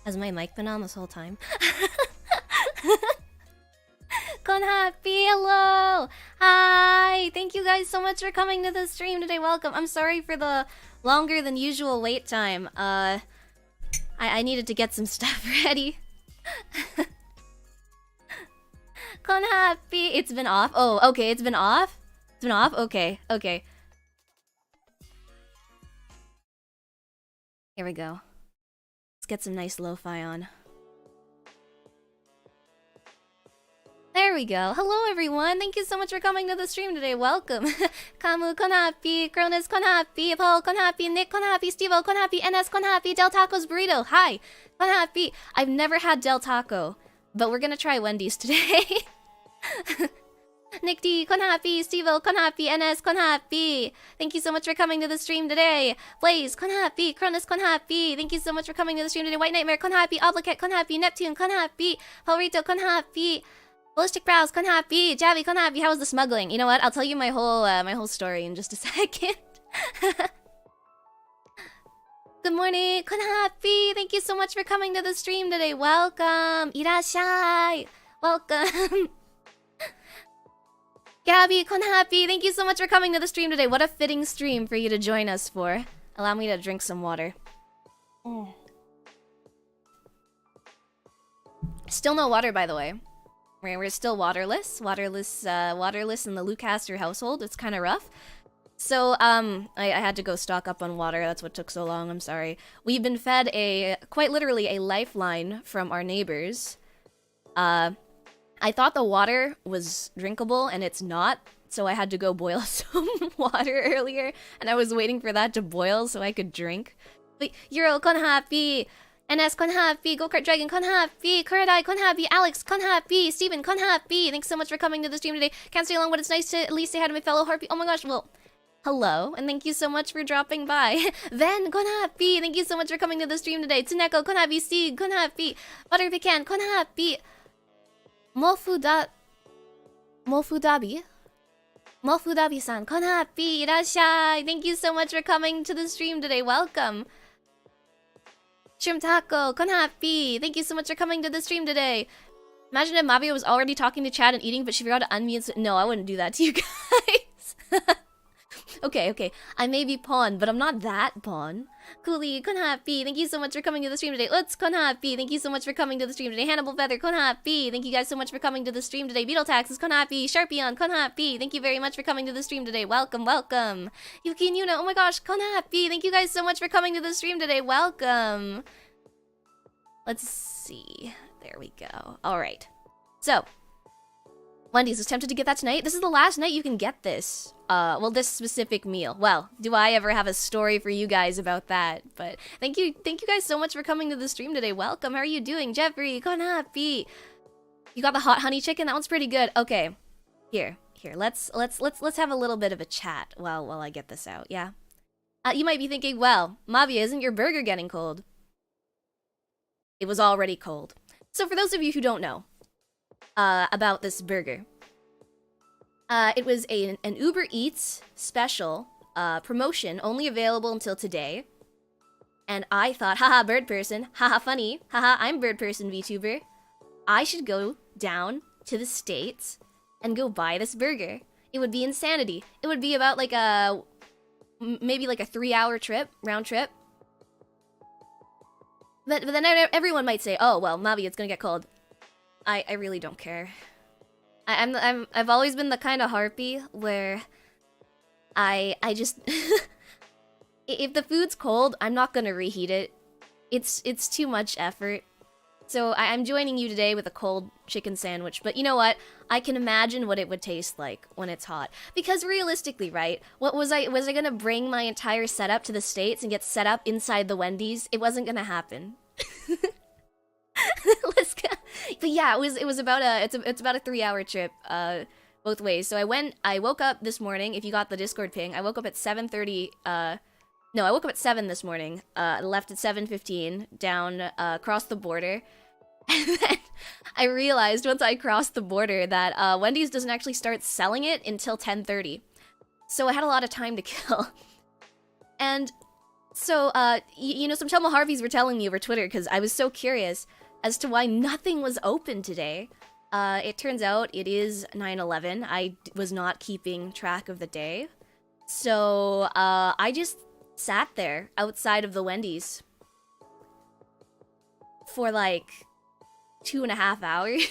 Has my mic been on this whole time? Konharpy, hello! Hi! Thank you guys so much for coming to the stream today. Welcome. I'm sorry for the longer than usual wait time. I needed to get some stuff ready. Konharpy, it's been off? Oh, okay, it's been off? It's been off? Okay, okay. Here we go. Let's get some nice lo-fi on. There we go. Hello everyone. Thank you so much for coming to the stream today. Welcome. Kamu Konharpy, Cronus Konharpy, Paul Konharpy, Nick Konharpy, Stevo Konharpy, NS Konharpy, Del Taco's Burrito. Hi. Konharpy. I've never had Del Taco, but we're gonna try Wendy's today. Nick D, Konharpy, Stevo, Konharpy, NS, Konharpy. Thank you so much for coming to the stream today. Blaze, Konharpy, Cronus, Konharpy. Thank you so much for coming to the stream today. White Nightmare, Konharpy, Obligate, Konharpy, Neptune, Konharpy, Paulrito, Konharpy, Ballistic Brows, Konharpy, Javi, Konharpy. How was the smuggling? You know what? I'll tell you my whole story in just a second. Good morning, Konharpy. Thank you so much for coming to the stream today. Welcome. Irashai. Welcome. Gabby, Konharpy, thank you so much for coming to the stream today. What a fitting stream for you to join us for. Allow me to drink some water. Still no water, by the way. We're still waterless. Waterless in the Lucastre household. It's kind of rough. So, I had to go stock up on water. That's what took so long. I'm sorry. We've been fed quite literally a lifeline from our neighbors. I thought the water was drinkable, and it's not, so I had to go boil some water earlier, and I was waiting for that to boil so I could drink. But Euro, Konharpy, NS, Konharpy, Go-Kart Dragon, Konharpy, Kuradai, Konharpy, Alex, Konharpy, Steven, Konharpy. Thanks so much for coming to the stream today. Can't stay long, but it's nice to at least say hi to my fellow Harpy. Oh my gosh, well, hello, and thank you so much for dropping by. Then, Konharpy, thank you so much for coming to the stream today. Tsuneko, Konharpy, Seed, Konharpy, Butter Pecan, Konharpy, Mofudabi-san, Konharpy, irashai. Thank you so much for coming to the stream today. Welcome. Shrimp Taco, Konharpy. Thank you so much for coming to the stream today. Imagine if Mavia was already talking to Chad and eating, but she forgot to unmute. No, I wouldn't do that to you guys. Okay. I may be pawn, but I'm not that pawn. Cooley, Konharpy, thank you so much for coming to the stream today. Let's Konharpy, thank you so much for coming to the stream today. Hannibal Feather, Konharpy, thank you guys so much for coming to the stream today. Beetle Taxes, Konharpy, Sharpion, Konharpy, thank you very much for coming to the stream today. Welcome. Yuki and Yuna, oh my gosh, Konharpy, thank you guys so much for coming to the stream today. Welcome. Let's see. There we go. Alright. So, Wendy's was tempted to get that tonight. This is the last night you can get this. Well, this specific meal. Well, do I ever have a story for you guys about that? But thank you guys so much for coming to the stream today. Welcome. How are you doing, Jeffrey? Konharpy. You got the hot honey chicken. That one's pretty good. Okay, here. Let's have a little bit of a chat while I get this out. Yeah. You might be thinking, well, Mavia, isn't your burger getting cold? It was already cold. So for those of you who don't know about this burger. It was an UberEats special promotion, only available until today. And I thought, haha, Birdperson, haha, funny, haha, I'm Birdperson VTuber. I should go down to the States and go buy this burger. It would be insanity. It would be about like maybe like a 3-hour trip, round trip. But then everyone might say, oh, well, Mavi, it's gonna get cold. I really don't care. I've always been the kind of harpy where I just if the food's cold, I'm not gonna reheat it. It's too much effort. So I'm joining you today with a cold chicken sandwich, but you know what? I can imagine what it would taste like when it's hot. Because realistically, right? Was I gonna bring my entire setup to the States and get set up inside the Wendy's? It wasn't gonna happen. Let's go. But yeah, it was about it's about a 3-hour trip both ways. So I woke up this morning, if you got the Discord ping, I woke up at 7:30 no, I woke up at 7 this morning, left at 7:15, down across the border. And then I realized once I crossed the border that Wendy's doesn't actually start selling it until 10:30. So I had a lot of time to kill. And So, you know, some Konharpys were telling me over Twitter, because I was so curious as to why nothing was open today. It turns out it is 9/11. I was not keeping track of the day. So, I just sat there outside of the Wendy's for like 2.5 hours.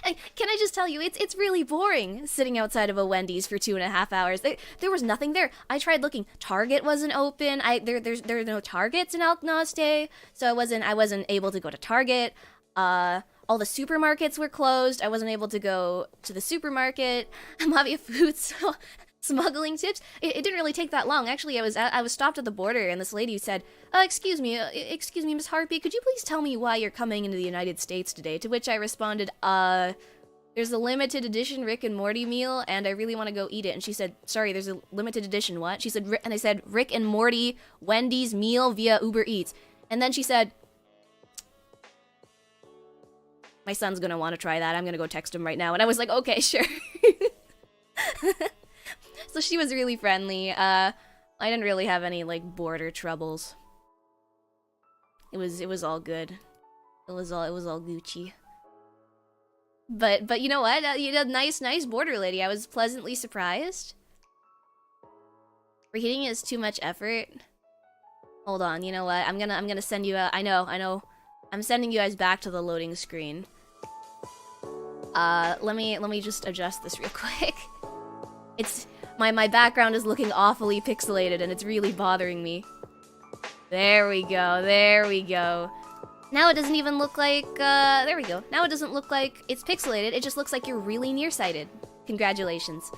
And can I just tell you, it's really boring sitting outside of a Wendy's for 2.5 hours. There was nothing there. I tried looking. Target wasn't open. There are no Targets in Alknosti, so I wasn't able to go to Target. All the supermarkets were closed. I wasn't able to go to the supermarket. Mavia Foods smuggling tips. It didn't really take that long. Actually, I was stopped at the border, and this lady said, excuse me, Miss Harpy, could you please tell me why you're coming into the United States today?" To which I responded, there's a limited edition Rick and Morty meal, and I really want to go eat it. And she said, "Sorry, there's a limited edition what?" She said, and I said, "Rick and Morty Wendy's meal via UberEats." And then she said, "My son's gonna want to try that. I'm gonna go text him right now." And I was like, "Okay, sure." So she was really friendly. I didn't really have any like border troubles. It was all good. It was all Gucci. But you know what? You did nice border lady. I was pleasantly surprised. Reheating is too much effort. Hold on. You know what? I'm gonna send you a. I know. I'm sending you guys back to the loading screen. Let me just adjust this real quick. It's my background is looking awfully pixelated, and it's really bothering me. There we go. Now it doesn't even look like, there we go. Now it doesn't look like it's pixelated, it just looks like you're really nearsighted. Congratulations.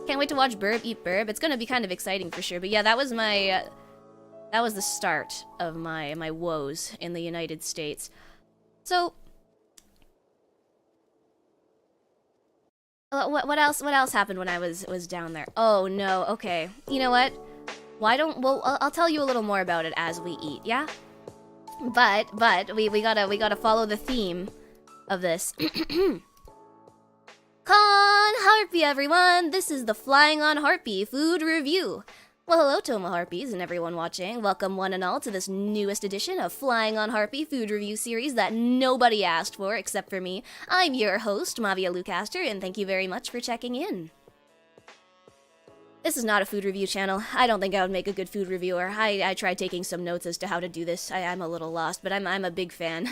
Can't wait to watch Burb eat Burb. It's gonna be kind of exciting for sure, but yeah, that was the start of my woes in the United States. So, what else happened when I was down there? Oh no, okay. You know what? I'll tell you a little more about it as we eat, yeah? But we gotta follow the theme of this. Konharpy, everyone! This is the Flying on Harpy food review. Well, hello, Toma Harpies and everyone watching. Welcome one and all to this newest edition of Flying on Harpy food review series that nobody asked for except for me. I'm your host, Mavia Lucastre, and thank you very much for checking in. This is not a food review channel. I don't think I would make a good food reviewer. I tried taking some notes as to how to do this. I'm a little lost, but I'm a big fan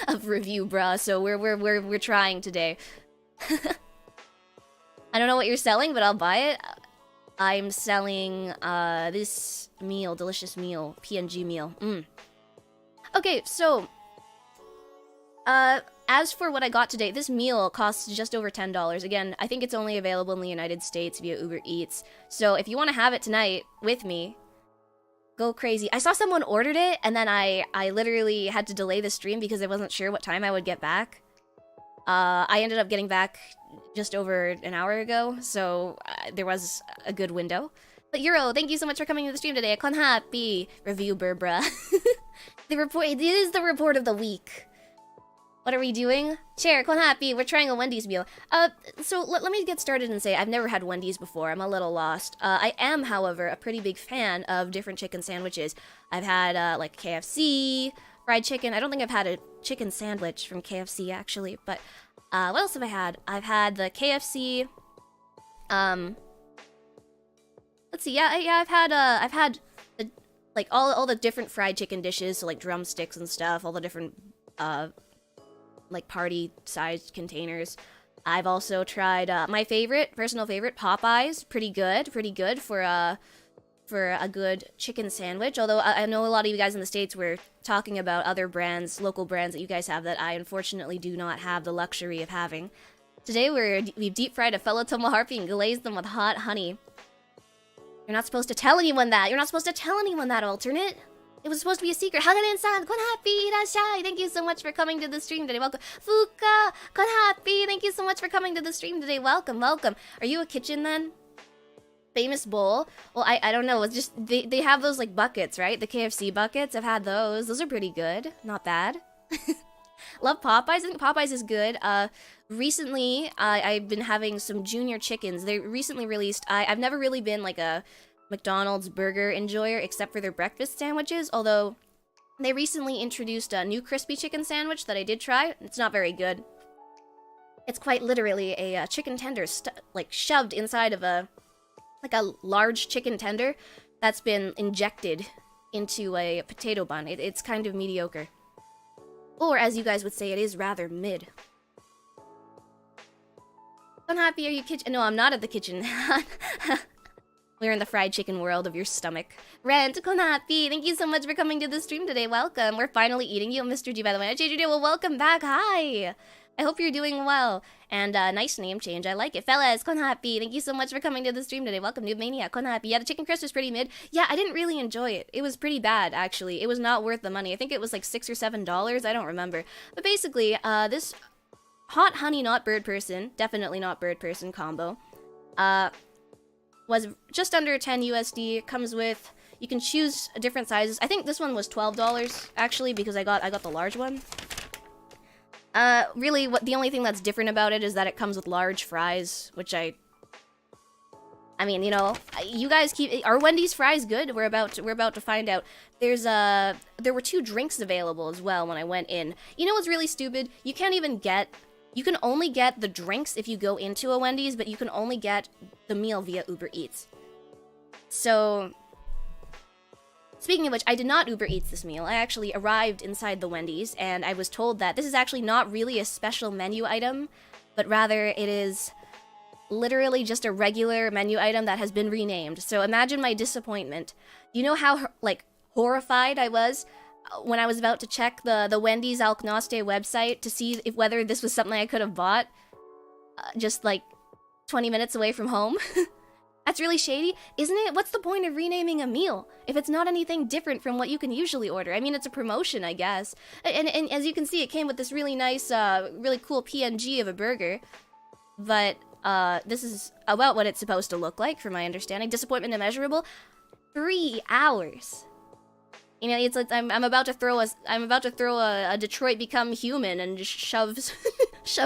of review, brah. So we're trying today. I don't know what you're selling, but I'll buy it. I'm selling this meal, delicious meal, PNG meal. Okay, so as for what I got today, this meal costs just over $10. Again, I think it's only available in the United States via UberEats. So if you want to have it tonight with me, go crazy. I saw someone ordered it, and then I literally had to delay the stream because I wasn't sure what time I would get back. I ended up getting back just over an hour ago, so there was a good window. But Euro, thank you so much for coming to the stream today. Konharpy review Burbra. It is the report of the week. What are we doing? Chair, Konharpy, we're trying a Wendy's meal. So let me get started and say I've never had Wendy's before. I'm a little lost. I am, however, a pretty big fan of different chicken sandwiches. I've had, like, KFC, fried chicken. I don't think I've had a chicken sandwich from KFC, actually, but what else have I had? I've had the KFC, let's see, I've had the, like, all the different fried chicken dishes, so, like, drumsticks and stuff, all the different, like, party-sized containers. I've also tried, my personal favorite, Popeyes. Pretty good for a good chicken sandwich, although I know a lot of you guys in the States were talking about other brands, local brands that you guys have that I unfortunately do not have the luxury of having. Today we've deep fried a fellow Konharpy and glazed them with hot honey. You're not supposed to tell anyone that. You're not supposed to tell anyone that, alternate. It was supposed to be a secret. Haganen-san, Konharpy, irashai. Thank you so much for coming to the stream today. Welcome. Fuka, Konharpy, thank you so much for coming to the stream today. Welcome. Are you a kitchen then? Famous bowl? Well, I don't know. It's just they have those like buckets, right? The KFC buckets. I've had those. Those are pretty good. Not bad. Love Popeyes. I think Popeyes is good. Recently, I've been having some junior chickens. They recently released. I've never really been like a McDonald's burger enjoyer except for their breakfast sandwiches, although they recently introduced a new crispy chicken sandwich that I did try. It's not very good. It's quite literally a chicken tender like shoved inside of a large chicken tender that's been injected into a potato bun. It's kind of mediocre. Or, as you guys would say, it is rather mid. Konharpy, are you kitchen? No, I'm not at the kitchen. We're in the fried chicken world of your stomach. Rent, Konharpy, thank you so much for coming to the stream today. Welcome. We're finally eating you, Mr. G, by the way. I changed your name. Well, welcome back. Hi. I hope you're doing well. And nice name change. I like it. Fellas, Konharpy, thank you so much for coming to the stream today. Welcome, Noob Maniac. Konharpy. Yeah, the chicken crisp was pretty mid. Yeah, I didn't really enjoy it. It was pretty bad, actually. It was not worth the money. I think it was like $6 or $7. I don't remember. But basically, this hot honey not bird person, definitely not bird person combo, was just under 10 USD. Comes with, you can choose different sizes. I think this one was $12 actually, because I got the large one. Really, the only thing that's different about it is that it comes with large fries, which I mean, you know, you guys are Wendy's fries good? We're about to find out. There were 2 drinks available as well when I went in. You know what's really stupid? You can only get the drinks if you go into a Wendy's, but you can only get the meal via UberEats. So, speaking of which, I did not UberEats this meal. I actually arrived inside the Wendy's, and I was told that this is actually not really a special menu item, but rather it is literally just a regular menu item that has been renamed. So imagine my disappointment. You know how, like, horrified I was when I was about to check the Wendy's Alknoste website to see whether this was something I could have bought just, like, 20 minutes away from home? That's really shady, isn't it? What's the point of renaming a meal if it's not anything different from what you can usually order? I mean, it's a promotion, I guess. And as you can see, it came with this really nice, really cool PNG of a burger. But this is about what it's supposed to look like, from my understanding. Disappointment immeasurable. 3 hours. You know, it's like I'm about to throw a Detroit Become Human and just shove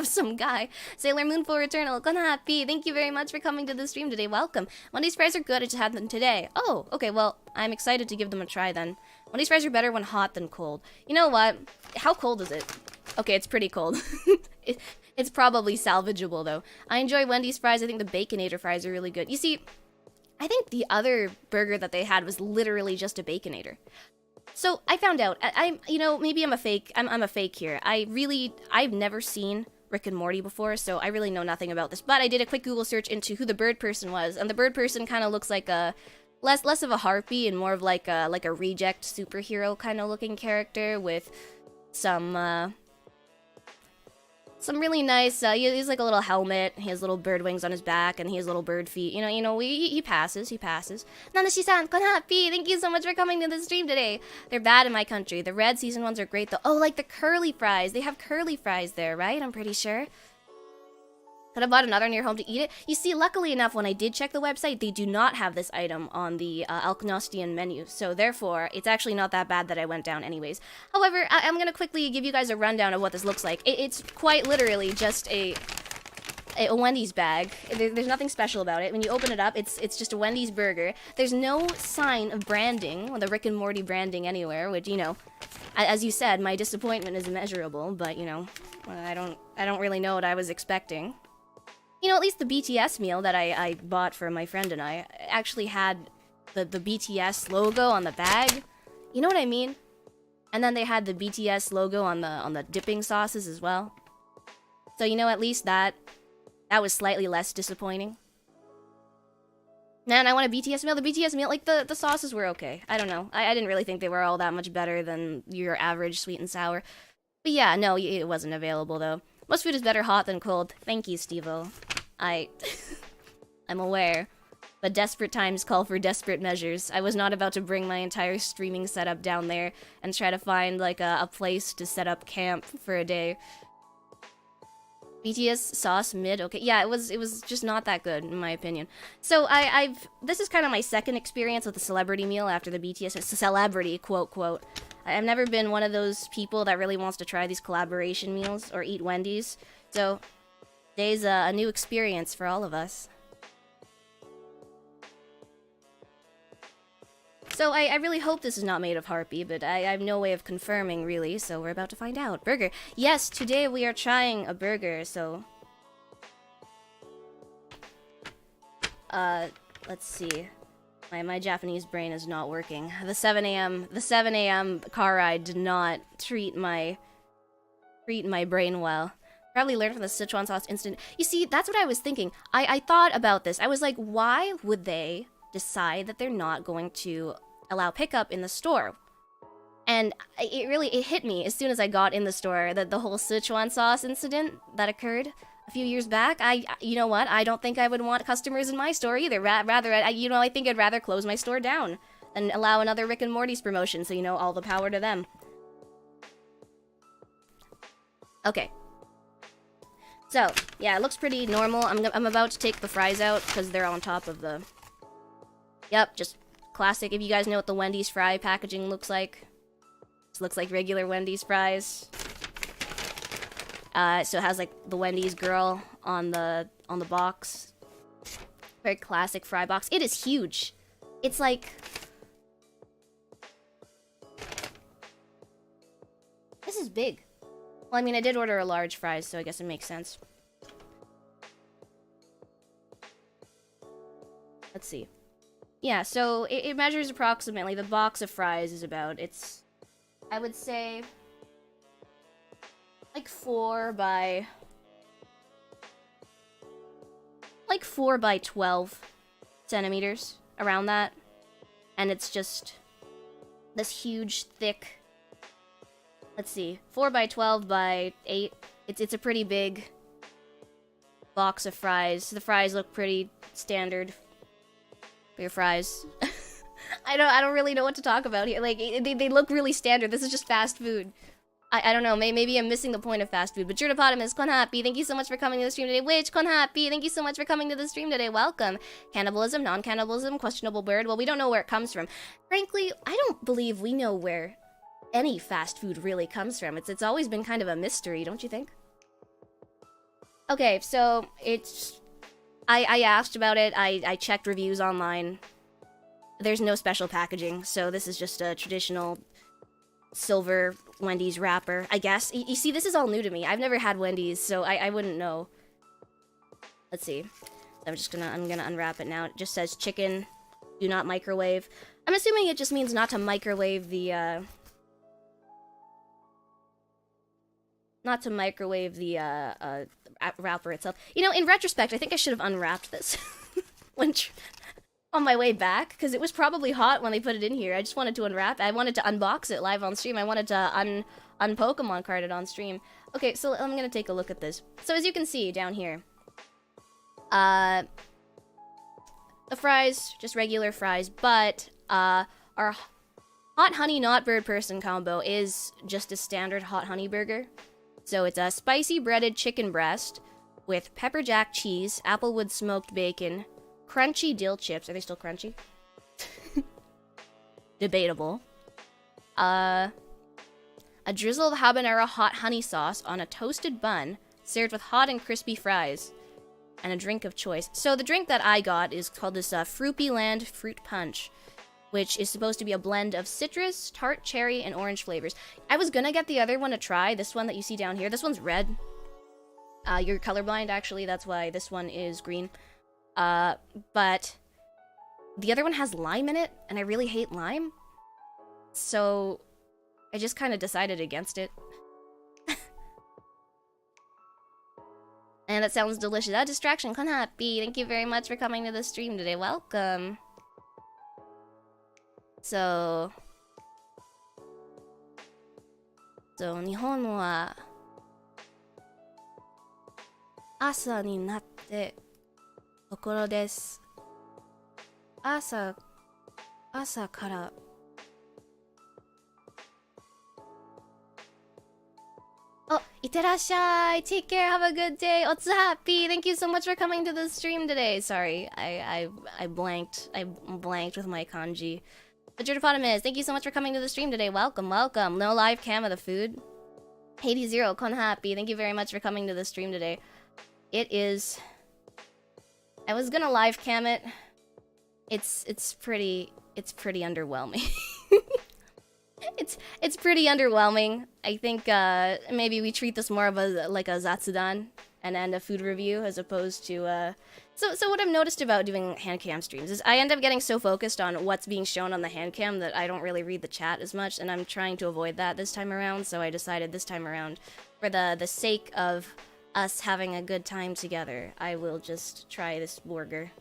some guy. Sailor Moon for Eternal, Konharpy, thank you very much for coming to the stream today. Welcome. Wendy's fries are good. I just had them today. Oh, okay. Well, I'm excited to give them a try then. Wendy's fries are better when hot than cold. You know what? How cold is it? Okay, it's pretty cold. It's probably salvageable though. I enjoy Wendy's fries. I think the Baconator fries are really good. You see, I think the other burger that they had was literally just a Baconator. So I found out, you know, maybe I'm a fake. I'm a fake here. I've never seen Rick and Morty before, so I really know nothing about this. But I did a quick Google search into who the Birdperson was, and the Birdperson kind of looks like a less of a harpy and more of like a reject superhero kind of looking character with some really nice, he has like a little helmet, he has little bird wings on his back, and he has little bird feet. You know, he passes. Nanashi-san, Konharpy, thank you so much for coming to the stream today. They're bad in my country. The red season ones are great though. Oh, like the curly fries. They have curly fries there, right? I'm pretty sure. Could have bought another near home to eat it. You see, luckily enough, when I did check the website, they do not have this item on the Alknostian menu. So therefore, it's actually not that bad that I went down anyways. However, I'm going to quickly give you guys a rundown of what this looks like. It's quite literally just a Wendy's bag. There's nothing special about it. When you open it up, it's just a Wendy's burger. There's no sign of branding, the Rick and Morty branding anywhere, which, you know, as you said, my disappointment is immeasurable, but, you know, I don't really know what I was expecting. You know, at least the BTS meal that I bought for my friend and I actually had the BTS logo on the bag. You know what I mean? And then they had the BTS logo on the dipping sauces as well. So, you know, at least that was slightly less disappointing. Man, I want a BTS meal. The BTS meal, like, the sauces were okay. I don't know. I didn't really think they were all that much better than your average sweet and sour. But yeah, no, it wasn't available, though. Most food is better hot than cold. Thank you, Steve-O. I'm aware. But desperate times call for desperate measures. I was not about to bring my entire streaming setup down there and try to find, like, a place to set up camp for a day. BTS sauce mid, okay. Yeah, it was just not that good, in my opinion. So this is kind of my second experience with a celebrity meal after the BTS celebrity, quote. I've never been one of those people that really wants to try these collaboration meals or eat Wendy's. So today's a new experience for all of us. So I really hope this is not made of harpy, but I have no way of confirming, really, so we're about to find out. Burger. Yes, today we are trying a burger, so... let's see. My Japanese brain is not working. The 7 a.m. car ride did not treat my brain well. Probably learned from the Sichuan sauce incident. You see, that's what I was thinking. I thought about this. I was like, why would they decide that they're not going to allow pickup in the store? And it hit me as soon as I got in the store that the whole Sichuan sauce incident that occurred a few years back. You know what? I don't think I would want customers in my store either. Rather, I think I'd rather close my store down than allow another Rick and Morty's promotion. So, all the power to them. Okay. So, yeah, it looks pretty normal. I'm about to take the fries out because they're on top of the... Yep, just classic. If you guys know what the Wendy's fry packaging looks like. This looks like regular Wendy's fries. So it has like the Wendy's girl on the box. Very classic fry box. It is huge. It's like... This is big. Well, I mean, I did order a large fries, so I guess it makes sense. Let's see. Yeah, so it measures approximately, the box of fries is about, I would say, like 4 by 12 centimeters, around that. And it's just this huge, thick, let's see, 4 by 12 by 8. It's a pretty big box of fries. The fries look pretty standard for your fries. I don't really know what to talk about here. Like, they look really standard. This is just fast food. I don't know, maybe I'm missing the point of fast food, but Jurdapotamus, Konharpy, thank you so much for coming to the stream today. Witch, Konharpy, thank you so much for coming to the stream today. Welcome. Cannibalism, non-cannibalism, questionable bird. Well, we don't know where it comes from. Frankly, I don't believe we know where any fast food really comes from. It's always been kind of a mystery, don't you think? Okay, so I asked about it. I checked reviews online. There's no special packaging, so this is just a traditional silver Wendy's wrapper, I guess. You see, this is all new to me. I've never had Wendy's, so I wouldn't know. Let's see. I'm gonna unwrap it now. It just says chicken, do not microwave. I'm assuming it just means not to microwave the, wrapper itself. In retrospect, I think I should have unwrapped this when on my way back, because it was probably hot when they put it in here. I just wanted to unwrap it. I wanted to unbox it live on stream. I wanted to un-Pokemon card it on stream. Okay, so I'm gonna take a look at this. So as you can see down here, the fries, just regular fries, but our hot honey not Birdperson combo is just a standard hot honey burger. So it's a spicy breaded chicken breast with pepper jack cheese, applewood smoked bacon, crunchy dill chips. Are they still crunchy? Debatable. A drizzle of habanero hot honey sauce on a toasted bun, served with hot and crispy fries, and a drink of choice. So the drink that I got is called this Fruity Land Fruit Punch, which is supposed to be a blend of citrus, tart cherry, and orange flavors. I was gonna get the other one to try, this one that you see down here. This one's red. You're colorblind, actually. That's why this one is green. But the other one has lime in it, and I really hate lime. So I just kind of decided against it. And that sounds delicious. A distraction, Konharpy. Thank you very much for coming to the stream today. Welcome. So, 日本は朝になってところです。朝から。Oh, いってらっしゃい. Take care. Have a good day. Otsuhappy. Thank you so much for coming to the stream today. Sorry, I blanked. I blanked with my kanji. The Jurdapotamus, thank you so much for coming to the stream today. Welcome, welcome. No live cam of the food. 80 Konharpy, thank you very much for coming to the stream today. It is... I was gonna live cam it. It's pretty it's pretty underwhelming. It's pretty underwhelming. I think maybe we treat this more of a like a zatsudan and a food review as opposed to so what I've noticed about doing hand cam streams is I end up getting so focused on what's being shown on the hand cam that I don't really read the chat as much, and I'm trying to avoid that this time around. So I decided this time around, for the sake of us having a good time together, I will just try this burger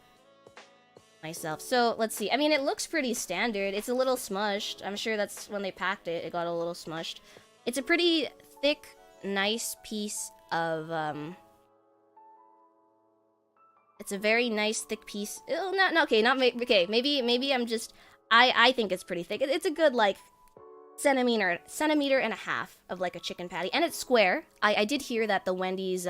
myself. So let's see. I mean, it looks pretty standard. It's a little smushed. I'm sure that's when they packed it, it got a little smushed. It's a pretty thick, nice piece of it's a very nice thick piece. Oh, okay, maybe I'm just I think it's pretty thick. It's a good like centimeter and a half of like a chicken patty, and it's square. I did hear that the Wendy's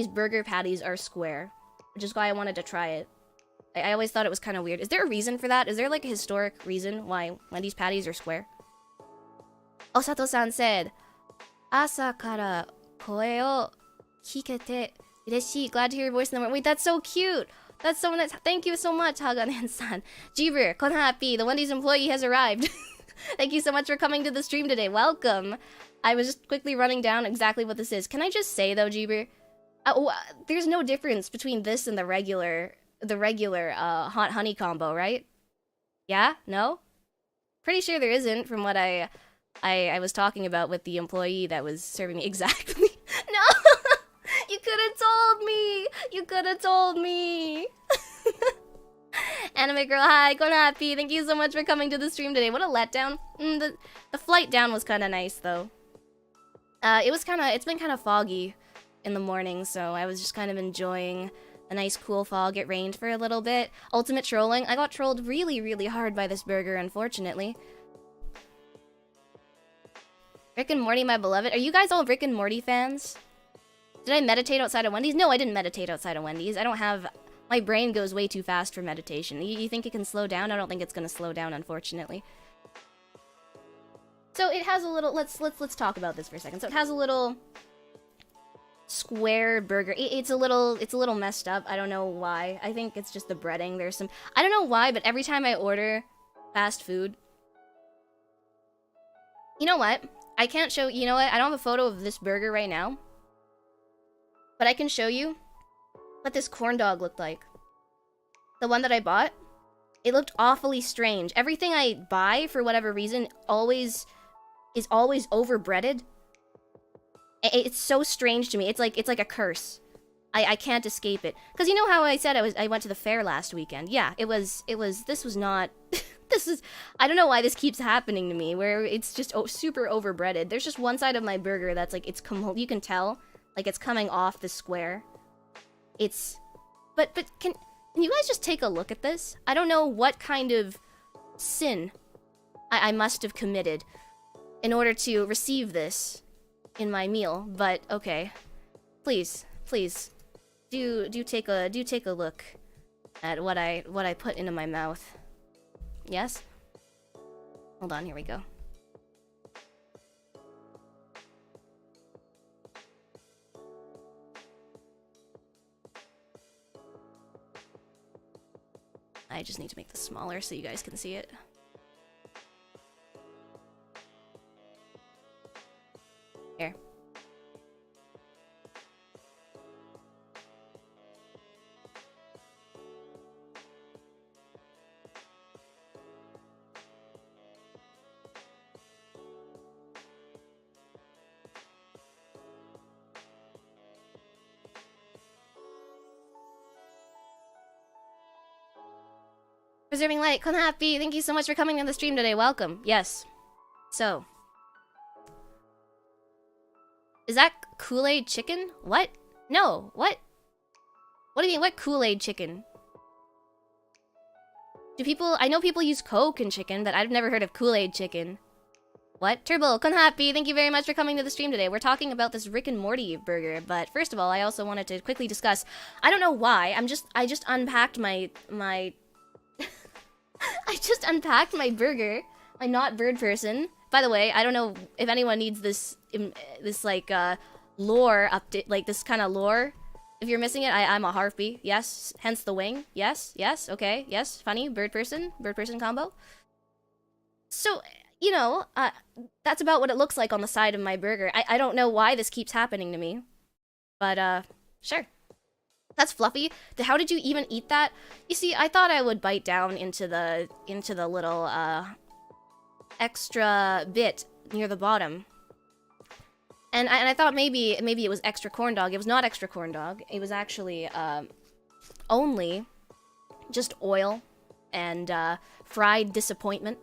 burger patties are square, which is why I wanted to try it. I always thought it was kind of weird. Is there a reason for that? Is there like a historic reason why Wendy's patties are square? Osato-san said, "Asa kara koe o kikete ureshii." Glad to hear your voice in the morning. Wait, that's so cute. That's so nice. Thank you so much, Haganen-san. Jiber, Konharpy, the Wendy's employee has arrived. Thank you so much for coming to the stream today. Welcome. I was just quickly running down exactly what this is. Can I just say though, Jiber, there's no difference between this and the regular hot honey combo, right? Yeah? No? Pretty sure there isn't, from what I was talking about with the employee that was serving me. Exactly. No! You could have told me! You could have told me! Anime girl, hi, Konharpy. Thank you so much for coming to the stream today. What a letdown. The flight down was kind of nice, though. It's been kind of foggy in the morning, so I was just kind of enjoying a nice cool fog. It rained for a little bit. Ultimate trolling. I got trolled really, really hard by this burger, unfortunately. Rick and Morty, my beloved. Are you guys all Rick and Morty fans? Did I meditate outside of Wendy's? No, I didn't meditate outside of Wendy's. I don't have... My brain goes way too fast for meditation. You think it can slow down? I don't think it's gonna slow down, unfortunately. So it has a little... Let's talk about this for a second. So it has a little square burger. It's a little messed up. I don't know why. I think it's just the breading. There's some... I don't know why, but every time I order fast food... You know what? I can't show... You know what? I don't have a photo of this burger right now. But I can show you what this corn dog looked like. The one that I bought. It looked awfully strange. Everything I buy, for whatever reason, is always overbreaded. It's so strange to me. It's like a curse. I can't escape it. Because you know how I said I went to the fair last weekend? Yeah, this was not... This is... I don't know why this keeps happening to me, where it's just super overbreaded. There's just one side of my burger that's like, you can tell, like it's coming off the square. It's... But can you guys just take a look at this? I don't know what kind of sin I must have committed in order to receive this in my meal, but okay. Please, do take a look at what I put into my mouth. Yes? Hold on, here we go. I just need to make this smaller so you guys can see it. Here. Preserving light, Konharpy, thank you so much for coming on the stream today. Welcome. Yes. So. Is that Kool-Aid chicken? What? No. What? What do you mean? What Kool-Aid chicken? I know people use Coke in chicken, but I've never heard of Kool-Aid chicken. What? Turbo, Konharpy, thank you very much for coming to the stream today. We're talking about this Rick and Morty burger, but first of all, I also wanted to quickly discuss, I don't know why, I just unpacked my I just unpacked my burger, my not Birdperson. By the way, I don't know if anyone needs this like lore update, like this kind of lore. If you're missing it, I'm a harpy. Yes, hence the wing. Yes, yes, okay, yes, funny. Bird-person combo. So, you know, that's about what it looks like on the side of my burger. I don't know why this keeps happening to me. But, sure. That's fluffy. How did you even eat that? You see, I thought I would bite down into the little, extra bit near the bottom. And I thought maybe it was extra corn dog. It was not extra corn dog. It was actually, only just oil and, fried disappointment.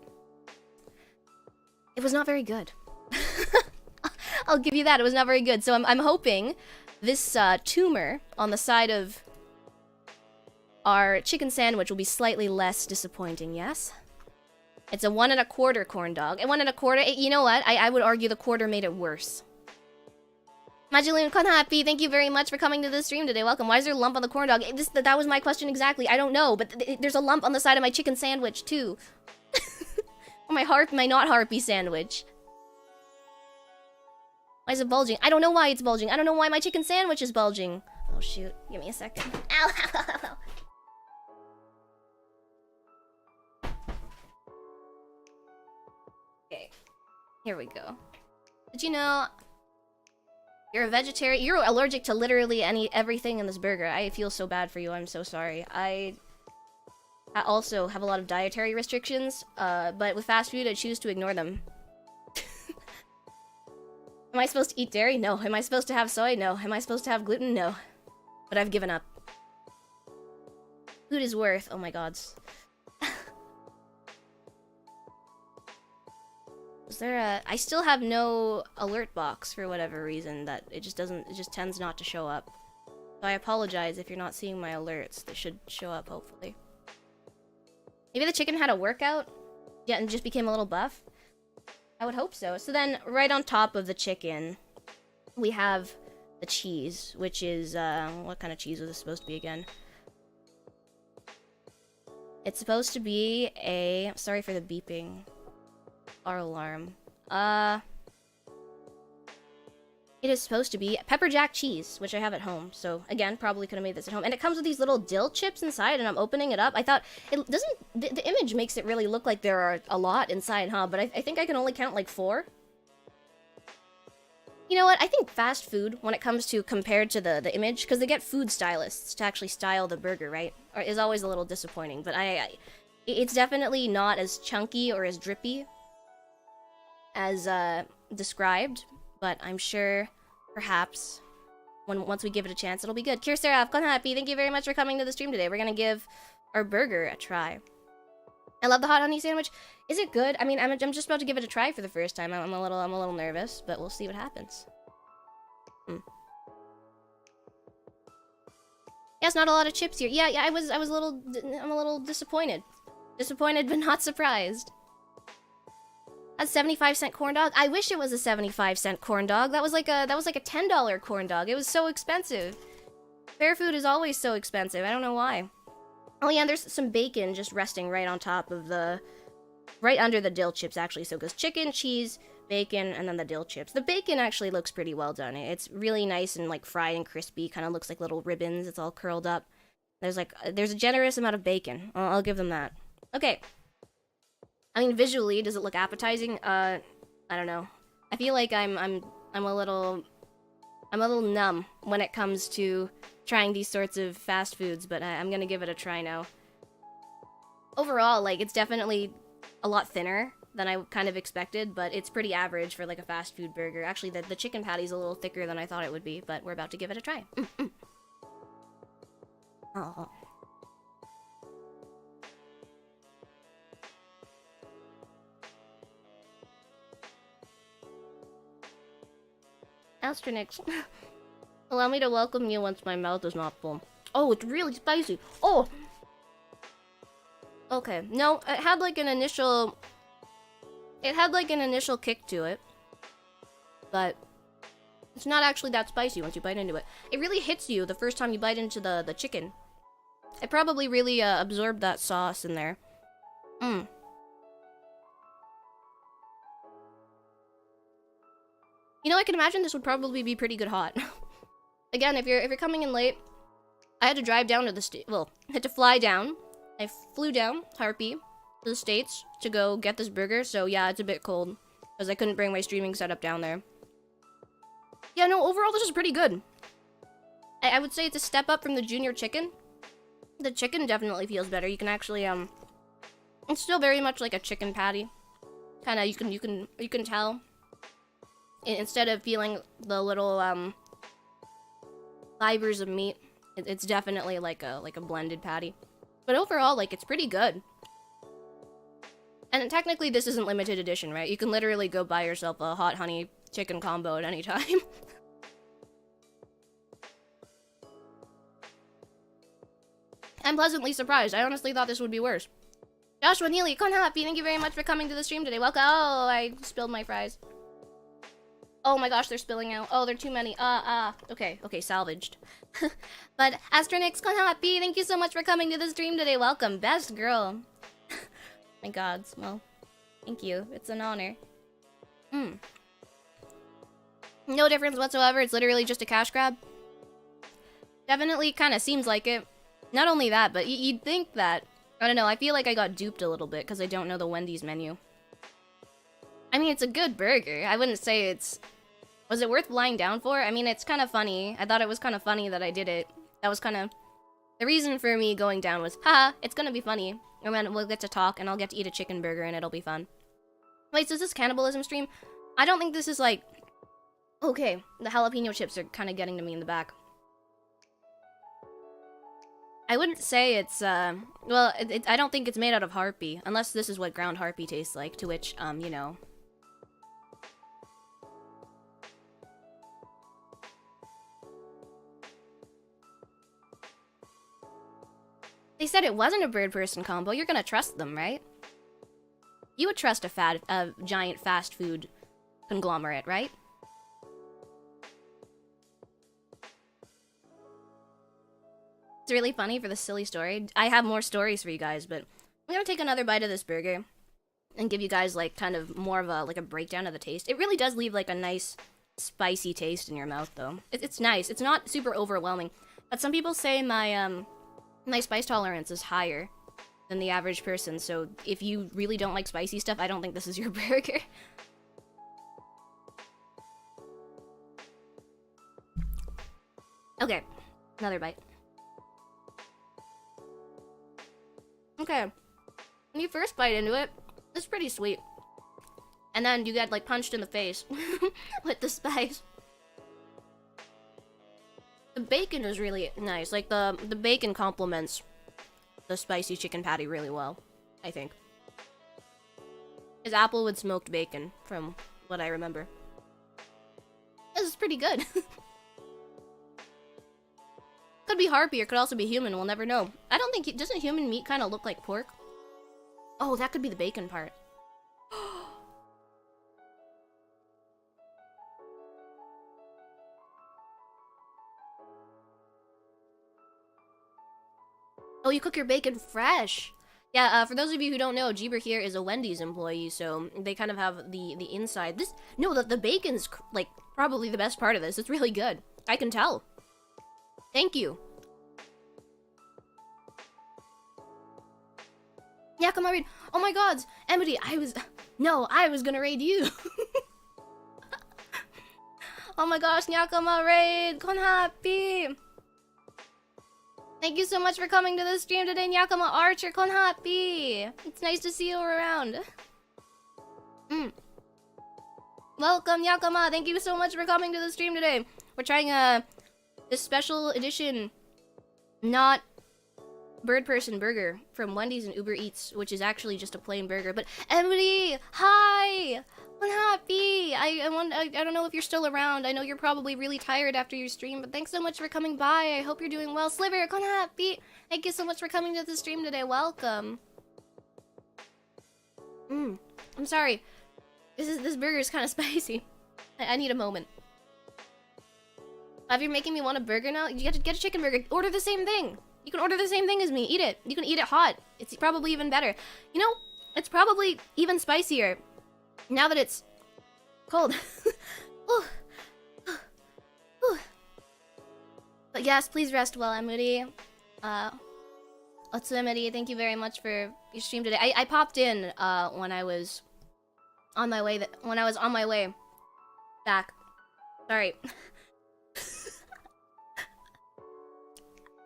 It was not very good. I'll give you that. It was not very good. So I'm hoping this tumor on the side of our chicken sandwich will be slightly less disappointing, yes? It's a 1 1/4 corn dog. And 1 1/4, you know what? I would argue the quarter made it worse. Majaloon Konharpy, thank you very much for coming to the stream today. Welcome. Why is there a lump on the corn dog? That was my question exactly. I don't know, but there's a lump on the side of my chicken sandwich, too. Or my not harpy sandwich. Why is it bulging? I don't know why it's bulging. I don't know why my chicken sandwich is bulging. Oh, shoot. Give me a second. Ow, ow, ow, ow. Okay. Here we go. Did you know you're a vegetarian? You're allergic to literally everything in this burger. I feel so bad for you. I'm so sorry. I also have a lot of dietary restrictions, but with fast food, I choose to ignore them. Am I supposed to eat dairy? No. Am I supposed to have soy? No. Am I supposed to have gluten? No. But I've given up. Food is worth. Oh my gods. Is there a... I still have no alert box for whatever reason that it just tends not to show up. So I apologize if you're not seeing my alerts. They should show up, hopefully. Maybe the chicken had a workout? Yeah, and just became a little buff? I would hope so. So then, right on top of the chicken, we have the cheese, which is, what kind of cheese was this supposed to be again? It's supposed to be a... Sorry for the beeping. Our alarm. It is supposed to be pepper jack cheese, which I have at home. So, again, probably could have made this at home. And it comes with these little dill chips inside, and I'm opening it up. I thought, it doesn't... The image makes it really look like there are a lot inside, huh? But I think I can only count, like, 4. You know what? I think fast food, when it comes to compared to the image, because they get food stylists to actually style the burger, right? Is always a little disappointing. But it's definitely not as chunky or as drippy as described. But I'm sure, perhaps, once we give it a chance, it'll be good. Kirseraf, Konharpy, thank you very much for coming to the stream today. We're gonna give our burger a try. I love the hot honey sandwich. Is it good? I mean, I'm just about to give it a try for the first time. I'm a little nervous, but we'll see what happens. Yeah, it's not a lot of chips here. Yeah, I'm a little disappointed. Disappointed, but not surprised. A 75-cent corn dog? I wish it was a 75-cent corn dog. That was like a $10 corn dog. It was so expensive. Fair food is always so expensive. I don't know why. Oh yeah, and there's some bacon just resting right on top of right under the dill chips actually. So it goes chicken, cheese, bacon, and then the dill chips. The bacon actually looks pretty well done. It's really nice and like fried and crispy. Kind of looks like little ribbons. It's all curled up. There's a generous amount of bacon. I'll give them that. Okay. I mean, visually, does it look appetizing? I don't know. I feel like I'm a little numb when it comes to trying these sorts of fast foods, but I'm gonna give it a try now. Overall, like, it's definitely a lot thinner than I kind of expected, but it's pretty average for like a fast food burger. Actually, the chicken patty's a little thicker than I thought it would be, but we're about to give it a try. Oh. Astronix. Allow me to welcome you once my mouth is not full. Oh, it's really spicy. Oh! Okay, no, it had like an initial kick to it. But it's not actually that spicy once you bite into it. It really hits you the first time you bite into the chicken. It probably really absorbed that sauce in there. You know, I can imagine this would probably be pretty good hot. Again, if you're coming in late, I had to drive down to the had to fly down. I flew down, Harpy, to the States to go get this burger. So yeah, it's a bit cold because I couldn't bring my streaming setup down there. Yeah, no, overall this is pretty good. I would say it's a step up from the junior chicken. The chicken definitely feels better. You can actually it's still very much like a chicken patty. Kind of you can tell. Instead of feeling the little fibers of meat, it's definitely like a blended patty. But overall, like, it's pretty good. And technically this isn't limited edition, right? You can literally go buy yourself a hot honey chicken combo at any time. I'm pleasantly surprised. I honestly thought this would be worse. Joshua Neely, Konharpy, thank you very much for coming to the stream today. Welcome. Oh, I spilled my fries. Oh my gosh, they're spilling out. Oh, they're too many. Okay, salvaged. But Astronix, Konharpy, thank you so much for coming to the stream today. Welcome, best girl. My god, well, thank you. It's an honor. No difference whatsoever. It's literally just a cash grab. Definitely kind of seems like it. Not only that, but you'd think that... I don't know, I feel like I got duped a little bit because I don't know the Wendy's menu. I mean, it's a good burger. I wouldn't say it's... Was it worth lying down for? I mean, it's kind of funny. I thought it was kind of funny that I did it. That was kind of... The reason for me going down was, haha, it's gonna be funny. And then we'll get to talk and I'll get to eat a chicken burger and it'll be fun. Wait, so is this cannibalism stream? I don't think this is like... Okay, the jalapeno chips are kind of getting to me in the back. I wouldn't say it's, well, I don't think it's made out of harpy, unless this is what ground harpy tastes like, to which, you know. They said it wasn't a Birdperson combo. You're gonna trust them, right? You would trust a giant fast food conglomerate, right? It's really funny for the silly story. I have more stories for you guys, but I'm gonna take another bite of this burger and give you guys like kind of more of a breakdown of the taste. It really does leave like a nice spicy taste in your mouth though. It's nice. It's not super overwhelming. But some people say my my spice tolerance is higher than the average person, so if you really don't like spicy stuff, I don't think this is your burger. Okay, another bite. Okay, when you first bite into it, it's pretty sweet. And then you get, like, punched in the face with the spice. The bacon is really nice. Like, the bacon complements the spicy chicken patty really well, I think. It's applewood smoked bacon, from what I remember. This is pretty good. Could be harpy, or could also be human, we'll never know. I don't think... Doesn't human meat kind of look like pork? Oh, that could be the bacon part. Oh, you cook your bacon fresh! Yeah, for those of you who don't know, Jeeber here is a Wendy's employee, so they kind of have the inside. This... No, the bacon's, like, probably the best part of this. It's really good. I can tell. Thank you. Yeah, come on, raid. Oh my god, Emily, I was gonna raid you. Oh my gosh, Nyakama raid, Konharpy. Thank you so much for coming to the stream today, Nyakama Archer, Konharpy. It's nice to see you around. Welcome, Nyakama. Thank you so much for coming to the stream today. We're trying this special edition, not Birdperson burger from Wendy's and UberEats, which is actually just a plain burger. But Emily, hi, Konharpy. I don't know if you're still around. I know you're probably really tired after your stream, but thanks so much for coming by. I hope you're doing well. Sliver, Konharpy, thank you so much for coming to the stream today. Welcome. I'm sorry. This burger is kind of spicy. I need a moment. If you're making me want a burger now, you have to get a chicken burger. Order the same thing. You can order the same thing as me. Eat it. You can eat it hot. It's probably even better. You know, it's probably even spicier now that it's cold. Ooh. Ooh. But yes, please rest well, Emily. Otsumeri, thank you very much for your stream today. I popped in when I was on my way back. Sorry.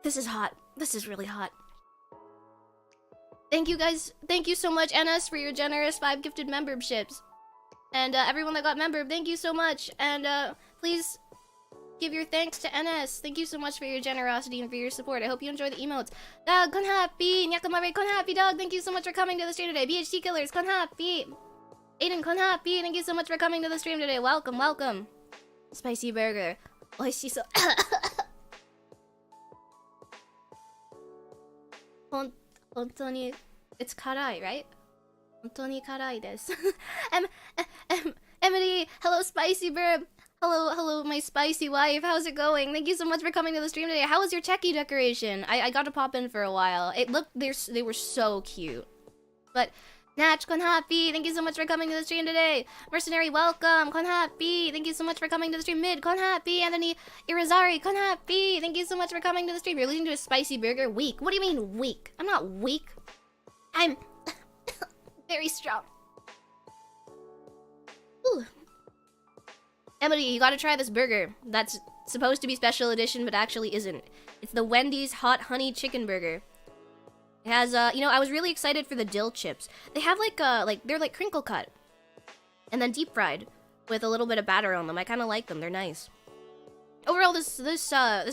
This is hot. This is really hot. Thank you guys. Thank you so much, NS, for your generous 5 gifted memberships. And everyone that got member, thank you so much. And please give your thanks to NS. Thank you so much for your generosity and for your support. I hope you enjoy the emotes. Dog, Konharpy, Nyakamare, Konharpy, dog. Thank you so much for coming to the stream today. BHT Killers, Konharpy. Aiden, Konharpy, thank you so much for coming to the stream today. Welcome, welcome. Spicy burger. Oishiso. Hontoni, it's karai, right? Hontoni karai desu. Emily, hello, Spicy Burb. Hello, my spicy wife. How's it going? Thank you so much for coming to the stream today. How was your Checky decoration? I got to pop in for a while. It looked, they were so cute. But, Natch, Konharpy, thank you so much for coming to the stream today. Mercenary, welcome. Konharpy, thank you so much for coming to the stream. Mid, Konharpy, Anthony, Irizari, Konharpy, thank you so much for coming to the stream. You're listening to a spicy burger? Weak. What do you mean weak? I'm not weak. I'm very strong. Ooh. Emily, you gotta try this burger. That's supposed to be special edition, but actually isn't. It's the Wendy's Hot Honey Chicken Burger. It has, you know, I was really excited for the dill chips. They have they're like crinkle cut. And then deep fried with a little bit of batter on them. I kind of like them. They're nice. Overall, this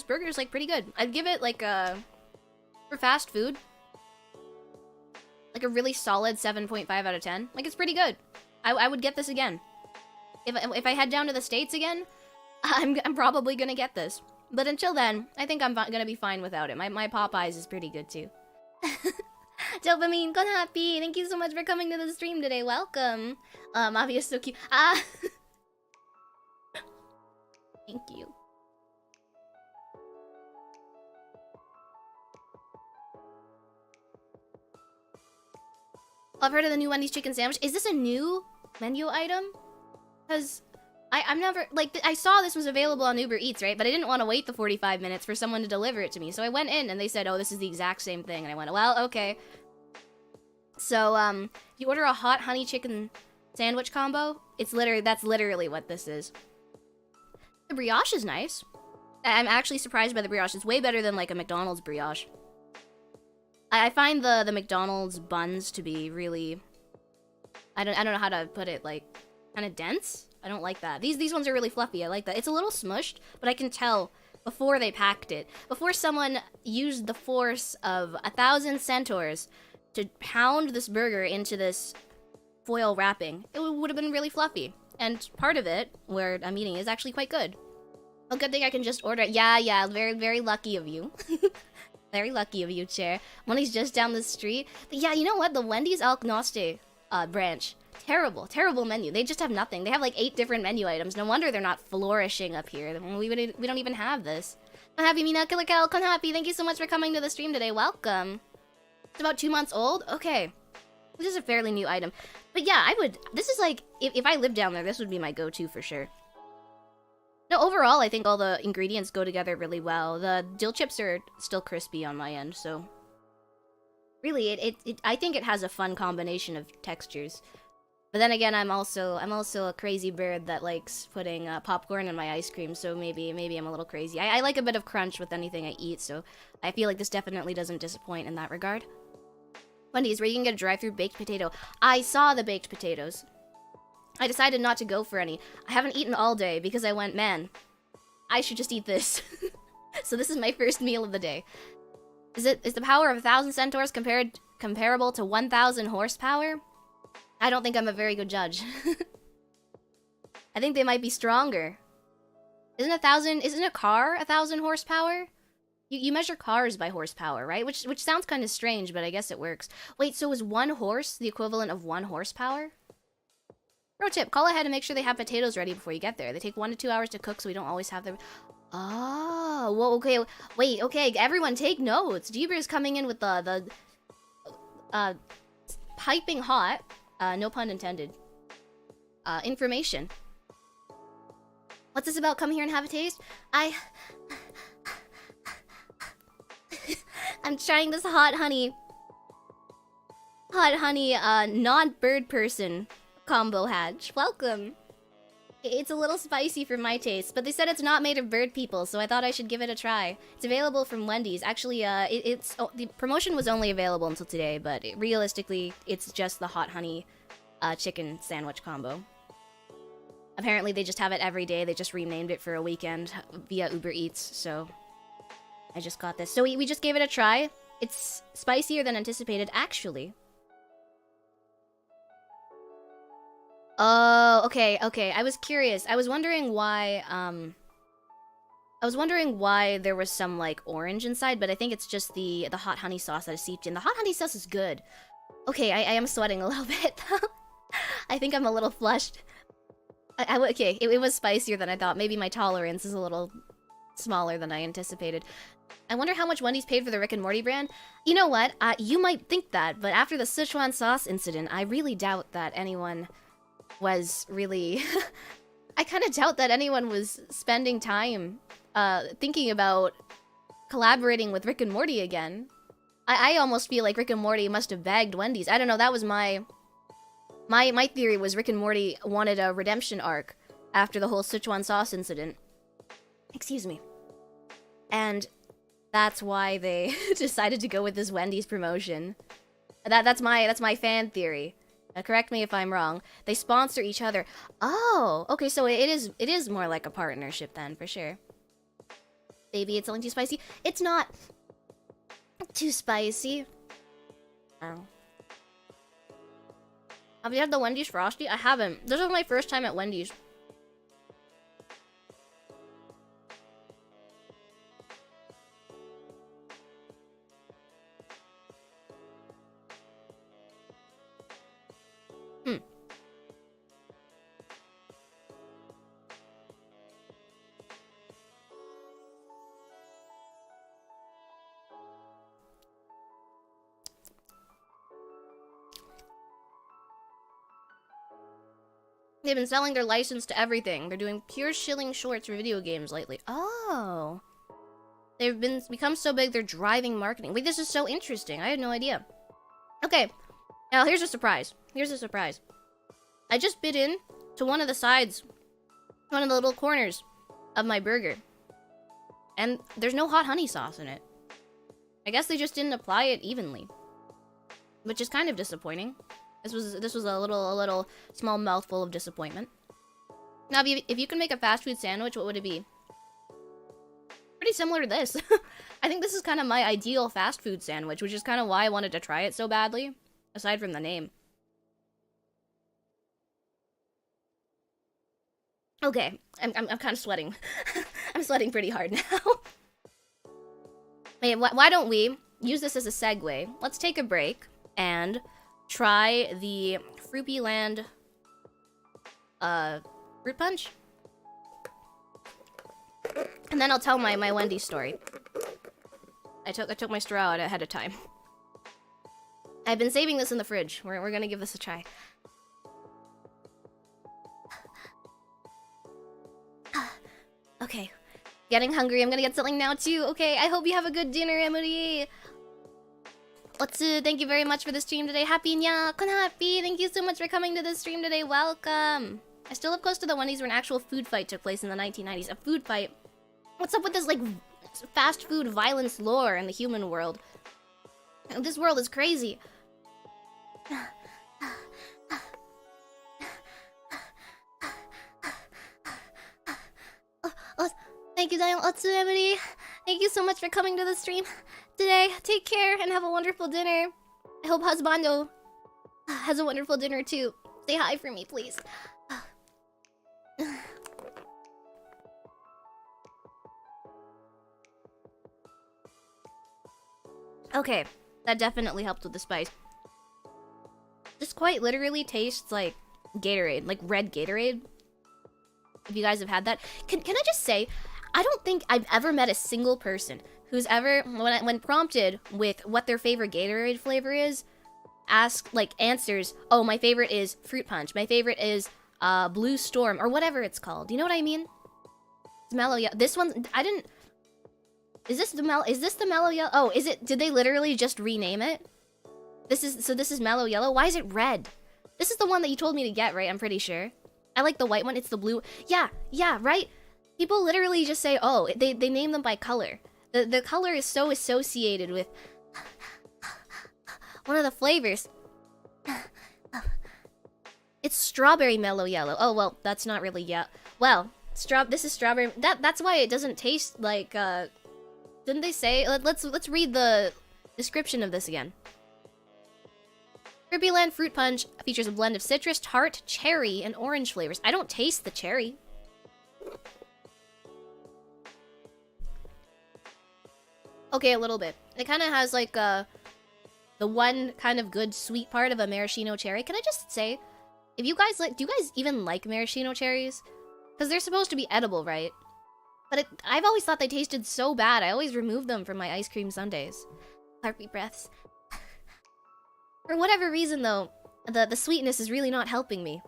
burger is like pretty good. I'd give it like for fast food, like a really solid 7.5 out of 10. Like, it's pretty good. I would get this again. If I head down to the States again, I'm probably gonna get this. But until then, I think I'm gonna be fine without it. My Popeyes is pretty good too. Dopamine, Konharpy, thank you so much for coming to the stream today. Welcome. Mavia is so cute. Thank you. I've heard of the new Wendy's chicken sandwich. Is this a new menu item? Because I'm never, like, I saw this was available on UberEats, right? But I didn't want to wait the 45 minutes for someone to deliver it to me. So I went in and they said, oh, this is the exact same thing. And I went, well, okay. So, you order a hot honey chicken sandwich combo. That's literally what this is. The brioche is nice. I'm actually surprised by the brioche. It's way better than, like, a McDonald's brioche. I find the McDonald's buns to be really, I don't know how to put it, like, kind of dense. I don't like that. These ones are really fluffy. I like that. It's a little smushed, but I can tell before they packed it, before someone used the force of 1,000 centaurs to pound this burger into this foil wrapping, it would have been really fluffy. And part of it, where I'm eating, is actually quite good. A good thing I can just order it. Yeah, very, very lucky of you. Very lucky of you, Chair. Money's just down the street. But yeah, you know what? The Wendy's Alknosti branch. Terrible menu. They just have nothing. They have like 8 different menu items. No wonder they're not flourishing up here. We don't even have this. Konharpy, Mina, Killer Cow, Konharpy, thank you so much for coming to the stream today. Welcome. It's about 2 months old? Okay. This is a fairly new item. But yeah, this is like, if I lived down there, this would be my go-to for sure. No, overall, I think all the ingredients go together really well. The dill chips are still crispy on my end, so... Really, I think it has a fun combination of textures. But then again, I'm also a crazy bird that likes putting popcorn in my ice cream, so maybe I'm a little crazy. I like a bit of crunch with anything I eat, so I feel like this definitely doesn't disappoint in that regard. Wendy's, where you can get a drive-through baked potato. I saw the baked potatoes. I decided not to go for any. I haven't eaten all day because I went, man, I should just eat this. So this is my first meal of the day. Is the power of 1,000 centaurs comparable to 1,000 horsepower? I don't think I'm a very good judge. I think they might be stronger. Isn't a car 1,000 horsepower? You measure cars by horsepower, right? Which sounds kind of strange, but I guess it works. Wait, so is 1 horse the equivalent of 1 horsepower? Pro tip, call ahead and make sure they have potatoes ready before you get there. They take 1 to 2 hours to cook, so we don't always have them. Oh, well, okay. Wait, okay, everyone take notes. Jeeber is coming in with the piping hot, no pun intended, information. What's this about? Come here and have a taste? I'm trying this hot honey, not Birdperson combo hatch. Welcome. It's a little spicy for my taste, but they said it's not made of bird people, so I thought I should give it a try. It's available from Wendy's. Actually, the promotion was only available until today, but realistically, it's just the hot honey chicken sandwich combo. Apparently, they just have it every day. They just renamed it for a weekend via UberEats, so I just got this. So we just gave it a try. It's spicier than anticipated, actually. Oh, okay. I was curious. I was wondering why there was some, like, orange inside, but I think it's just the hot honey sauce that is seeped in. The hot honey sauce is good. Okay, I am sweating a little bit, though. I think I'm a little flushed. Okay, it was spicier than I thought. Maybe my tolerance is a little smaller than I anticipated. I wonder how much Wendy's paid for the Rick and Morty brand. You know what? You might think that, but after the Sichuan sauce incident, I really doubt that anyone was really... I kind of doubt that anyone was spending time thinking about collaborating with Rick and Morty again. I almost feel like Rick and Morty must have begged Wendy's. I don't know, that was my theory was Rick and Morty wanted a redemption arc after the whole Sichuan sauce incident. Excuse me. And that's why they decided to go with this Wendy's promotion. That's my fan theory. Correct me if I'm wrong. They sponsor each other. Oh, okay, so it is more like a partnership then, for sure. Baby, it's something too spicy. It's not too spicy. Oh. Have you had the Wendy's Frosty? I haven't. This was my first time at Wendy's. They've been selling their license to everything. They're doing pure shilling shorts for video games lately. Oh. They've become so big, they're driving marketing. Wait, this is so interesting. I had no idea. Okay. Now, here's a surprise. I just bit in to one of the sides, one of the little corners of my burger. And there's no hot honey sauce in it. I guess they just didn't apply it evenly. Which is kind of disappointing. This was a little small mouthful of disappointment. Now, if you can make a fast food sandwich, what would it be? Pretty similar to this. I think this is kind of my ideal fast food sandwich, which is kind of why I wanted to try it so badly, aside from the name. Okay, I'm kind of sweating. I'm sweating pretty hard now. Wait, why don't we use this as a segue? Let's take a break and try the Fruity Land fruit punch. And then I'll tell my Wendy story. I took my straw out ahead of time. I've been saving this in the fridge. We're gonna give this a try. Okay. Getting hungry. I'm gonna get something now too. Okay, I hope you have a good dinner, Emily. Otsu, thank you very much for the stream today. Happy nya, Konharpy, thank you so much for coming to the stream today. Welcome. I still live close to the Wendy's where an actual food fight took place in the 1990s. A food fight? What's up with this, like, fast food violence lore in the human world? This world is crazy. Thank you, Dial Otsu, Emily. Thank you so much for coming to the stream today. Take care and have a wonderful dinner. I hope Husbando has a wonderful dinner too. Say hi for me, please. Okay, that definitely helped with the spice. This quite literally tastes like Gatorade, like red Gatorade. If you guys have had that. Can I just say, I don't think I've ever met a single person who's ever, when prompted with what their favorite Gatorade flavor is, answers, oh, my favorite is Fruit Punch, my favorite is Blue Storm, or whatever it's called. You know what I mean? It's mellow, yeah. This one, Is this the mellow yellow? Oh, is it? Did they literally just rename it? This is mellow yellow. Why is it red? This is the one that you told me to get, right? I'm pretty sure. I like the white one. It's the blue. Yeah, right? People literally just say, oh, they name them by color. The color is so associated with one of the flavors. It's strawberry mellow yellow. Oh, well, that's not really well, this is strawberry. That's why it doesn't taste like didn't they say? Let's read the description of this again. Kirbyland Fruit Punch features a blend of citrus, tart, cherry, and orange flavors. I don't taste the cherry. Okay, a little bit. It kind of has like the one kind of good sweet part of a maraschino cherry. Can I just say, if you guys do you guys even like maraschino cherries? Because they're supposed to be edible, right? But I've always thought they tasted so bad. I always removed them from my ice cream sundaes. Harpy breaths. For whatever reason, though, the sweetness is really not helping me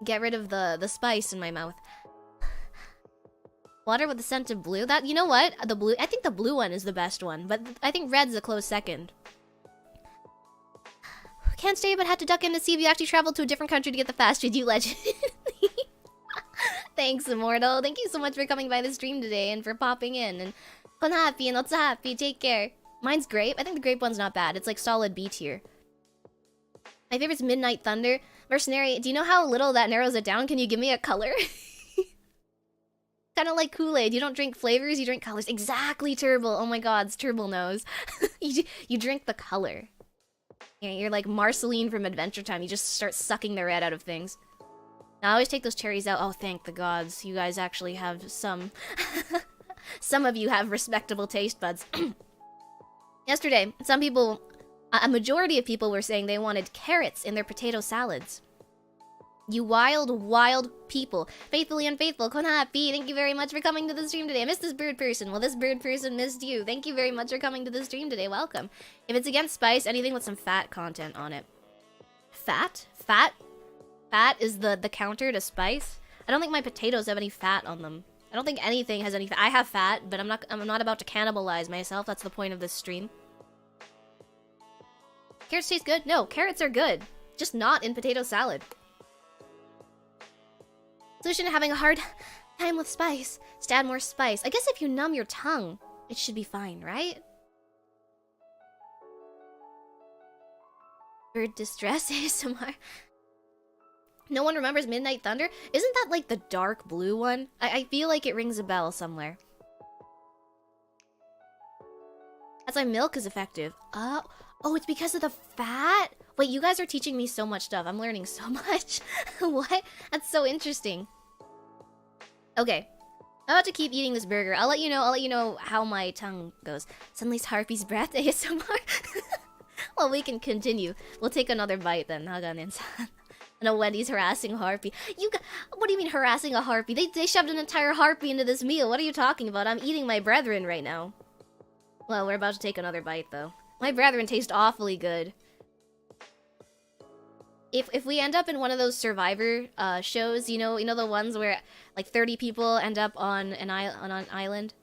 get rid of the spice in my mouth. Water with the scent of blue. That, you know what? I think the blue one is the best one, but I think red's a close second. Can't stay, but had to duck in to see if you actually traveled to a different country to get the fast food, you legend. Thanks, Immortal. Thank you so much for coming by the stream today and for popping in. And Konharpy and Otsahappy, take care. Mine's grape. I think the grape one's not bad. It's like solid B tier. My favorite's Midnight Thunder. Mercenary, do you know how little that narrows it down? Can you give me a color? Kind of like Kool-Aid. You don't drink flavors, you drink colors. Exactly, Turbo. Oh my god, it's Turbo knows. you drink the color. You're like Marceline from Adventure Time. You just start sucking the red out of things. Now, I always take those cherries out. Oh, thank the gods. You guys actually have some... some of you have respectable taste buds. Yesterday, some people... a majority of people were saying they wanted carrots in their potato salads. You wild, wild people. Faithfully unfaithful, Konharpy, thank you very much for coming to the stream today. I missed this bird person. Well, this bird person missed you. Thank you very much for coming to the stream today. Welcome. If it's against spice, anything with some fat content on it. Fat? Fat? Fat is the counter to spice? I don't think my potatoes have any fat on them. I don't think anything has any fat. I have fat, but I'm not about to cannibalize myself. That's the point of this stream. Carrots taste good? No, carrots are good. Just not in potato salad. Solution to having a hard time with spice. Just add more spice. I guess if you numb your tongue, it should be fine, right? Bird distress ASMR. No one remembers Midnight Thunder? Isn't that like the dark blue one? I feel like it rings a bell somewhere. That's why milk is effective. Oh, it's because of the fat? Wait, you guys are teaching me so much stuff. I'm learning so much. What? That's so interesting. Okay. I'm about to keep eating this burger. I'll let you know how my tongue goes. Suddenly it's Harpy's breath ASMR. Well, we can continue. We'll take another bite then. Hagan-insan. I know Wendy's harassing Harpy. What do you mean harassing a Harpy? They shoved an entire Harpy into this meal. What are you talking about? I'm eating my brethren right now. Well, we're about to take another bite though. My brethren taste awfully good. If we end up in one of those Survivor shows, you know the ones where like 30 people end up on an island.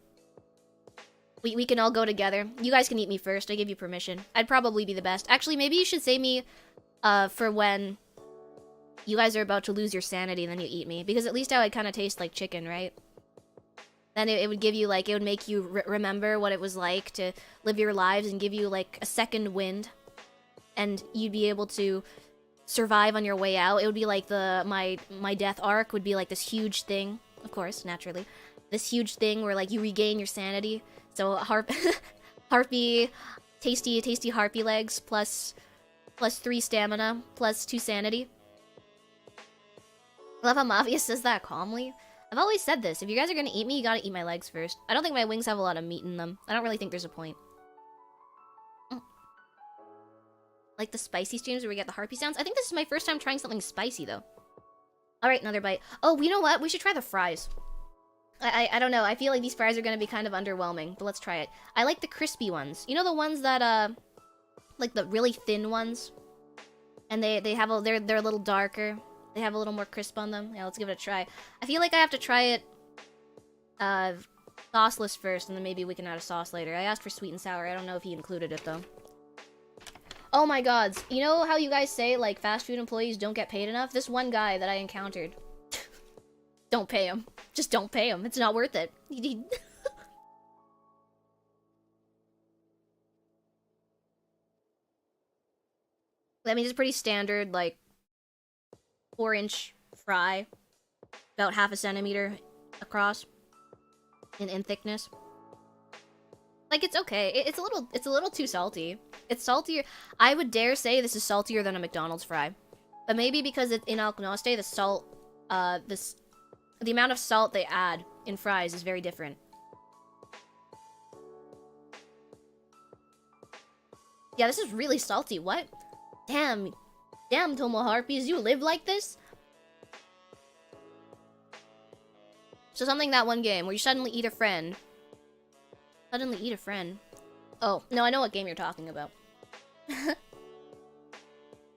We can all go together. You guys can eat me first. I give you permission. I'd probably be the best. Actually, maybe you should save me for when you guys are about to lose your sanity and then you eat me, because at least I would kind of taste like chicken, right? Then it would give you like, it would make you remember what it was like to live your lives and give you like a second wind, and you'd be able to survive on your way out. It would be like my death arc would be like this huge thing, of course, naturally, this huge thing where like you regain your sanity. So Harpy, tasty Harpy legs plus 3 stamina plus 2 sanity. I love how Mavia says that calmly. I've always said this. If you guys are gonna eat me, you gotta eat my legs first. I don't think my wings have a lot of meat in them. I don't really think there's a point. Like the spicy streams where we get the Harpy sounds. I think this is my first time trying something spicy, though. Alright, another bite. Oh, you know what? We should try the fries. I don't know. I feel like these fries are gonna be kind of underwhelming, but let's try it. I like the crispy ones. You know the ones that, like the really thin ones? And they're a little darker. They have a little more crisp on them. Yeah, let's give it a try. I feel like I have to try it Sauceless first, and then maybe we can add a sauce later. I asked for sweet and sour. I don't know if he included it, though. Oh my gods. You know how you guys say, like, fast food employees don't get paid enough? This one guy that I encountered. Don't pay him. Just don't pay him. It's not worth it. That means it's pretty standard, like, 4-inch fry. About half a centimeter across. In thickness. Like, it's okay. It's a little too salty. It's saltier. I would dare say this is saltier than a McDonald's fry. But maybe because it's in Alknoste, the salt, the amount of salt they add in fries is very different. Yeah, this is really salty. What? Damn. Damn, Tomoharpies, you live like this? So something that one game where you suddenly eat a friend. Suddenly eat a friend. Oh, no, I know what game you're talking about.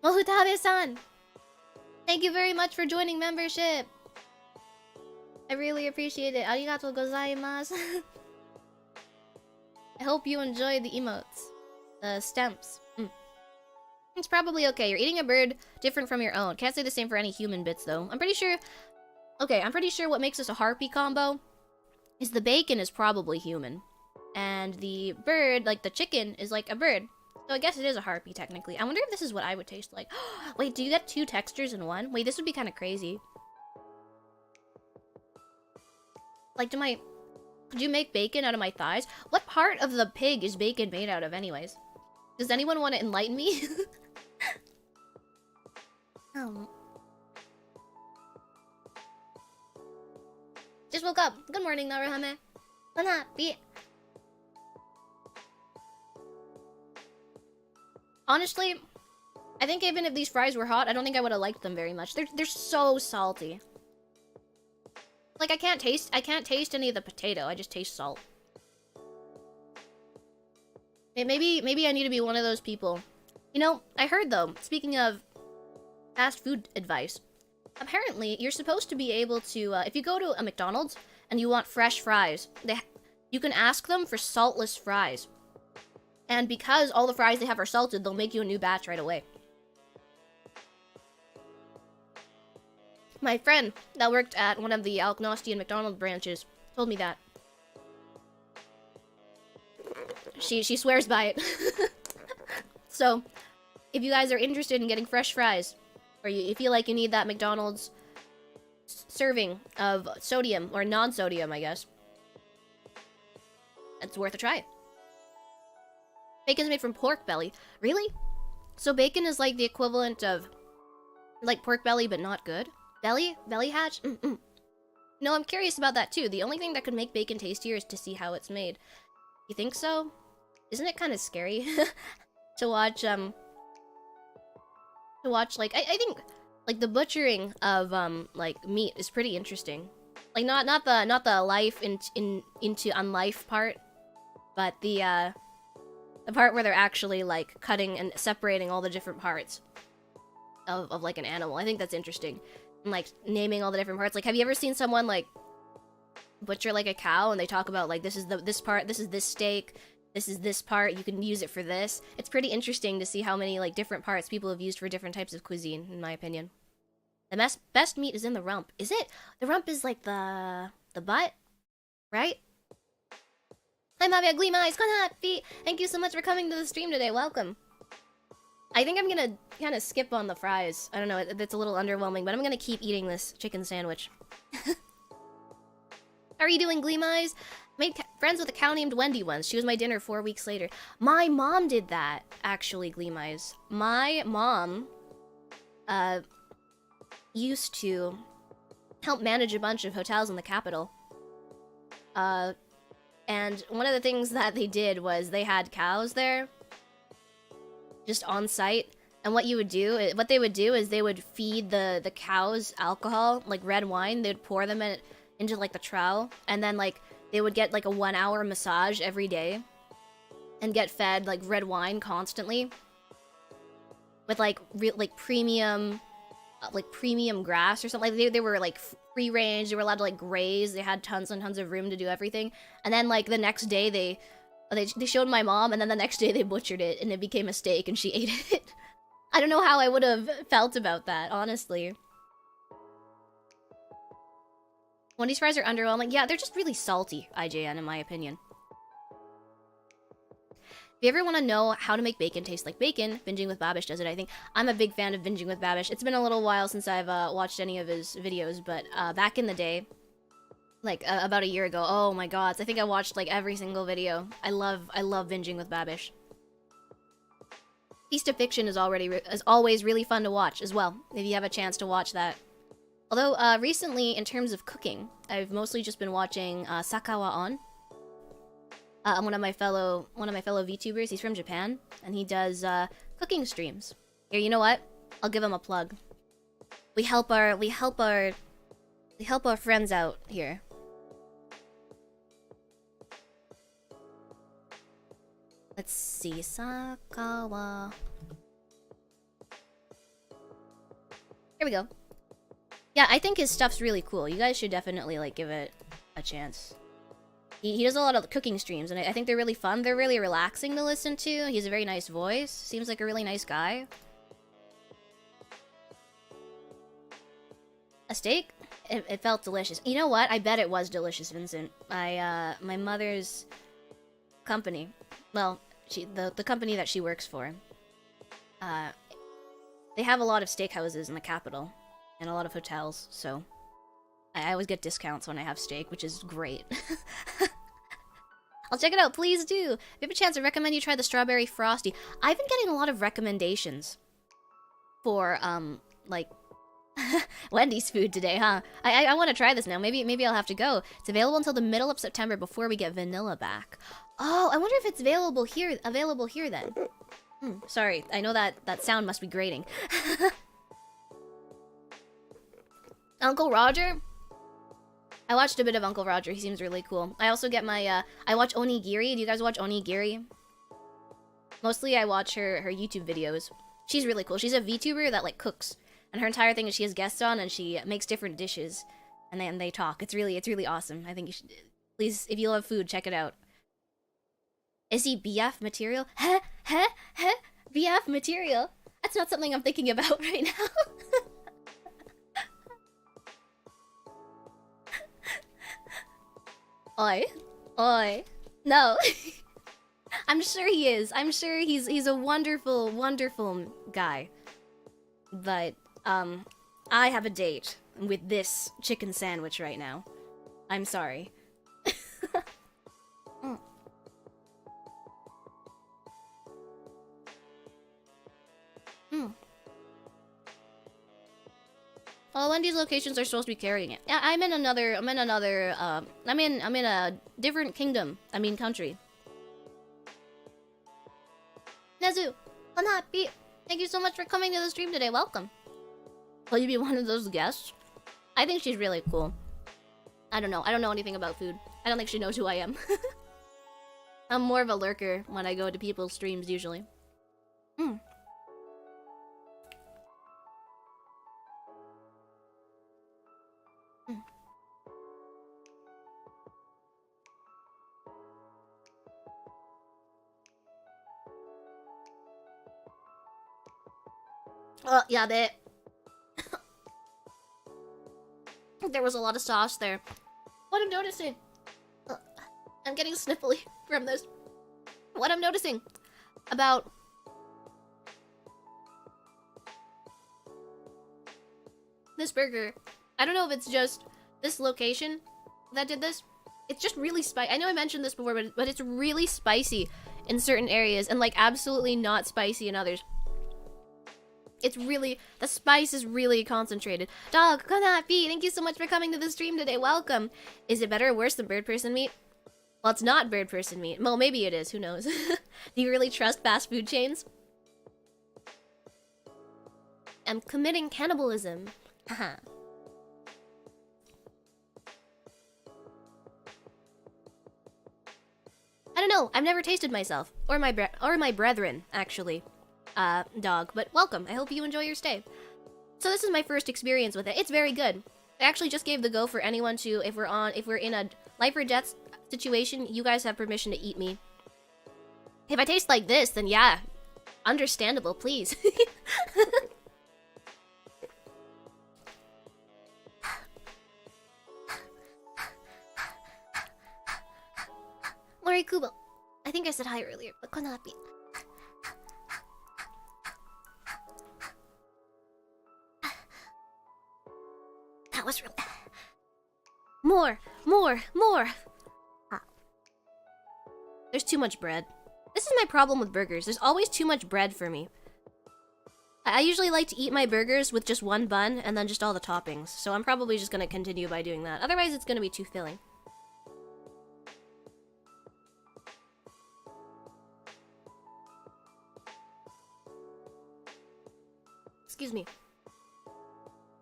Mohutabe-san! Thank you very much for joining membership! I really appreciate it. Arigatou gozaimasu. I hope you enjoy the emotes. The stamps. It's probably okay. You're eating a bird different from your own. Can't say the same for any human bits, though. I'm pretty sure... Okay, I'm pretty sure what makes this a harpy combo is the bacon is probably human. And the bird, like the chicken, is like a bird. So I guess it is a harpy, technically. I wonder if this is what I would taste like. Wait, do you get 2 textures in one? Wait, this would be kind of crazy. Like, could you make bacon out of my thighs? What part of the pig is bacon made out of, anyways? Does anyone want to enlighten me? Just woke up. Good morning, Naruhame. Konharpy. Honestly, I think even if these fries were hot, I don't think I would have liked them very much. They're so salty. Like, I can't taste any of the potato. I just taste salt. Maybe I need to be one of those people. You know, I heard though, speaking of fast food advice, apparently you're supposed to be able to, if you go to a McDonald's and you want fresh fries, you can ask them for saltless fries. And because all the fries they have are salted, they'll make you a new batch right away. My friend that worked at one of the Alknostian McDonald's branches told me that. She swears by it. So, if you guys are interested in getting fresh fries, or you feel like you need that McDonald's serving of sodium, or non-sodium, I guess, it's worth a try. Bacon's made from pork belly. Really? So bacon is like the equivalent of, like, pork belly, but not good? Belly? Belly hatch? No, I'm curious about that, too. The only thing that could make bacon tastier is to see how it's made. You think so? Isn't it kind of scary to watch, like, I think, like, the butchering of, like, meat is pretty interesting. Like, not the life into unlife part, but the part where they're actually, like, cutting and separating all the different parts of like, an animal. I think that's interesting. And, like, naming all the different parts. Like, have you ever seen someone, like, butcher, like, a cow, and they talk about, like, this is this part, this is this steak, this is this part, you can use it for this? It's pretty interesting to see how many, like, different parts people have used for different types of cuisine, in my opinion. The best meat is in the rump. Is it? The rump is, like, the butt? Right? Hi, Mavia Lucastre, Konharpy! Thank you so much for coming to the stream today. Welcome. I think I'm gonna kind of skip on the fries. I don't know, it's a little underwhelming, but I'm gonna keep eating this chicken sandwich. How are you doing, Gleam-Eyes? Made friends with a cow named Wendy once. She was my dinner 4 weeks later. My mom did that, actually, Gleam-Eyes. My mom, used to help manage a bunch of hotels in the capital. And one of the things that they did was they had cows there, just on site. And what they would do is they would feed the cows alcohol, like red wine. They'd pour them into like the trough, and then like they would get like a 1-hour massage every day, and get fed like red wine constantly, with like premium grass or something. Like they were like free range. They were allowed to like graze. They had tons and tons of room to do everything. And then like the next day they showed my mom, and then the next day they butchered it and it became a steak and she ate it. I don't know how I would have felt about that, honestly. Wendy's fries are underwhelming. Yeah, they're just really salty, IJN, in my opinion. If you ever want to know how to make bacon taste like bacon, Binging with Babish does it, I think. I'm a big fan of Binging with Babish. It's been a little while since I've watched any of his videos, but back in the day, like about a year ago, oh my god, I think I watched like every single video. I love Binging with Babish. Feast of Fiction is always really fun to watch as well, if you have a chance to watch that. Although recently, in terms of cooking, I've mostly just been watching Sakawa On. One of my fellow VTubers. He's from Japan, and he does cooking streams. Here, you know what? I'll give him a plug. We help our friends out here. Let's see, Sakawa. Here we go. Yeah, I think his stuff's really cool. You guys should definitely like give it a chance. He does a lot of cooking streams, and I think they're really fun. They're really relaxing to listen to. He has a very nice voice. Seems like a really nice guy. A steak? It felt delicious. You know what? I bet it was delicious, Vincent. My mother's company, well, the company that she works for, they have a lot of steakhouses in the capital, and a lot of hotels, so I always get discounts when I have steak, which is great. I'll check it out, please do. If you have a chance, I recommend you try the strawberry frosty. I've been getting a lot of recommendations for, like, Wendy's food today, huh? I want to try this now. Maybe I'll have to go. It's available until the middle of September before we get vanilla back. Oh, I wonder if it's available here then. Sorry, I know that sound must be grating. Uncle Roger? I watched a bit of Uncle Roger. He seems really cool. I also get my, I watch Onigiri. Do you guys watch Onigiri? Mostly I watch her YouTube videos. She's really cool. She's a VTuber that, like, cooks. And her entire thing is she has guests on and she makes different dishes. And then they talk. It's really awesome. I think you should, please, if you love food, check it out. Is he BF material? BF material? That's not something I'm thinking about right now. Oi. No. I'm sure he is. I'm sure he's a wonderful guy. But, I have a date with this chicken sandwich right now. I'm sorry. All Wendy's locations are supposed to be carrying it. Yeah, I'm in a different kingdom. I mean country. Nezu, Konharpy, thank you so much for coming to the stream today. Welcome. Will you be one of those guests? I think she's really cool. I don't know. I don't know anything about food. I don't think she knows who I am. I'm more of a lurker when I go to people's streams usually. Yeah, there was a lot of sauce there. What I'm noticing... I'm getting sniffly from this. What I'm noticing about... this burger. I don't know if it's just this location that did this. It's just really spicy. I know I mentioned this before, but it's really spicy in certain areas and like absolutely not spicy in others. It's really, the spice is really concentrated. Dog, Konharpy, thank you so much for coming to the stream today. Welcome. Is it better or worse than Birdperson meat? Well, it's not Birdperson meat. Well, maybe it is. Who knows? Do you really trust fast food chains? I'm committing cannibalism. Haha. I don't know. I've never tasted myself or my brethren, actually. Dog, but welcome. I hope you enjoy your stay. So this is my first experience with it. It's very good. I actually just gave the go for anyone to, if we're in a life or death situation, you guys have permission to eat me. If I taste like this, then yeah, understandable, please. Lori Kubo. I think I said hi earlier, but Konharpy. That was really... More! There's too much bread. This is my problem with burgers. There's always too much bread for me. I usually like to eat my burgers with just one bun and then just all the toppings. So I'm probably just gonna continue by doing that. Otherwise, it's gonna be too filling. Excuse me.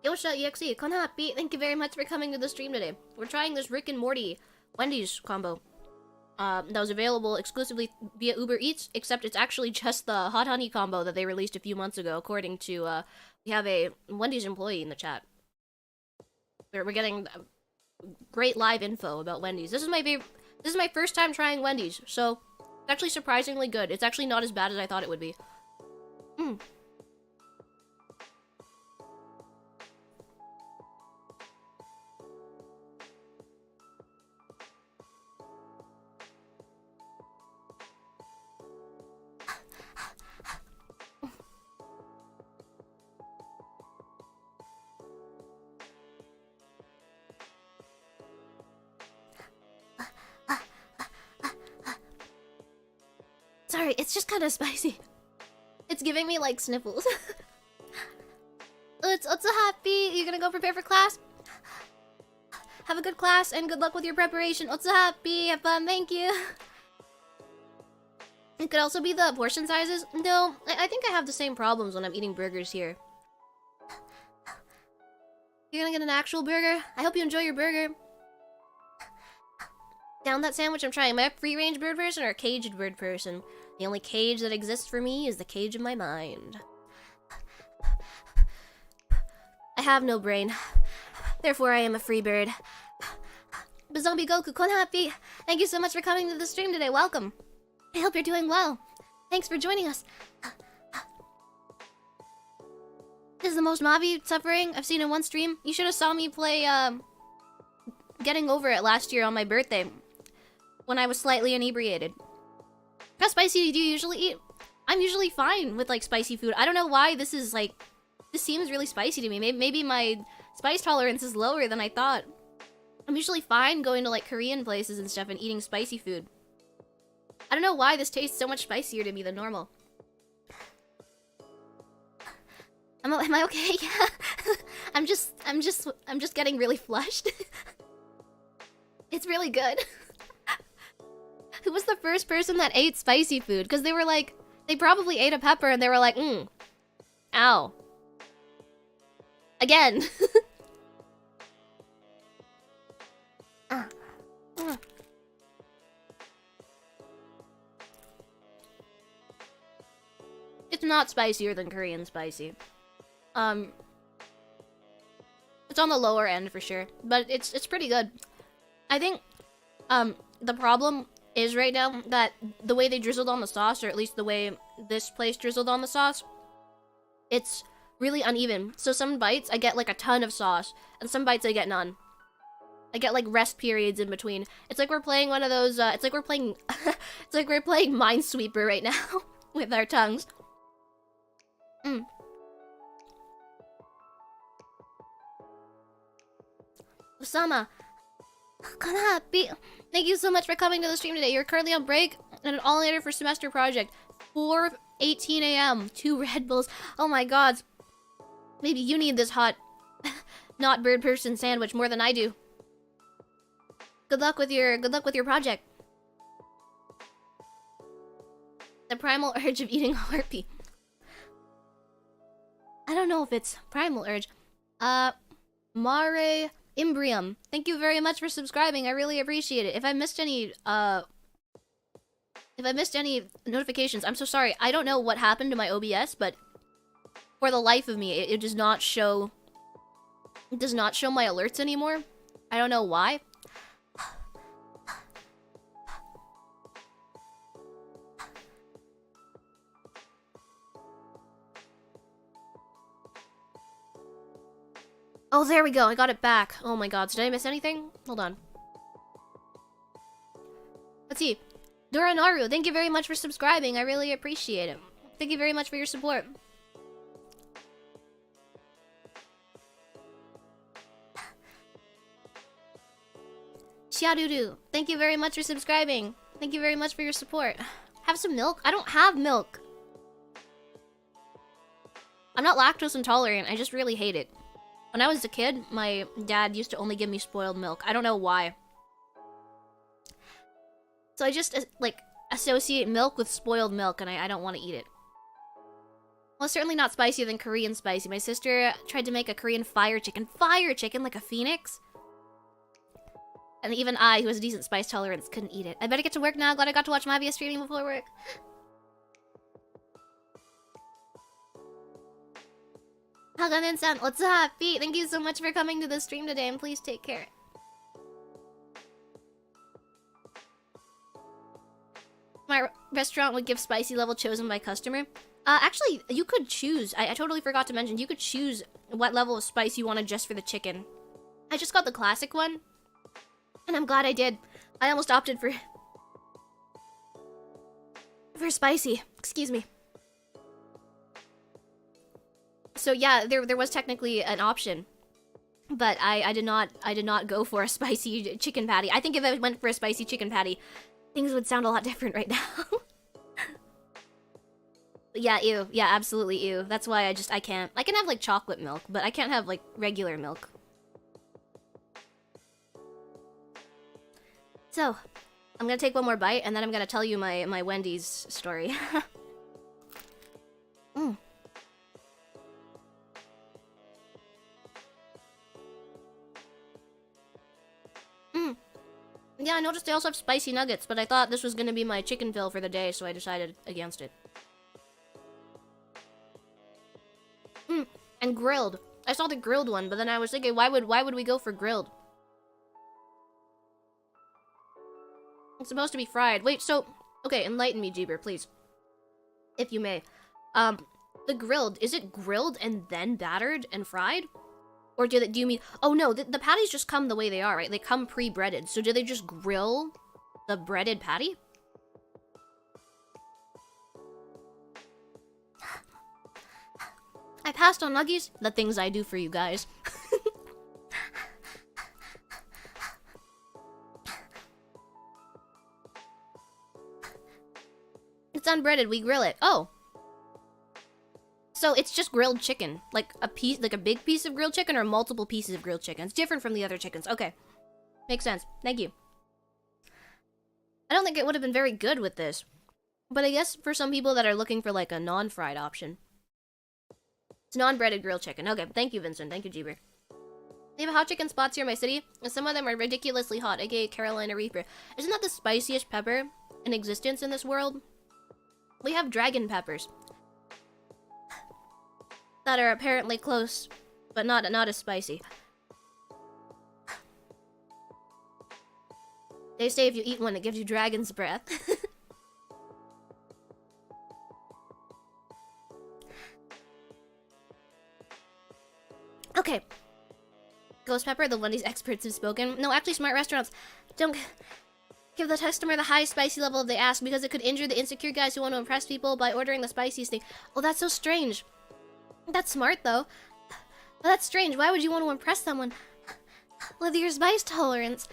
Yosha EXE, Konharpy, thank you very much for coming to the stream today. We're trying this Rick and Morty Wendy's combo. That was available exclusively via UberEats, except it's actually just the hot honey combo that they released a few months ago, according to, we have a Wendy's employee in the chat. We're getting great live info about Wendy's. This is my first time trying Wendy's, so it's actually surprisingly good. It's actually not as bad as I thought it would be. Sorry, it's just kind of spicy. It's giving me, like, sniffles. It's a happy. You're gonna go prepare for class? Have a good class and good luck with your preparation. It's a happy. Have fun. Thank you. It could also be the portion sizes. No, I think I have the same problems when I'm eating burgers here. You're gonna get an actual burger? I hope you enjoy your burger. Down that sandwich, I'm trying. Am I a free-range bird person or a caged bird person? The only cage that exists for me is the cage of my mind. I have no brain. Therefore, I am a free bird. Zombie Goku, Konharpy, thank you so much for coming to the stream today. Welcome. I hope you're doing well. Thanks for joining us. This is the most Mavia suffering I've seen in one stream. You should have saw me play, Getting Over It last year on my birthday, when I was slightly inebriated. How spicy do you usually eat? I'm usually fine with, like, spicy food. I don't know why this is, like... This seems really spicy to me. Maybe my spice tolerance is lower than I thought. I'm usually fine going to, like, Korean places and stuff and eating spicy food. I don't know why this tastes so much spicier to me than normal. Am I okay? Yeah. I'm just getting really flushed. It's really good. Who was the first person that ate spicy food? Because they were like, they probably ate a pepper and they were like, ow. Again. It's not spicier than Korean spicy. It's on the lower end for sure, but it's pretty good. I think, the problem is right now that the way they drizzled on the sauce, or at least the way this place drizzled on the sauce, it's really uneven. So some bites, I get like a ton of sauce, and some bites I get none. I get like rest periods in between. It's like we're playing one of those, it's like we're playing, it's like we're playing Minesweeper right now, with our tongues. Osama, Konharpy, thank you so much for coming to the stream today. You're currently on break and an all-nighter for semester project. 4:18 a.m. 2 Red Bulls. Oh my god. Maybe you need this hot, not Birdperson sandwich more than I do. Good luck with your project. The primal urge of eating harpy. I don't know if it's primal urge. Mare Imbrium, thank you very much for subscribing. I really appreciate it. If I missed any notifications, I'm so sorry. I don't know what happened to my OBS, but for the life of me, it does not show It does not show my alerts anymore. I don't know why. Oh, there we go. I got it back. Oh my god. Did I miss anything? Hold on. Let's see. Dora Naru, thank you very much for subscribing. I really appreciate it. Thank you very much for your support. Xiaodudu, thank you very much for subscribing. Thank you very much for your support. Have some milk? I don't have milk. I'm not lactose intolerant. I just really hate it. When I was a kid, my dad used to only give me spoiled milk. I don't know why. So I just, like, associate milk with spoiled milk, and I don't want to eat it. Well, it's certainly not spicier than Korean spicy. My sister tried to make a Korean fire chicken. Fire chicken, like a phoenix? And even I, who has a decent spice tolerance, couldn't eat it. I better get to work now. Glad I got to watch Mavia streaming before work. Haganen-san, what's up? Pete, thank you so much for coming to the stream today, and please take care. My restaurant would give spicy level chosen by customer. Actually, you could choose. I totally forgot to mention, you could choose what level of spice you wanted just for the chicken. I just got the classic one, and I'm glad I did. I almost opted for spicy. Excuse me. So yeah, there was technically an option, but I did not go for a spicy chicken patty. I think if I went for a spicy chicken patty, things would sound a lot different right now. Yeah, ew. Yeah, absolutely ew. That's why I can't. I can have like chocolate milk, but I can't have like regular milk. So, I'm gonna take one more bite, and then I'm gonna tell you my Wendy's story. Mm. Yeah, I noticed they also have spicy nuggets, but I thought this was gonna be my chicken fill for the day, so I decided against it. And grilled. I saw the grilled one, but then I was thinking, why would we go for grilled? It's supposed to be fried. Wait, so okay, enlighten me, Jeeber, please, if you may. The grilled, is it grilled and then battered and fried? Or do you mean... Oh, no, the patties just come the way they are, right? They come pre-breaded. So do they just grill the breaded patty? I passed on nuggies. The things I do for you guys. It's unbreaded. We grill it. Oh. So it's just grilled chicken, like a big piece of grilled chicken or multiple pieces of grilled chicken. It's different from the other chickens. Okay, makes sense. Thank you. I don't think it would have been very good with this, but I guess for some people that are looking for like a non-fried option, it's non-breaded grilled chicken. Okay, thank you, Vincent. Thank you, Jeeber. They have hot chicken spots here in my city, and some of them are ridiculously hot, aka Carolina Reaper. Isn't that the spiciest pepper in existence in this world? We have dragon peppers that are apparently close, but not as spicy. They say if you eat one, it gives you dragon's breath. Okay. Ghost pepper, the Wendy's experts have spoken. No, actually, smart restaurants don't give the customer the highest spicy level they ask because it could injure the insecure guys who want to impress people by ordering the spiciest thing. Oh, that's so strange. That's smart, though. But that's strange. Why would you want to impress someone with your spice tolerance?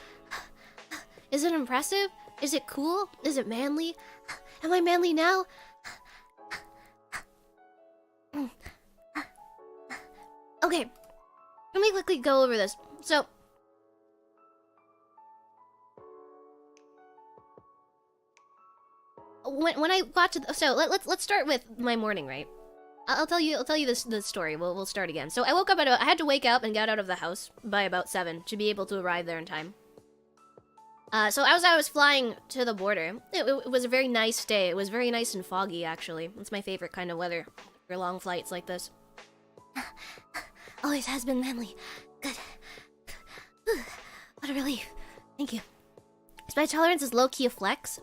Is it impressive? Is it cool? Is it manly? Am I manly now? Okay. Let me quickly go over this. So, when I got to let's start with my morning, right? I'll tell you the story. We'll start again. So I woke up I had to wake up and get out of the house by about 7 to be able to arrive there in time. So as I was flying to the border, it was a very nice day. It was very nice and foggy, actually. It's my favorite kind of weather for long flights like this. Always has been manly. Good. What a relief. Thank you. Spice tolerance is low-key a flex.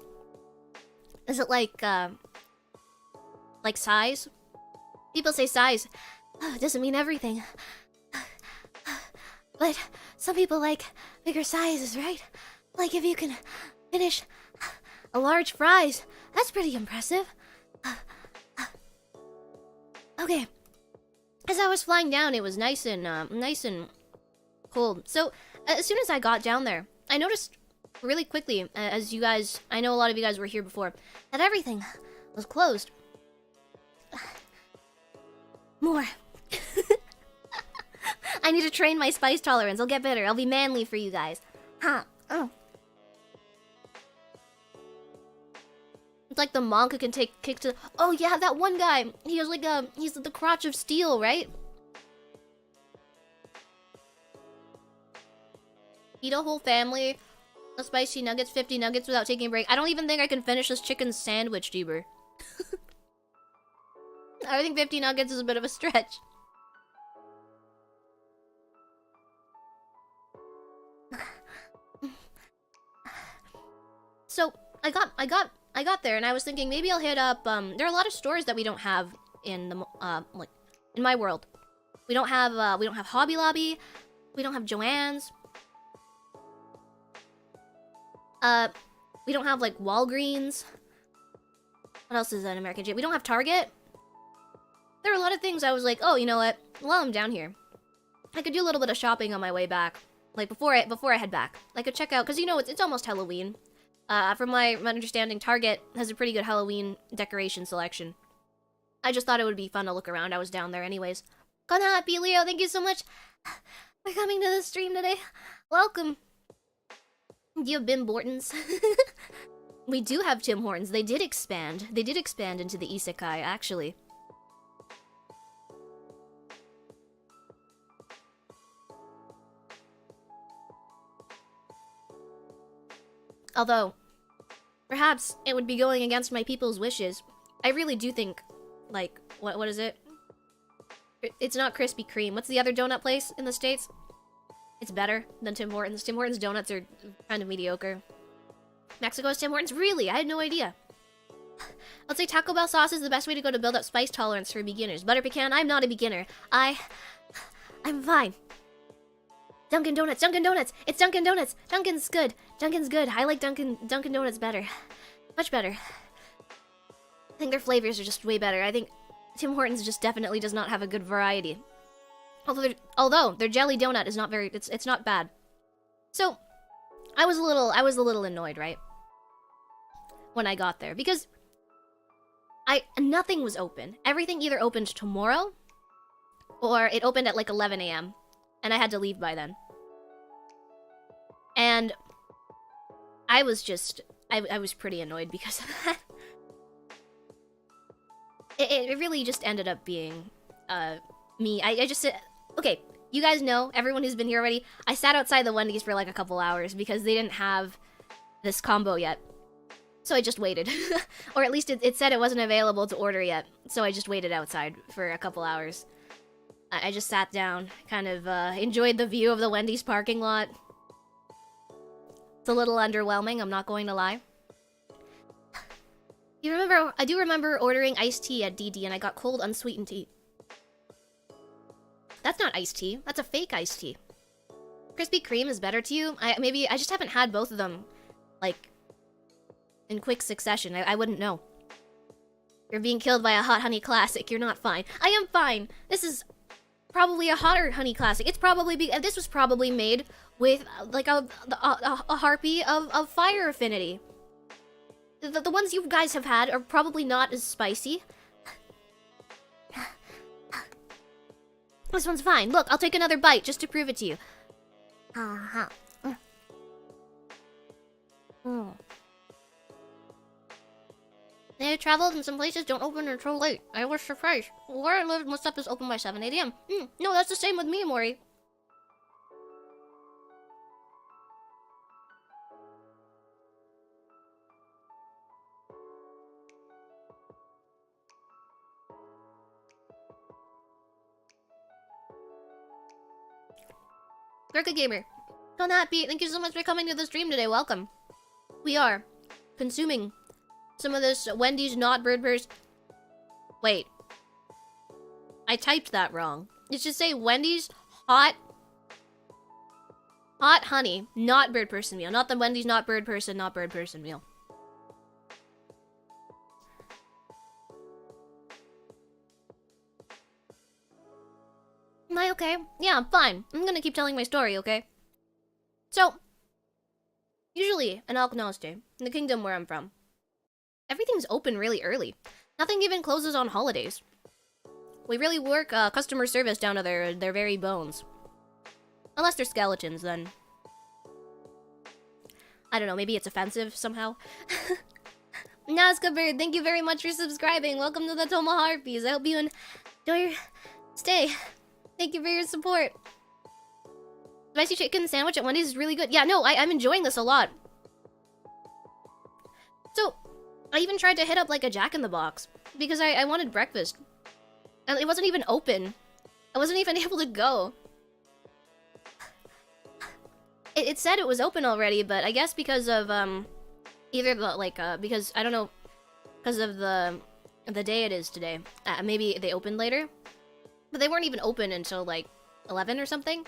Is it like size? People say size. It doesn't mean everything. But some people like bigger sizes, right? Like if you can finish a large fries, that's pretty impressive. Okay. As I was flying down, it was nice and cold. So as soon as I got down there, I noticed really quickly, as you guys, I know a lot of you guys were here before, that everything was closed. More. I need to train my spice tolerance. I'll get better. I'll be manly for you guys. Huh. Oh. It's like the monk who can take kick to... Oh yeah, that one guy. He was like he's the crotch of steel, right? Eat a whole family of spicy nuggets, 50 nuggets without taking a break. I don't even think I can finish this chicken sandwich, Deeber. I think 50 nuggets is a bit of a stretch. So I got there and I was thinking maybe I'll hit up there are a lot of stores that we don't have in the like in my world. We don't have Hobby Lobby, we don't have Joann's. We don't have like Walgreens. What else is that in American Gym? We don't have Target. There are a lot of things I was like, oh, you know what? While I'm down here, I could do a little bit of shopping on my way back. Like before I head back. I could check out, because you know it's almost Halloween. From my understanding, Target has a pretty good Halloween decoration selection. I just thought it would be fun to look around. I was down there anyways. Konharpy, Leo, thank you so much for coming to the stream today. Welcome. Do you have Bim Bortons? We do have Tim Hortons. They did expand. They did expand into the Isekai, actually. Although, perhaps it would be going against my people's wishes. I really do think, like, what is it? It's not Krispy Kreme. What's the other donut place in the States? It's better than Tim Hortons. Tim Hortons donuts are kind of mediocre. Mexico's Tim Hortons? Really? I had no idea. I'd say Taco Bell sauce is the best way to go to build up spice tolerance for beginners. Butter pecan? I'm not a beginner. I'm fine. Dunkin' Donuts, Dunkin' Donuts! It's Dunkin' Donuts! Dunkin's good. Dunkin's good. I like Dunkin' Donuts better. Much better. I think their flavors are just way better. I think Tim Hortons just definitely does not have a good variety. Although their jelly donut is not very, it's not bad. So, I was a little annoyed, right? When I got there, because nothing was open. Everything either opened tomorrow, or it opened at like 11 a.m. and I had to leave by then. And I was just, I was pretty annoyed because of that. It really just ended up being, me. I just said, okay, you guys know, everyone who's been here already, I sat outside the Wendy's for like a couple hours because they didn't have this combo yet. So I just waited. Or at least it said it wasn't available to order yet. So I just waited outside for a couple hours. I just sat down, kind of enjoyed the view of the Wendy's parking lot. It's a little underwhelming, I'm not going to lie. I do remember ordering iced tea at DD and I got cold unsweetened tea. That's not iced tea, that's a fake iced tea. Krispy Kreme is better to you? Maybe I just haven't had both of them, like, in quick succession. I wouldn't know. You're being killed by a hot honey classic, you're not fine. I am fine! This is probably a hotter honey classic. It's probably, this was probably made with, like, a harpy of fire affinity. The ones you guys have had are probably not as spicy. This one's fine. Look, I'll take another bite just to prove it to you. They traveled and some places don't open until late. I was surprised. Where I live, most stuff is open by 7, 8 a.m. No, that's the same with me, Mori. Gurka Gamer. Konharpy, thank you so much for coming to the stream today. Welcome. We are consuming some of this Wendy's not Birdperson. Wait. I typed that wrong. It should say Wendy's hot honey, not Birdperson meal. Not the Wendy's not Birdperson meal. Am I okay? Yeah, I'm fine. I'm gonna keep telling my story, okay? So, usually in Alknoste, in the kingdom where I'm from, everything's open really early. Nothing even closes on holidays. We really work customer service down to their very bones. Unless they're skeletons, then... I don't know, maybe it's offensive somehow. Nazca Bird, thank you very much for subscribing. Welcome to the Konharpys. I hope you enjoy your stay. Thank you for your support. Spicy chicken sandwich at Wendy's is really good. Yeah, no, I'm enjoying this a lot. So, I even tried to hit up like a Jack-in-the-Box because I wanted breakfast. And it wasn't even open. I wasn't even able to go. It said it was open already, but I guess because of, either the, like, because, I don't know, because of the day it is today. Maybe they opened later. But they weren't even open until, like, 11 or something.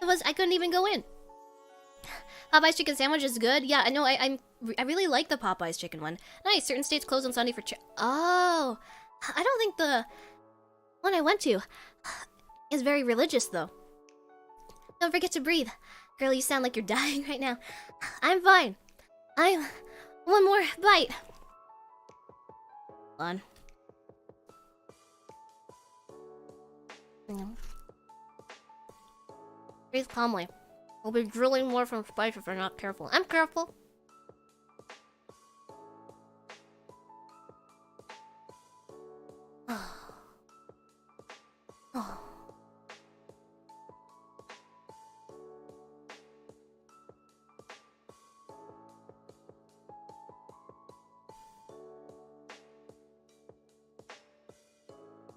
I couldn't even go in. Popeye's chicken sandwich is good. Yeah, I know, I really like the Popeye's chicken one. Nice, certain states close on Sunday for Oh! I don't think the one I went to is very religious, though. Don't forget to breathe. Girl, you sound like you're dying right now. I'm fine. One more bite. Hold on. Breathe calmly. We'll be drilling more from spice if we're not careful. I'm careful.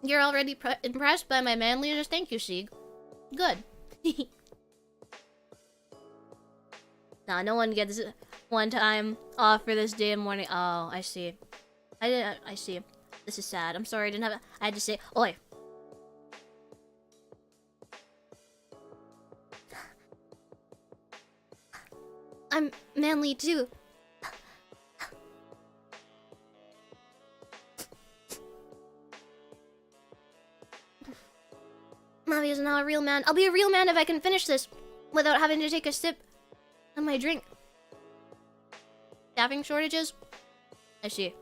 You're already impressed by my manliness? Thank you, Sieg. Good. Nah, no one gets one time off for this day and morning. Oh, I see. I see. This is sad. I'm sorry, I had to say, oi. I'm manly too. Mavia is now a real man. I'll be a real man if I can finish this without having to take a sip of my drink. Staffing shortages? I see.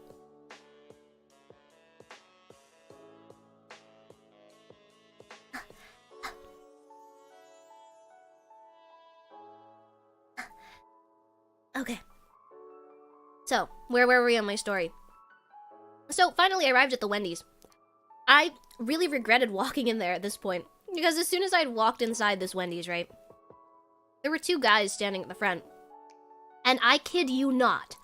Okay. So, where were we on my story? So, finally I arrived at the Wendy's. I really regretted walking in there at this point. Because as soon as I'd walked inside this Wendy's, right? There were two guys standing at the front. And I kid you not.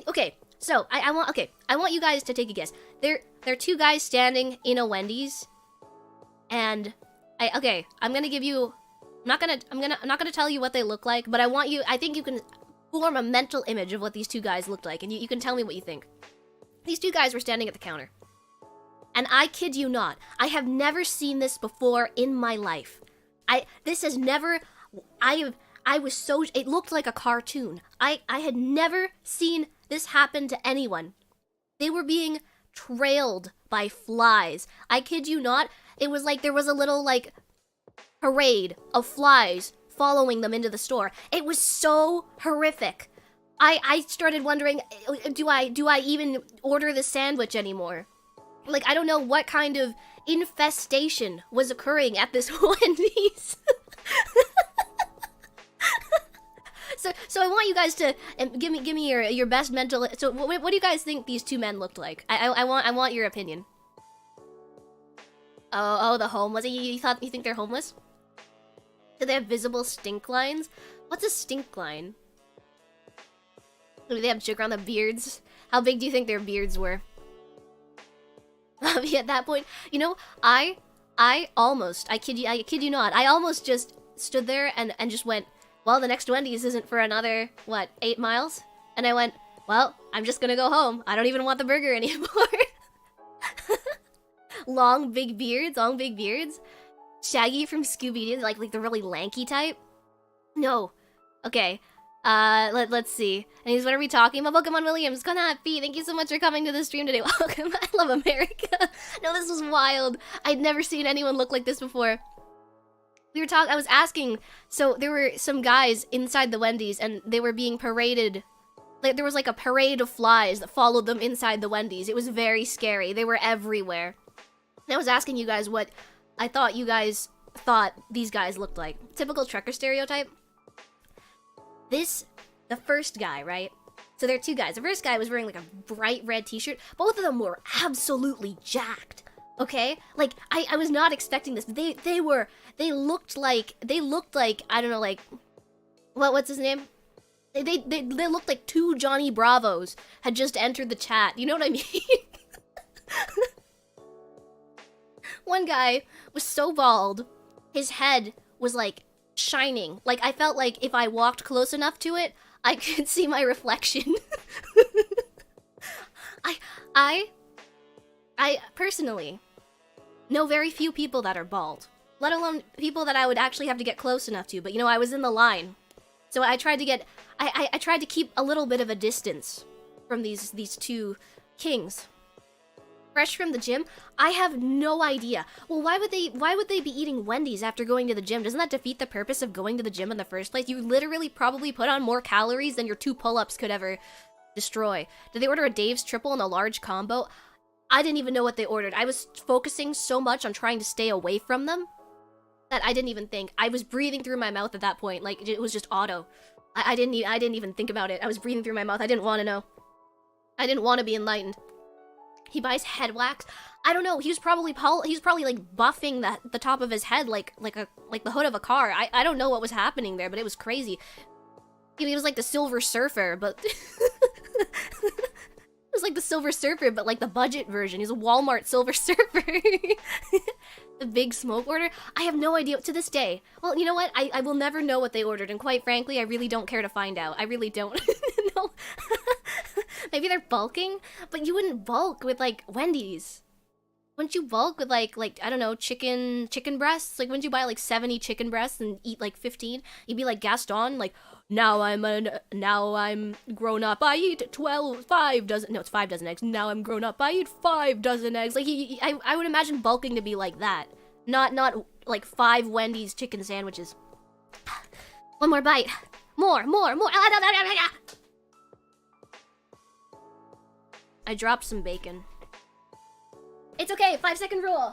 Okay, so I want you guys to take a guess. There are two guys standing in a Wendy's. And I'm gonna give you I'm not gonna tell you what they look like, but I think you can form a mental image of what these two guys looked like, and you can tell me what you think. These two guys were standing at the counter. And I kid you not, I have never seen this before in my life. It looked like a cartoon. I had never seen this happen to anyone. They were being trailed by flies. I kid you not, it was like there was a little, like, parade of flies following them into the store. It was so horrific. I started wondering, do I even order the sandwich anymore? Like, I don't know what kind of infestation was occurring at this Wendy's. So I want you guys to give me your best mental. So what do you guys think these two men looked like? I want your opinion. Oh, the homeless. You think they're homeless? Do they have visible stink lines? What's a stink line? Do they have sugar on the beards? How big do you think their beards were? At that point, you know, I kid you not, I almost just stood there and just went, well, the next Wendy's isn't for another, what, 8 miles? And I went, well, I'm just gonna go home. I don't even want the burger anymore. Long big beards. Shaggy from Scooby-Doo, like the really lanky type. No. Okay. Let's see. And he's, what are we talking about? Pokemon Williams, Konharpy, thank you so much for coming to the stream today. Welcome. I love America. No, this was wild. I'd never seen anyone look like this before. I was asking, so there were some guys inside the Wendy's and they were being paraded. Like, there was like a parade of flies that followed them inside the Wendy's. It was very scary. They were everywhere. And I was asking you guys what I thought you guys thought these guys looked like. Typical trucker stereotype. The first guy, right? So there are two guys. The first guy was wearing like a bright red t-shirt. Both of them were absolutely jacked. Okay? Like, I was not expecting this. They looked like, I don't know, like, what's his name? They looked like two Johnny Bravos had just entered the chat. You know what I mean? One guy was so bald, his head was like shining. Like, I felt like if I walked close enough to it, I could see my reflection. I personally know very few people that are bald, let alone people that I would actually have to get close enough to. But you know, I was in the line, so I tried to get, I tried to keep a little bit of a distance from these two kings. Fresh from the gym? I have no idea. Well, why would they be eating Wendy's after going to the gym? Doesn't that defeat the purpose of going to the gym in the first place? You literally probably put on more calories than your 2 pull-ups could ever destroy. Did they order a Dave's triple and a large combo? I didn't even know what they ordered. I was focusing so much on trying to stay away from them that I didn't even think. I was breathing through my mouth at that point. Like, it was just auto. I didn't even think about it. I was breathing through my mouth. I didn't want to know. I didn't want to be enlightened. He buys head wax. I don't know. He was probably like buffing the top of his head like the hood of a car. I don't know what was happening there, but it was crazy. He was like the Silver Surfer, but it was like the Silver Surfer, but like the budget version. He's a Walmart Silver Surfer. The big smoke order. I have no idea to this day. Well, you know what? I will never know what they ordered, and quite frankly, I really don't care to find out. I really don't. No. Maybe they're bulking, but you wouldn't bulk with like Wendy's. Wouldn't you bulk with like I don't know, chicken breasts? Like, wouldn't you buy like 70 chicken breasts and eat like 15? You'd be like Gaston, like, now I'm grown up. I eat 5 dozen. No, it's 5 dozen eggs. Now I'm grown up. I eat 5 dozen eggs. Like, I would imagine bulking to be like that, not like 5 Wendy's chicken sandwiches. One more bite. More. I dropped some bacon. It's okay, 5-second rule.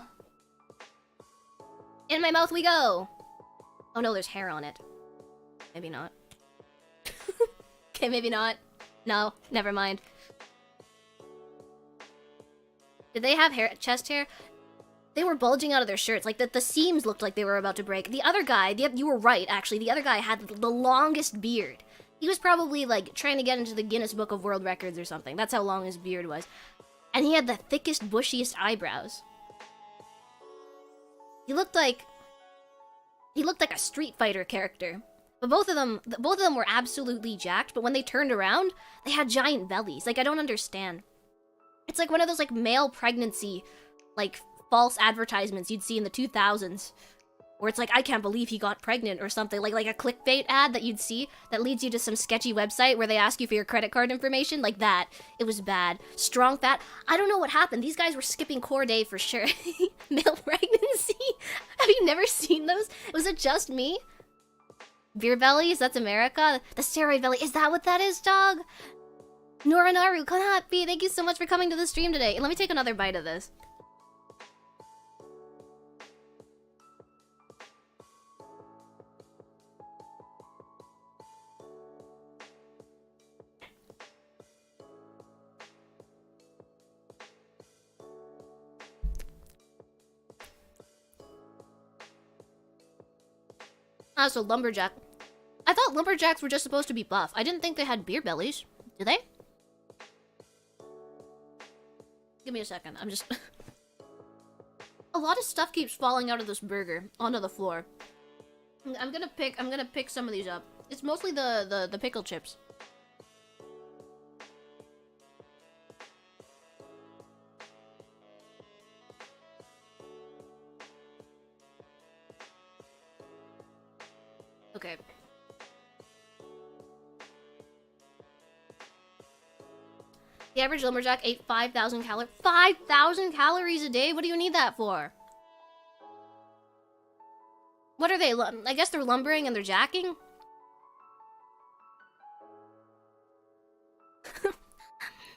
In my mouth we go. Oh no, there's hair on it. Maybe not. Okay, maybe not. No, never mind. Did they have hair, chest hair? They were bulging out of their shirts. Like, the seams looked like they were about to break. The other guy, you were right, actually. The other guy had the longest beard. He was probably, like, trying to get into the Guinness Book of World Records or something. That's how long his beard was. And he had the thickest, bushiest eyebrows. He looked like a Street Fighter character. But both of them were absolutely jacked, but when they turned around, they had giant bellies. Like, I don't understand. It's like one of those, like, male pregnancy, like, false advertisements you'd see in the 2000s. Where it's like, I can't believe he got pregnant or something. Like a clickbait ad that you'd see that leads you to some sketchy website where they ask you for your credit card information. Like that. It was bad. Strong fat. I don't know what happened. These guys were skipping core day for sure. Male pregnancy? Have you never seen those? Was it just me? Beer bellies? That's America? The steroid belly. Is that what that is, dog? Noranaru, Konharpy, thank you so much for coming to the stream today. And let me take another bite of this. Ah, so lumberjack. I thought lumberjacks were just supposed to be buff. I didn't think they had beer bellies. Do they? Give me a second. I'm just... A lot of stuff keeps falling out of this burger onto the floor. I'm gonna pick some of these up. It's mostly the pickle chips. Okay. The average lumberjack ate 5,000 calories. 5,000 calories a day? What do you need that for? What are they? I guess they're lumbering and they're jacking?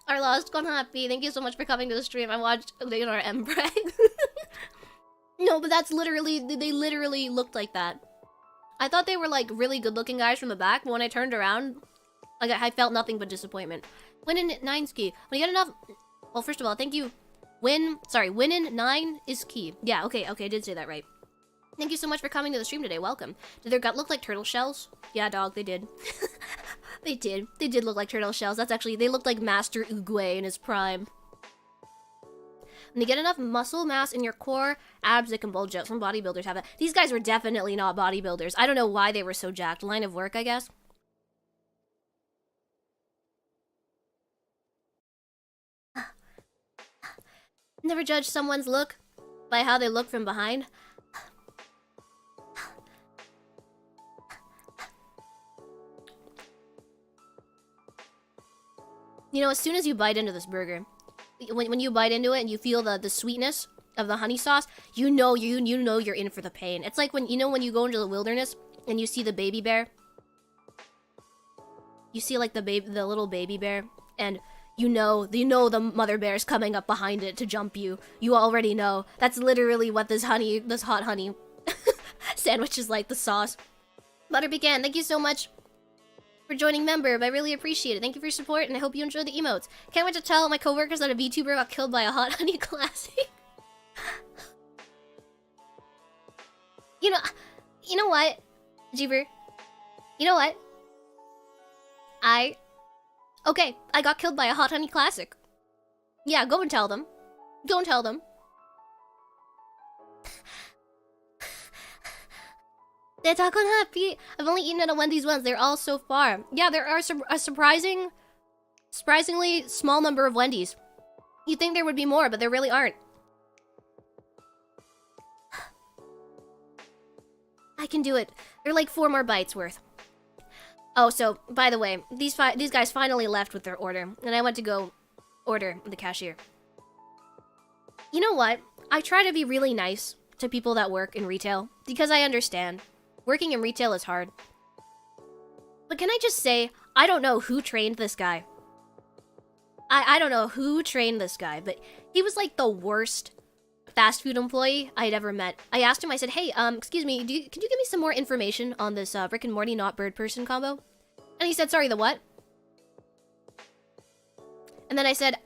Our lost Konharpy, thank you so much for coming to the stream. I watched Leonor M. brag. No, but that's literally, they literally looked like that. I thought they were like really good looking guys from the back, but when I turned around, like I felt nothing but disappointment. Win in 9's key. When you get enough, well, first of all, thank you. Win in 9 is key. Yeah, okay, I did say that right. Thank you so much for coming to the stream today. Welcome. Did their gut look like turtle shells? Yeah, dog, they did. They did. They did look like turtle shells. That's actually, they looked like Master Uguay in his prime. When you get enough muscle mass in your core, abs that can bulge out. Some bodybuilders have it. These guys were definitely not bodybuilders. I don't know why they were so jacked. Line of work, I guess. Never judge someone's look by how they look from behind. You know, as soon as you bite into this burger, when you bite into it and you feel the sweetness of the honey sauce, you know you're in for the pain. It's like when when you go into the wilderness and you see the baby bear. You see like the little baby bear, and you know the mother bear's coming up behind it to jump you. You already know. That's literally what this hot honey sandwich is like, the sauce. Butter Pecan, thank you so much for joining member. I really appreciate it. Thank you for your support, and I hope you enjoy the emotes. Can't wait to tell my coworkers that a VTuber got killed by a hot honey classic. You know what, Jeeber? You know what? Okay, I got killed by a hot honey classic. Yeah, go and tell them. Go and tell them. They're talking happy. I've only eaten at a Wendy's once. They're all so far. Yeah, there are a surprisingly small number of Wendy's. You'd think there would be more, but there really aren't. I can do it. They're like 4 more bites worth. Oh, so, by the way, these guys finally left with their order, and I went to go order the cashier. You know what? I try to be really nice to people that work in retail, because I understand. Working in retail is hard. But can I just say, I don't know who trained this guy. I don't know who trained this guy, but he was like the worst fast food employee I'd ever met. I asked him, I said, hey, excuse me, could you give me some more information on this Rick and Morty not Birdperson combo? And he said, sorry, the what? And then I said,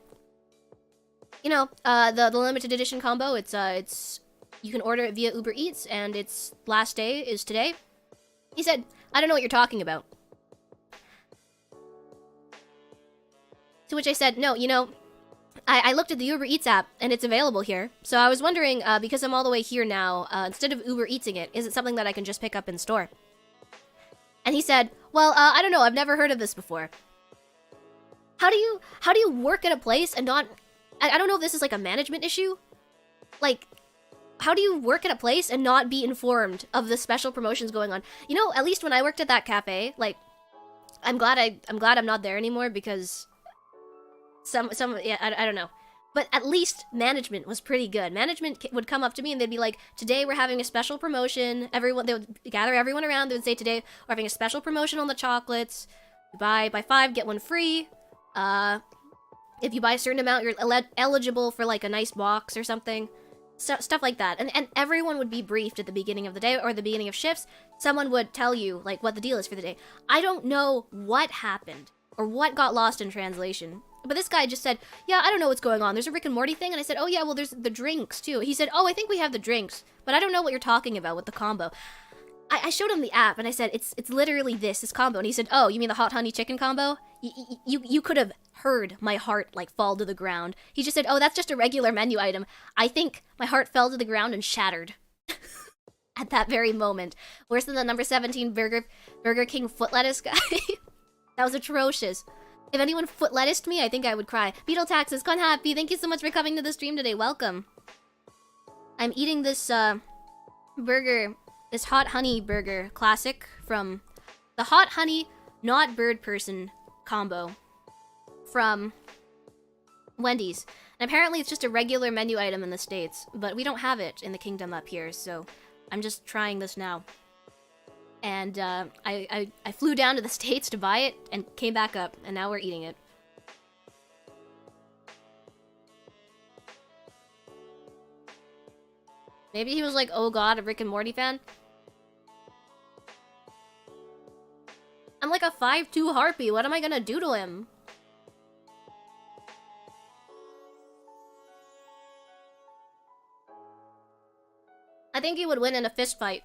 you know, the limited edition combo, it's you can order it via UberEats, and its last day is today. He said, I don't know what you're talking about. To which I said, no, you know, I looked at the UberEats app, and it's available here. So I was wondering, because I'm all the way here now, instead of UberEatsing it, is it something that I can just pick up in store? And he said, well, I don't know, I've never heard of this before. How do you work at a place and not... I don't know if this is like a management issue. Like, how do you work at a place and not be informed of the special promotions going on? You know, at least when I worked at that cafe, like, I'm glad I'm not there anymore, because yeah, I don't know. But at least management was pretty good. Management would come up to me and they'd be like, today we're having a special promotion. They would gather everyone around. They would say, today we're having a special promotion on the chocolates. You buy 5, get 1 free. If you buy a certain amount, you're eligible for like a nice box or something. Stuff like that. And everyone would be briefed at the beginning of the day or the beginning of shifts. Someone would tell you like what the deal is for the day. I don't know what happened or what got lost in translation. But this guy just said, yeah, I don't know what's going on. There's a Rick and Morty thing. And I said, oh yeah, well there's the drinks too. He said, oh, I think we have the drinks, but I don't know what you're talking about with the combo. I showed him the app and I said, it's literally this combo. And he said, oh, you mean the hot honey chicken combo? You could have heard my heart like fall to the ground. He just said, oh, that's just a regular menu item. I think my heart fell to the ground and shattered. at that very moment. Worse than the number 17 Burger King foot lettuce guy. That was atrocious. If anyone foot lettuced me, I think I would cry. Beetle Taxes, Konharpy, thank you so much for coming to the stream today. Welcome. I'm eating this burger, this hot honey burger classic from the hot honey not Birdperson combo from Wendy's. And apparently it's just a regular menu item in the States, but we don't have it in the kingdom up here, so I'm just trying this now. And I flew down to the States to buy it and came back up, and now we're eating it. Maybe he was like, oh god, a Rick and Morty fan? I'm like a 5'2" harpy, what am I gonna do to him? I think he would win in a fist fight.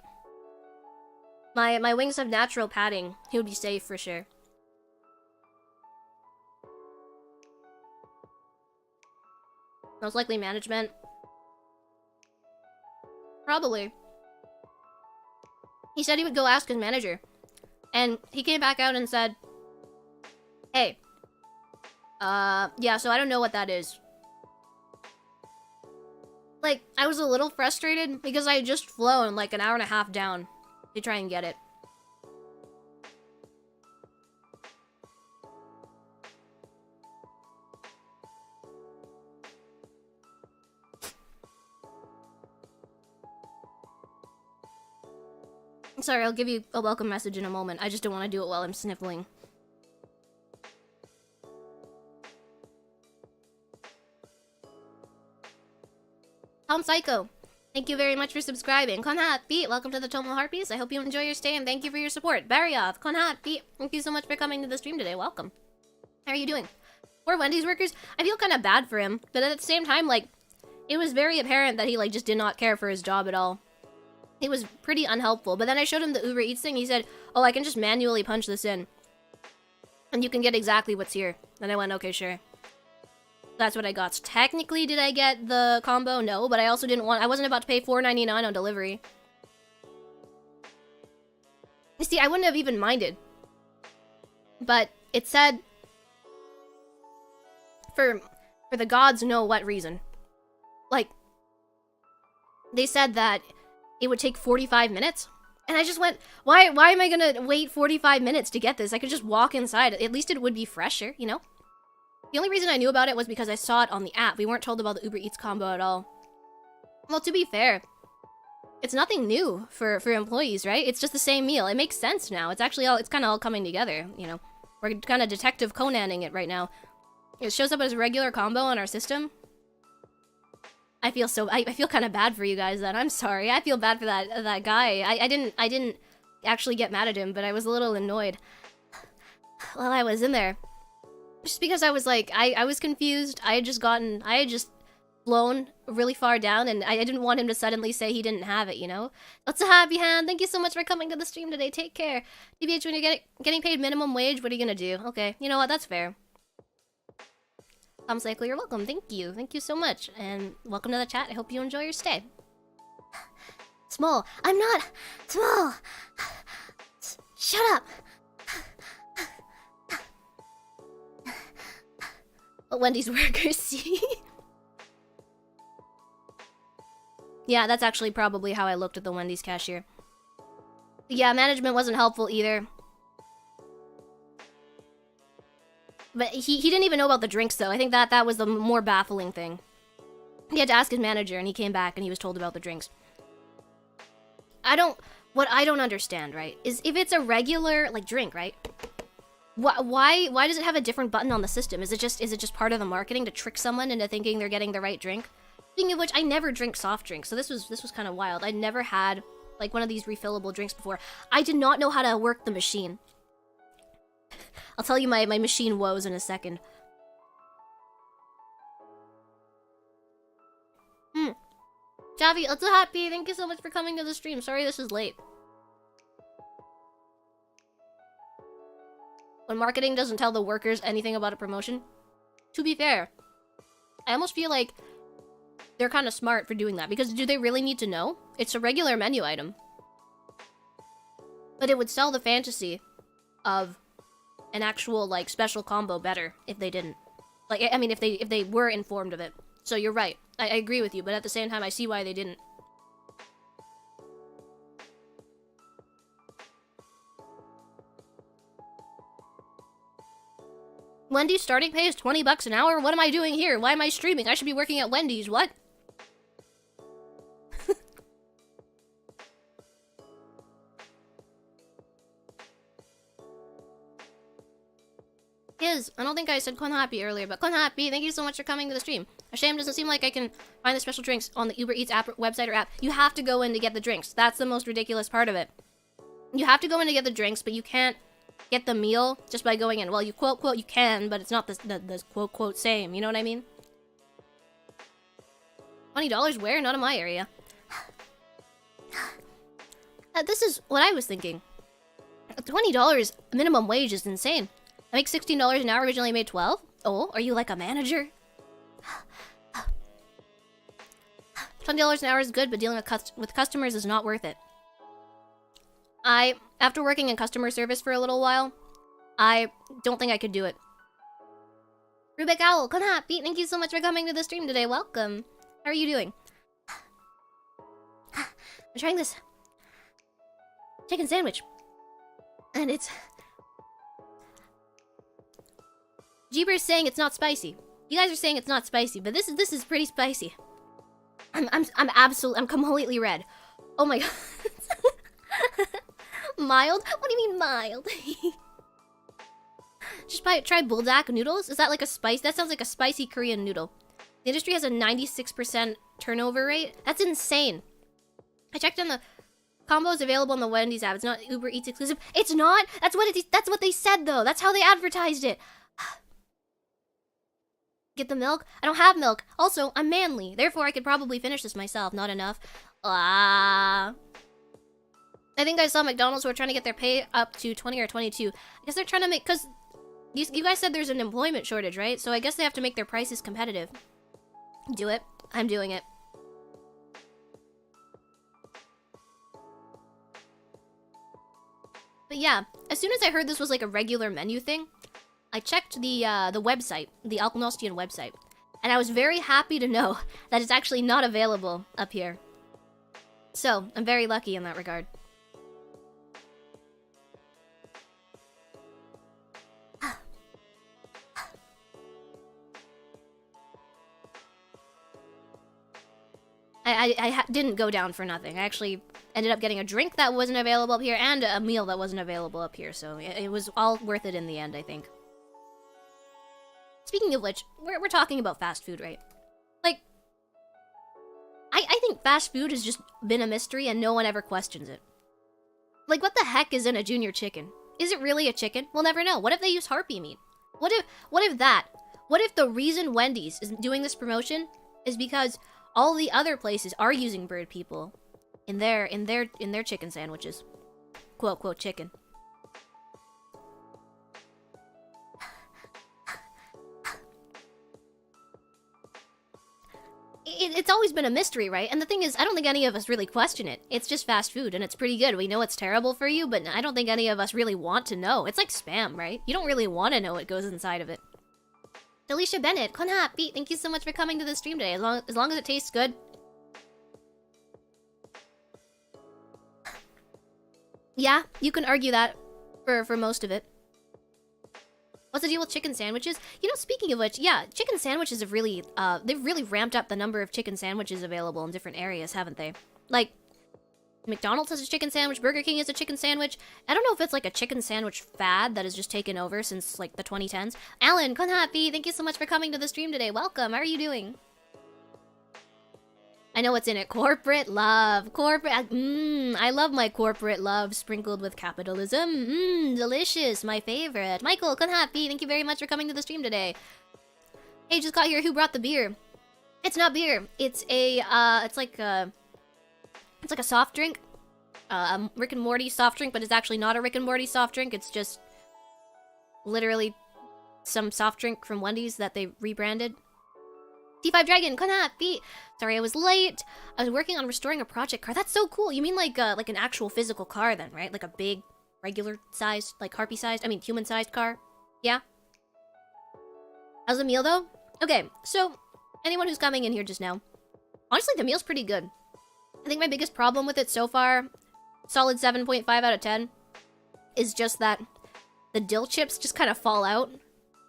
My wings have natural padding. He would be safe for sure. Most likely management. Probably. He said he would go ask his manager. And he came back out and said, hey, yeah, so I don't know what that is. Like, I was a little frustrated because I had just flown like an hour and a half down to try and get it. Sorry, I'll give you a welcome message in a moment. I just don't want to do it while I'm sniffling. Tom Psycho, thank you very much for subscribing. Konharpy, welcome to the Tomo Harpies. I hope you enjoy your stay and thank you for your support. Barryoth, Konharpy, thank you so much for coming to the stream today. Welcome. How are you doing? Poor Wendy's workers, I feel kind of bad for him, but at the same time, like, it was very apparent that he, like, just did not care for his job at all. It was pretty unhelpful, but then I showed him the UberEats thing. He said, oh, I can just manually punch this in. And you can get exactly what's here. And I went, okay, sure. That's what I got. So technically, did I get the combo? No, but I also didn't want... I wasn't about to pay $4.99 on delivery. You see, I wouldn't have even minded. But it said... For the gods know what reason. Like, they said that it would take 45 minutes. And I just went, why am I gonna wait 45 minutes to get this? I could just walk inside. At least it would be fresher, you know? The only reason I knew about it was because I saw it on the app. We weren't told about the UberEats combo at all. Well, to be fair, it's nothing new for employees, right? It's just the same meal. It makes sense now. It's actually all, it's kind of all coming together, you know? We're kind of Detective Conaning it right now. It shows up as a regular combo on our system. I feel kind of bad for you guys then. I'm sorry. I feel bad for that guy. I didn't actually get mad at him, but I was a little annoyed while I was in there. Just because I was like, I was confused. I had just flown really far down, and I didn't want him to suddenly say he didn't have it, you know? That's a happy hand. Thank you so much for coming to the stream today. Take care. TBH, when you're getting paid minimum wage, what are you gonna do? Okay, you know what? That's fair. Tom Cycle, you're welcome. Thank you. Thank you so much. And welcome to the chat. I hope you enjoy your stay. Small. I'm not small. Shut up. What Wendy's workers see. Yeah, that's actually probably how I looked at the Wendy's cashier. Yeah, management wasn't helpful either. But he didn't even know about the drinks, though. I think that was the more baffling thing. He had to ask his manager, and he came back, and he was told about the drinks. What I don't understand, right, is if it's a regular, like, drink, right? Why does it have a different button on the system? Is it just part of the marketing to trick someone into thinking they're getting the right drink? Speaking of which, I never drink soft drinks, so this was kind of wild. I'd never had, like, one of these refillable drinks before. I did not know how to work the machine. I'll tell you my machine woes in a second. Javi, I'm so happy. Thank you so much for coming to the stream. Sorry this is late. When marketing doesn't tell the workers anything about a promotion, to be fair, I almost feel like they're kind of smart for doing that, because do they really need to know? It's a regular menu item. But it would sell the fantasy of an actual, like, special combo better if they didn't. Like, I mean, if they were informed of it. So you're right. I agree with you, but at the same time, I see why they didn't. Wendy's starting pay is 20 bucks an hour? What am I doing here? Why am I streaming? I should be working at Wendy's. What? I don't think I said Konharpy earlier, but Konharpy, thank you so much for coming to the stream. A shame doesn't seem like I can find the special drinks on the UberEats app, website or app. You have to go in to get the drinks. That's the most ridiculous part of it. You have to go in to get the drinks, but you can't get the meal just by going in. Well, you quote, you can, but it's not the quote, same. You know what I mean? $20 where? Not in my area. This is what I was thinking. $20 minimum wage is insane. I make $16 an hour, originally made 12. Oh, are you like a manager? $20 an hour is good, but dealing with customers is not worth it. After working in customer service for a little while, I don't think I could do it. Rubik Owl, Konharpy, thank you so much for coming to the stream today. Welcome. How are you doing? I'm trying this chicken sandwich. And it's... Jeeber's saying it's not spicy. You guys are saying it's not spicy, but this is pretty spicy. I'm completely red. Oh my god. Mild? What do you mean mild? Just try buldak noodles. Is that like a spice? That sounds like a spicy Korean noodle. The industry has a 96% turnover rate. That's insane. I checked on the combos available on the Wendy's app. It's not Uber Eats exclusive. It's not. That's what they said though. That's how they advertised it. Get the milk? I don't have milk. Also, I'm manly. Therefore, I could probably finish this myself. Not enough. I think I saw McDonald's who are trying to get their pay up to 20 or 22. I guess they're trying to make... Because you guys said there's an employment shortage, right? So I guess they have to make their prices competitive. Do it. I'm doing it. But yeah, as soon as I heard this was like a regular menu thing, I checked the website, the Alknostian website, and I was very happy to know that it's actually not available up here. So, I'm very lucky in that regard. I didn't go down for nothing. I actually ended up getting a drink that wasn't available up here and a meal that wasn't available up here, so it was all worth it in the end, I think. Speaking of which, we're talking about fast food, right? Like, I think fast food has just been a mystery and no one ever questions it. Like, what the heck is in a junior chicken? Is it really a chicken? We'll never know. What if they use harpy meat? What if the reason Wendy's is doing this promotion is because all the other places are using bird people in their chicken sandwiches? Quote, quote, chicken. It's always been a mystery, right? And the thing is, I don't think any of us really question it. It's just fast food, and it's pretty good. We know it's terrible for you, but I don't think any of us really want to know. It's like spam, right? You don't really want to know what goes inside of it. Alicia Bennett, Konharpy, thank you so much for coming to the stream today. As long as it tastes good. Yeah, you can argue that for most of it. What's the deal with chicken sandwiches? You know, speaking of which, yeah, chicken sandwiches have really, they've really ramped up the number of chicken sandwiches available in different areas, haven't they? Like, McDonald's has a chicken sandwich, Burger King has a chicken sandwich. I don't know if it's like a chicken sandwich fad that has just taken over since, like, the 2010s. Alan, Konharpy, thank you so much for coming to the stream today. Welcome, how are you doing? I know what's in it. Corporate love. I love my corporate love sprinkled with capitalism. Delicious. My favorite. Michael, Konharpy, thank you very much for coming to the stream today. Hey, just got here. Who brought the beer? It's not beer. It's a, it's like a soft drink. A Rick and Morty soft drink, but it's actually not a Rick and Morty soft drink. It's just literally some soft drink from Wendy's that they rebranded. T5 Dragon, Konharpy. Sorry I was late. I was working on restoring a project car. That's so cool. You mean like an actual physical car then, right? Like a big regular sized, like harpy sized, I mean human sized car. Yeah. How's the meal though? Okay, so anyone who's coming in here just now, honestly the meal's pretty good. I think my biggest problem with it so far, solid 7.5 out of 10, is just that the dill chips just kind of fall out.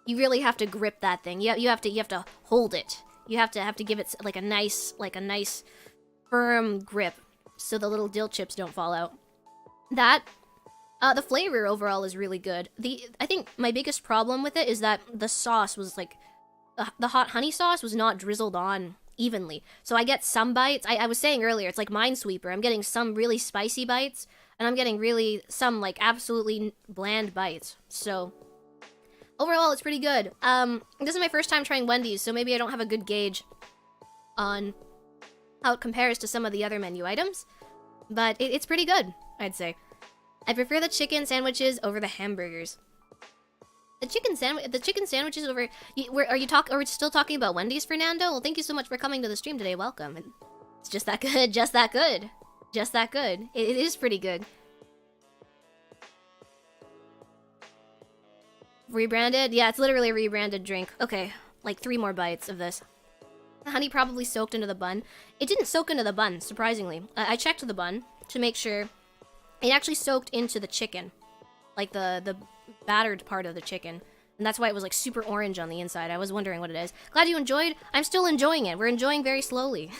You really have to grip that thing. You have to hold it. You have to give it like a nice firm grip so the little dill chips don't fall out. The flavor overall is really good. I think my biggest problem with it is that the sauce was like the hot honey sauce was not drizzled on evenly. So I get some bites. I was saying earlier, it's like Minesweeper. I'm getting some really spicy bites, and I'm getting some like absolutely bland bites. So overall, it's pretty good. This is my first time trying Wendy's, so maybe I don't have a good gauge on how it compares to some of the other menu items, but it's pretty good, I'd say. I prefer the chicken sandwiches over the hamburgers. The chicken sandwiches over. Are we still talking about Wendy's, Fernando? Well, thank you so much for coming to the stream today. Welcome. It's just that good. Just that good. Just that good. It is pretty good. Rebranded? Yeah, it's literally a rebranded drink. Okay, like 3 more bites of this. The honey probably soaked into the bun. It didn't soak into the bun, surprisingly. I checked the bun to make sure it actually soaked into the chicken. Like the battered part of the chicken. And that's why it was like super orange on the inside. I was wondering what it is. Glad you enjoyed. I'm still enjoying it. We're enjoying very slowly.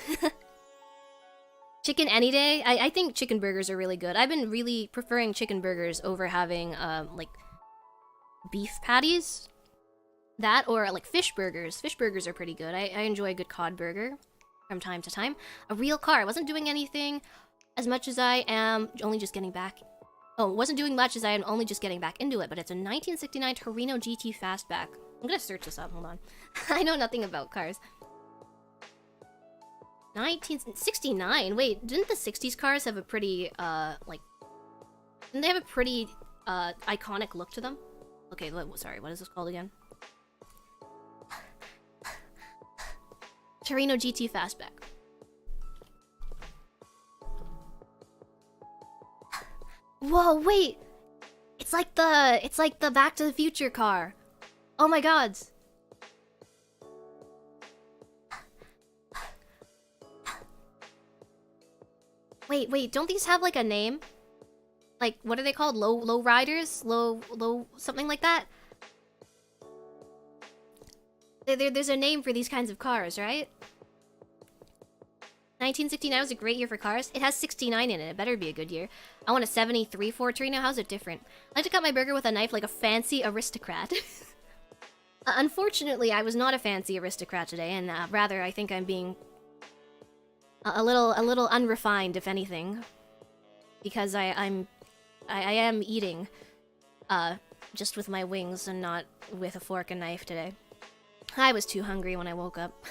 Chicken any day? I think chicken burgers are really good. I've been really preferring chicken burgers over having like beef patties. That or like fish burgers. Fish burgers are pretty good. I enjoy a good cod burger from time to time. A real car. I wasn't doing anything as much as I am only just getting back. Oh, wasn't doing much as I am only just getting back into it, but it's a 1969 Torino GT Fastback. I'm gonna search this up, hold on. I know nothing about cars. 1969? Wait, didn't the 60s cars have a pretty, didn't they have a pretty, iconic look to them? Okay, sorry, what is this called again? Torino GT Fastback. Whoa, wait! It's like the Back to the Future car. Oh my god. Wait, don't these have like a name? Like, what are they called? Low riders? Low, something like that? There's a name for these kinds of cars, right? 1969 was a great year for cars. It has 69 in it. It better be a good year. I want a 73 Ford Torino. How's it different? I like to cut my burger with a knife like a fancy aristocrat. Unfortunately, I was not a fancy aristocrat today, and rather, I think I'm being a little unrefined, if anything, because I am eating just with my wings and not with a fork and knife today. I was too hungry when I woke up.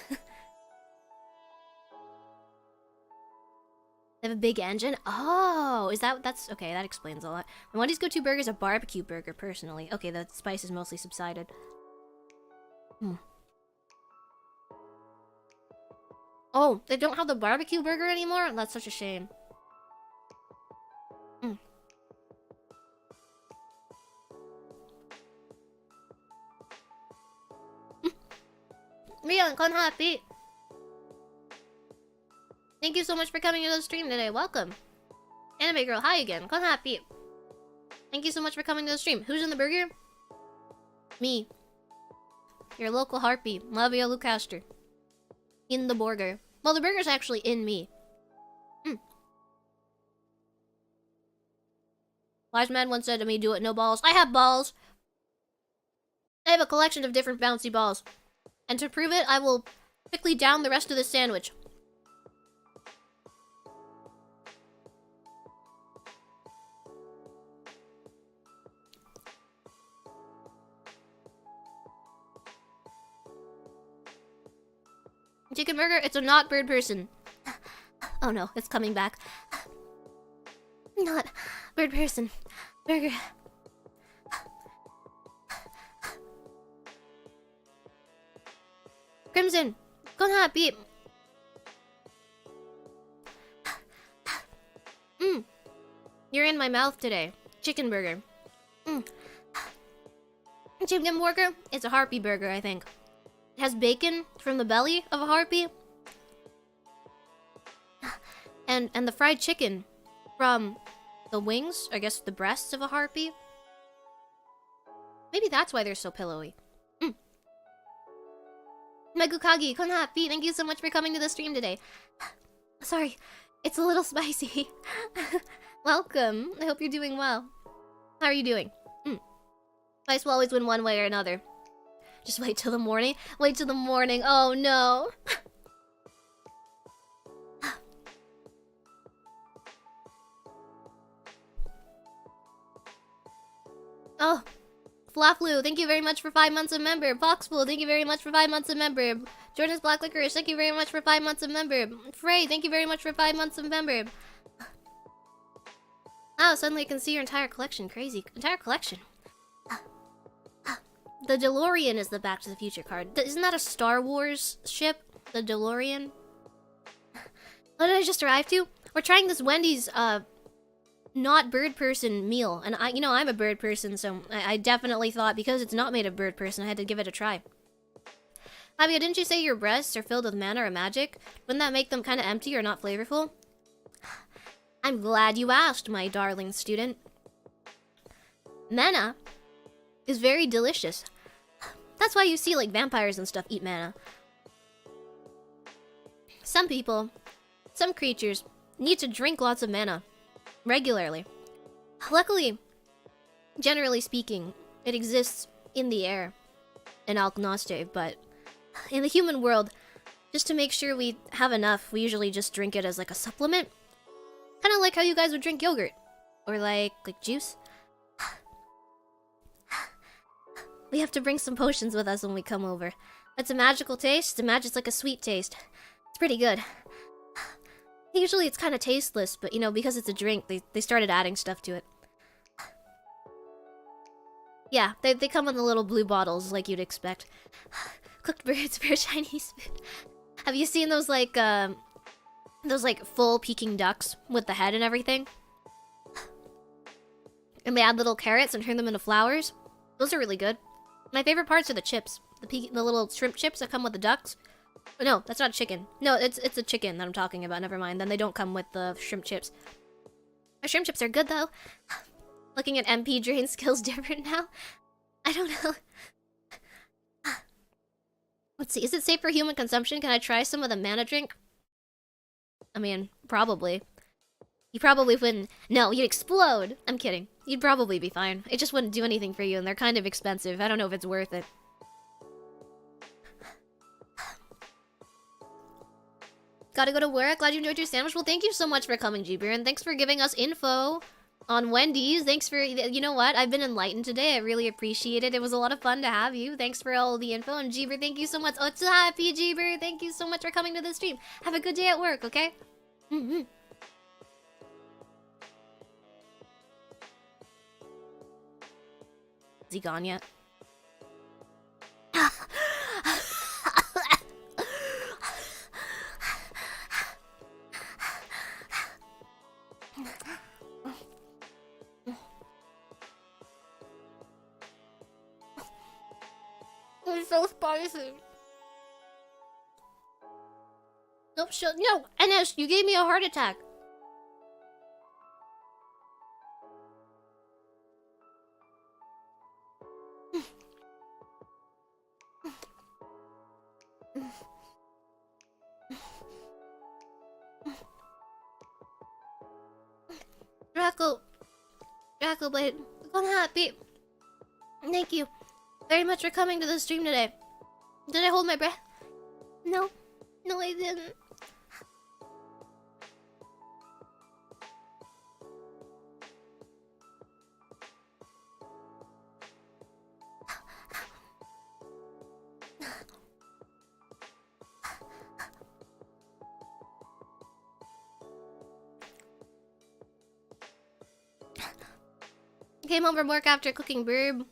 They have a big engine? Oh, that's okay, that explains a lot. My Wendy's go-to burger is a barbecue burger, personally. Okay, the spice is mostly subsided. Oh, they don't have the barbecue burger anymore? That's such a shame. Mavia, Konharpy. Thank you so much for coming to the stream today. Welcome. Anime girl, hi again. Konharpy. Thank you so much for coming to the stream. Who's in the burger? Me. Your local harpy, Mavia Lucastre. In the burger. Well, the burger's actually in me. Wise man once said to me, do it, no balls. I have balls. I have a collection of different bouncy balls. And to prove it, I will quickly down the rest of the sandwich. Chicken burger? It's a not Birdperson. Oh no, it's coming back. Not Birdperson. Burger. Crimson, Konharpy. You're in my mouth today. Chicken burger. Chicken burger? It's a harpy burger, I think. It has bacon from the belly of a harpy. And the fried chicken from the wings, I guess the breasts of a harpy. Maybe that's why they're so pillowy. Megukagi, Konharpy, thank you so much for coming to the stream today. Sorry, it's a little spicy. Welcome. I hope you're doing well. How are you doing? Spice will always win one way or another. Just wait till the morning. Wait till the morning. Oh no. Oh, Flaflu, thank you very much for 5 months of member. Foxpool, thank you very much for 5 months of member. Jordan's Black Licorice, thank you very much for 5 months of member. Frey, thank you very much for 5 months of member. Oh, suddenly I can see your entire collection. Crazy. Entire collection. The DeLorean is the Back to the Future card. Isn't that a Star Wars ship? The DeLorean? What did I just arrive to? We're trying this Wendy's, not Birdperson meal. And I'm a bird person, so I definitely thought because it's not made of Birdperson, I had to give it a try. Mavia, didn't you say your breasts are filled with mana or magic? Wouldn't that make them kind of empty or not flavorful? I'm glad you asked, my darling student. Mana is very delicious. That's why you see, like, vampires and stuff eat mana. Some people, some creatures, need to drink lots of mana regularly. Luckily, generally speaking, it exists in the air in Alknoste, but in the human world, just to make sure we have enough, we usually just drink it as like a supplement. Kind of like how you guys would drink yogurt. Or like juice. We have to bring some potions with us when we come over. It's a magical taste. It's like a sweet taste. It's pretty good. Usually it's kind of tasteless, but because it's a drink, they started adding stuff to it. Yeah, they come in the little blue bottles like you'd expect. Cooked birds for a Chinese food. Have you seen those full Peking ducks with the head and everything? And they add little carrots and turn them into flowers. Those are really good. My favorite parts are the chips. The little shrimp chips that come with the ducks. Oh, no, that's not chicken. No, it's a chicken that I'm talking about. Never mind. Then they don't come with the shrimp chips. The shrimp chips are good, though. Looking at MP drain skills different now? I don't know. Let's see. Is it safe for human consumption? Can I try some of the mana drink? I mean, probably. You probably wouldn't. No, you'd explode. I'm kidding. You'd probably be fine. It just wouldn't do anything for you, and they're kind of expensive. I don't know if it's worth it. Gotta go to work. Glad you enjoyed your sandwich. Well, thank you so much for coming, Jeeber, and thanks for giving us info on Wendy's. Thanks for... You know what? I've been enlightened today. I really appreciate it. It was a lot of fun to have you. Thanks for all the info, and Jeeber, thank you so much. Otsuhappy, Jeeber. Thank you so much for coming to the stream. Have a good day at work, okay? Is he gone yet? It's so spicy. No, no, NS, you gave me a heart attack. Draco Blade, Konharpy. Thank you very much for coming to the stream today. Did I hold my breath? No. No, I didn't. Came home from work after cooking burb.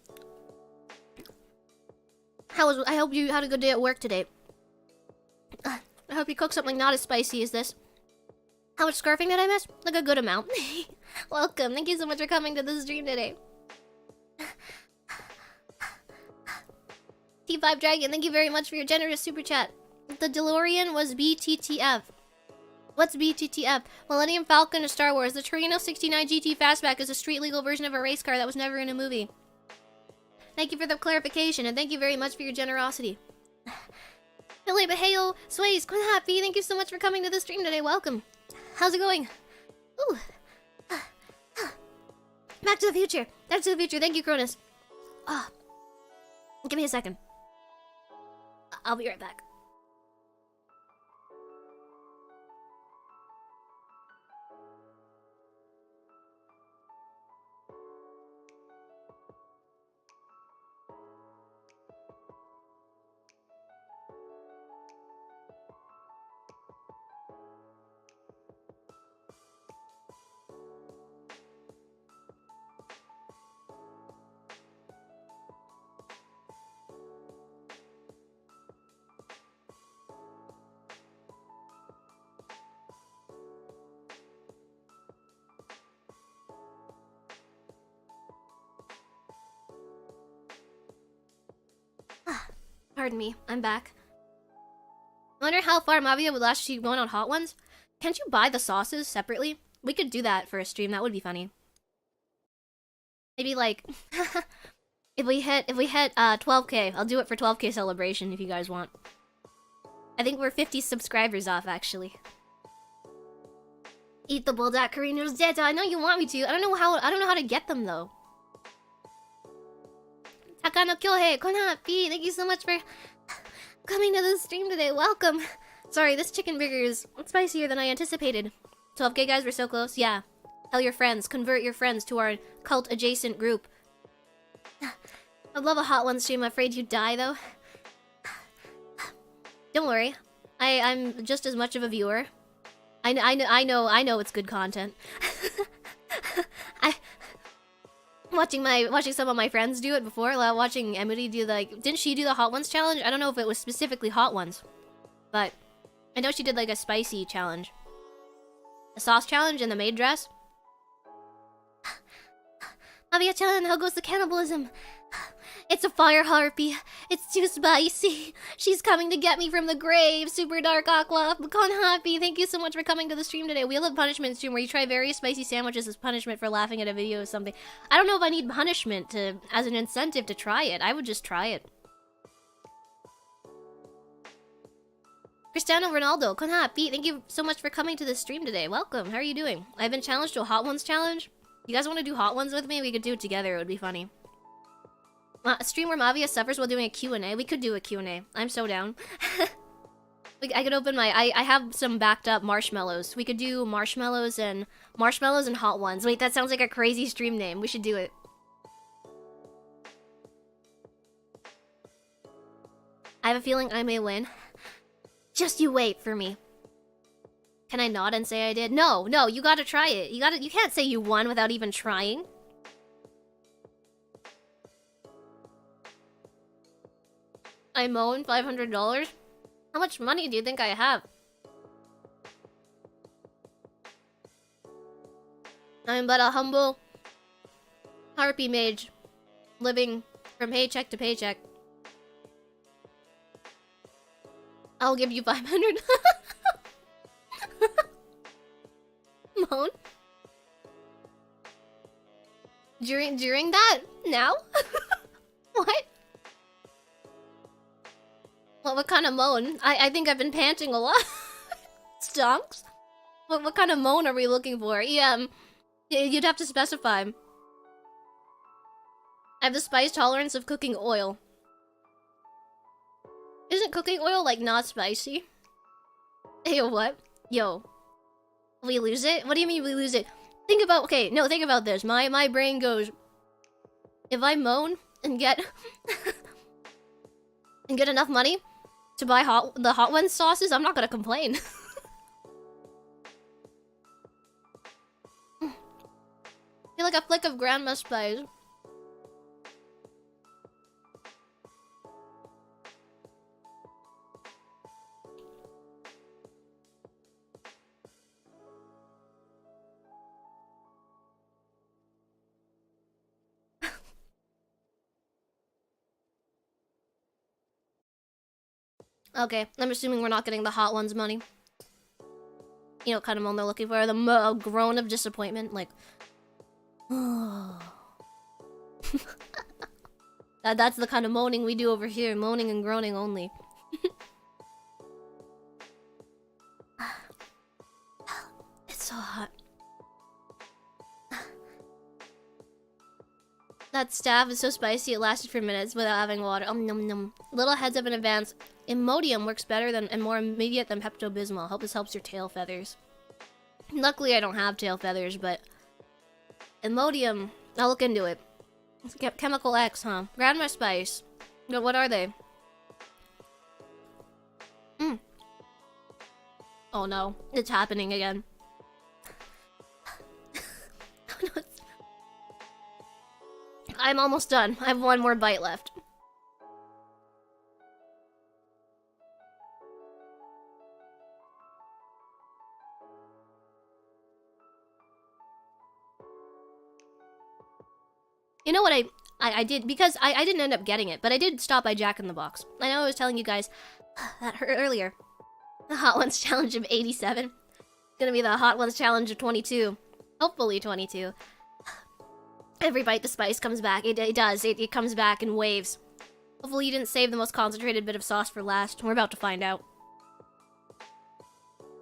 I hope you had a good day at work today. I hope you cooked something not as spicy as this. How much scarfing did I miss? Like a good amount. Welcome. Thank you so much for coming to the stream today. T5 Dragon, thank you very much for your generous super chat. The DeLorean was BTTF. What's BTTF? Millennium Falcon of Star Wars. The Torino 69 GT Fastback is a street legal version of a race car that was never in a movie. Thank you for the clarification, and thank you very much for your generosity. Billy Behayo, Sways, Konharpy, thank you so much for coming to the stream today. Welcome. How's it going? Ooh. Back to the future. Back to the future. Thank you, Cronus. Ah. Give me a second. I'll be right back. Pardon me, I'm back. I wonder how far Mavia would last you going on Hot Ones. Can't you buy the sauces separately? We could do that for a stream, that would be funny. Maybe like if we hit 12k, I'll do it for 12k celebration if you guys want. I think we're 50 subscribers off actually. Eat the bulldog curry noodles, Deta. I know you want me to. I don't know how to get them though. Takano Kyohei, Konharpy, thank you so much for coming to the stream today. Welcome. Sorry, this chicken burger is spicier than I anticipated. 12k guys, we're so close. Yeah. Tell your friends, convert your friends to our cult adjacent group. I'd love a Hot One stream. I'm afraid you'd die though. Don't worry. I'm just as much of a viewer. I know it's good content. Watching some of my friends do it before, watching Emily do didn't she do the Hot Ones challenge? I don't know if it was specifically Hot Ones, but I know she did like a spicy challenge. A sauce challenge in the maid dress. Mavia-chan, how goes the cannibalism? It's a fire harpy. It's too spicy. She's coming to get me from the grave. Super dark aqua. Konharpy, thank you so much for coming to the stream today. Wheel of Punishment stream where you try very spicy sandwiches as punishment for laughing at a video or something. I don't know if I need punishment as an incentive to try it. I would just try it. Cristiano Ronaldo, Konharpy, thank you so much for coming to the stream today. Welcome. How are you doing? I've been challenged to a Hot Ones challenge. You guys want to do Hot Ones with me? We could do it together. It would be funny. A stream where Mavia suffers while doing a Q&A. We could do a Q&A. I'm so down. I could open my... I have some backed up marshmallows. We could do marshmallows and Hot Ones. Wait, that sounds like a crazy stream name. We should do it. I have a feeling I may win. Just you wait for me. Can I nod and say I did? No, you gotta try it. You can't say you won without even trying. I moan $500? How much money do you think I have? I'm but a humble harpy mage, living from paycheck to paycheck. I'll give you 500. Moan? During that? Now? What? What kind of moan? I think I've been panting a lot. Stonks? What kind of moan are we looking for? Yeah, you'd have to specify. I have the spice tolerance of cooking oil. Isn't cooking oil, like, not spicy? Hey, what? Yo. We lose it? What do you mean we lose it? Think about... Okay, no, think about this. My brain goes... If I moan and get... and get enough money to buy the Hot Ones sauces, I'm not gonna complain. I feel like a flick of grandma spice. Okay, I'm assuming we're not getting the hot ones money. You know what kind of moan they're looking for? The groan of disappointment, like... That's the kind of moaning we do over here. Moaning and groaning only. It's so hot. That staff is so spicy it lasted for minutes without having water. Num num. Little heads up in advance. Imodium works better than and more immediate than Pepto-Bismol. Helps your tail feathers. Luckily I don't have tail feathers, but... Imodium, I'll look into it. Chemical X, huh? Grandma Spice. What are they? Oh no, it's happening again. Oh, no, I'm almost done. I have one more bite left. You know what I did? Because I didn't end up getting it, but I did stop by Jack in the Box. I know I was telling you guys that earlier. The Hot Ones Challenge of 87. It's gonna be the Hot Ones Challenge of 22. Hopefully 22. Every bite the spice comes back. It does. It comes back in waves. Hopefully you didn't save the most concentrated bit of sauce for last. We're about to find out.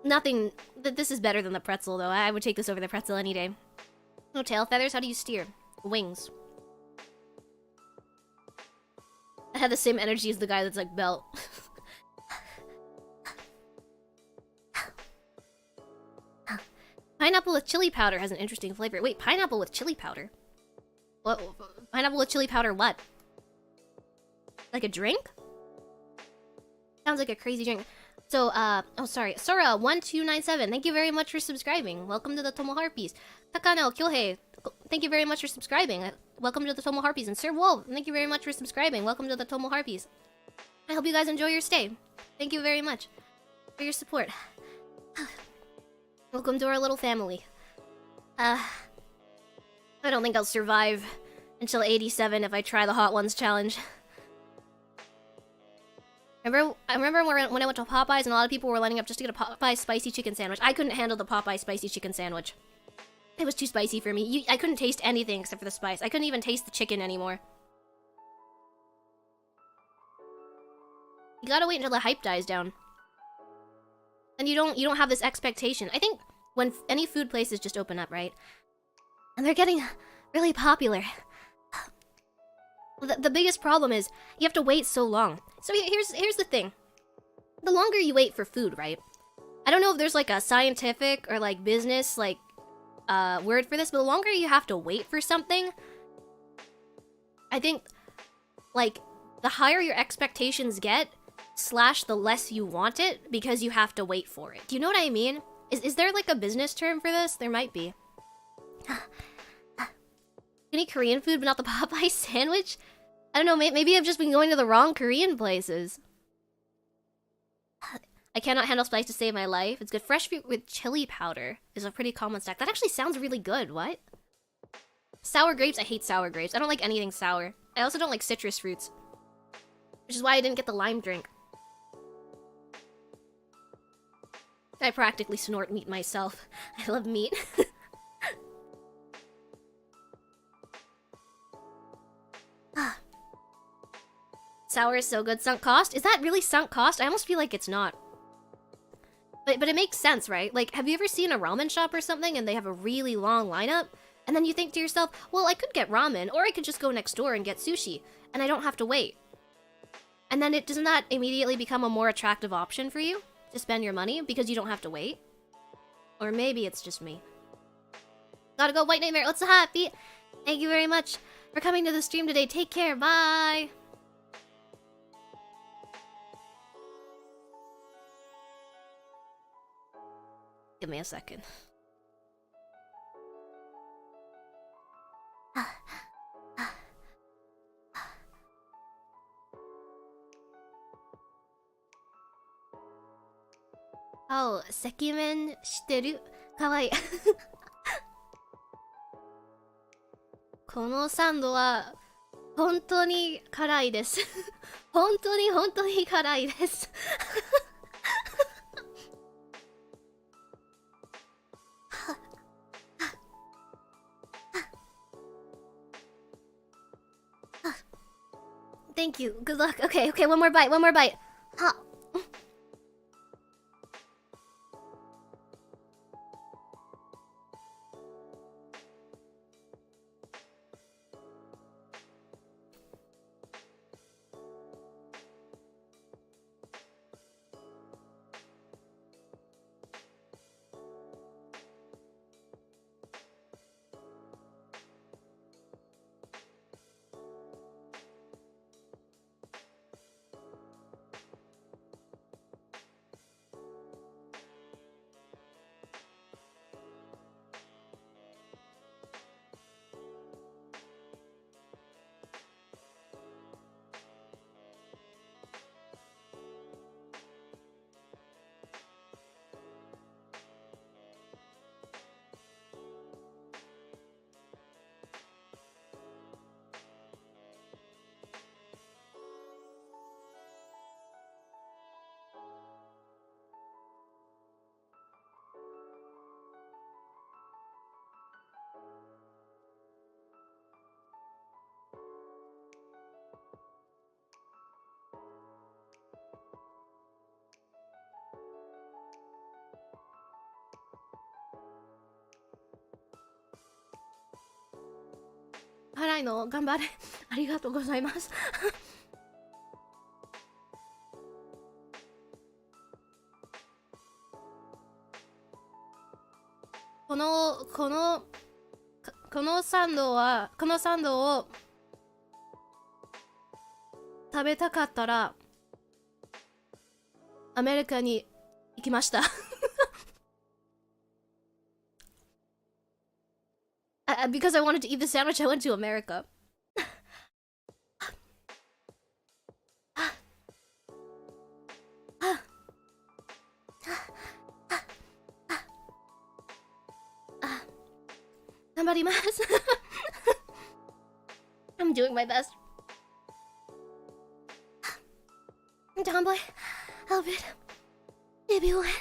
Nothing... This is better than the pretzel, though. I would take this over the pretzel any day. No tail feathers? How do you steer? Wings. I had the same energy as the guy that's like, belt. Pineapple with chili powder has an interesting flavor. Wait, pineapple with chili powder? What? Pineapple with chili powder what? Like a drink? Sounds like a crazy drink. So, oh sorry. Sora1297, thank you very much for subscribing. Welcome to the Konharpys. Takano Kyohei, thank you very much for subscribing. Welcome to the Konharpys. And Sir Wolf, thank you very much for subscribing. Welcome to the Konharpys. I hope you guys enjoy your stay. Thank you very much for your support. Welcome to our little family. I don't think I'll survive until 87 if I try the Hot Ones challenge. I remember when I went to Popeyes and a lot of people were lining up just to get a Popeye spicy chicken sandwich. I couldn't handle the Popeye spicy chicken sandwich. It was too spicy for me. I couldn't taste anything except for the spice. I couldn't even taste the chicken anymore. You gotta wait until the hype dies down. And you don't have this expectation. I think when any food places just open up, right? And they're getting really popular. The biggest problem is you have to wait so long. So here's the thing. The longer you wait for food, right? I don't know if there's like a scientific or like business like word for this, but the longer you have to wait for something, I think like the higher your expectations get, / the less you want it because you have to wait for it. Do you know what I mean? Is there like a business term for this? There might be. Any Korean food but not the Popeye sandwich? I don't know, maybe I've just been going to the wrong Korean places. I cannot handle spice to save my life. It's good. Fresh fruit with chili powder is a pretty common snack. That actually sounds really good. What? Sour grapes? I hate sour grapes. I don't like anything sour. I also don't like citrus fruits. Which is why I didn't get the lime drink. I practically snort meat myself. I love meat. Sour is so good. Sunk cost? Is that really sunk cost? I almost feel like it's not. But it makes sense, right? Like, have you ever seen a ramen shop or something and they have a really long lineup? And then you think to yourself, well, I could get ramen, or I could just go next door and get sushi, and I don't have to wait. And then doesn't that immediately become a more attractive option for you to spend your money because you don't have to wait? Or maybe it's just me. Gotta go, White Nightmare. What's happy? Thank you very much for coming to the stream today. Take care. Bye. Give me a second. Oh, 赤面してる。かわいい。このサンドは本当に辛いです。本当に辛いです。Thank you. Good luck. Okay, one more bite. Ha. Harai no ganbare. Arigatou gozaimasu. このサンドを食べたかったらアメリカに行きました。Because I wanted to eat the sandwich, I went to America. I'm doing my best. Tomboy, Albert, maybe when I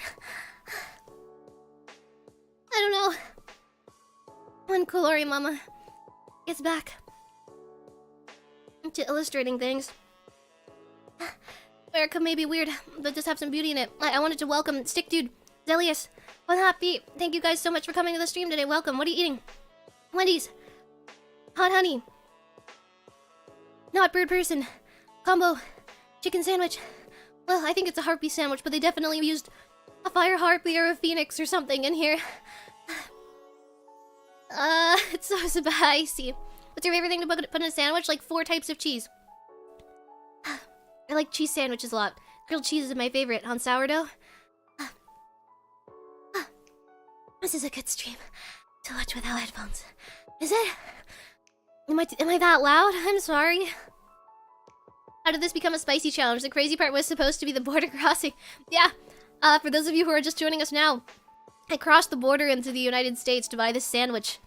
don't know. When Kolori Mama gets back to illustrating things. America may be weird, but just have some beauty in it. I wanted to welcome Stick Dude, Zelius, Konharpy. Thank you guys so much for coming to the stream today. Welcome. What are you eating? Wendy's. Hot honey. Not Birdperson. Combo. Chicken sandwich. Well, I think it's a harpy sandwich, but they definitely used a fire harpy or a phoenix or something in here. It's so spicy. What's your favorite thing to put in a sandwich? Like 4 types of cheese. I like cheese sandwiches a lot. Grilled cheese is my favorite. On sourdough. This is a good stream to watch without headphones. Is it? Am I that loud? I'm sorry. How did this become a spicy challenge? The crazy part was supposed to be the border crossing. Yeah. For those of you who are just joining us now, I crossed the border into the United States to buy this sandwich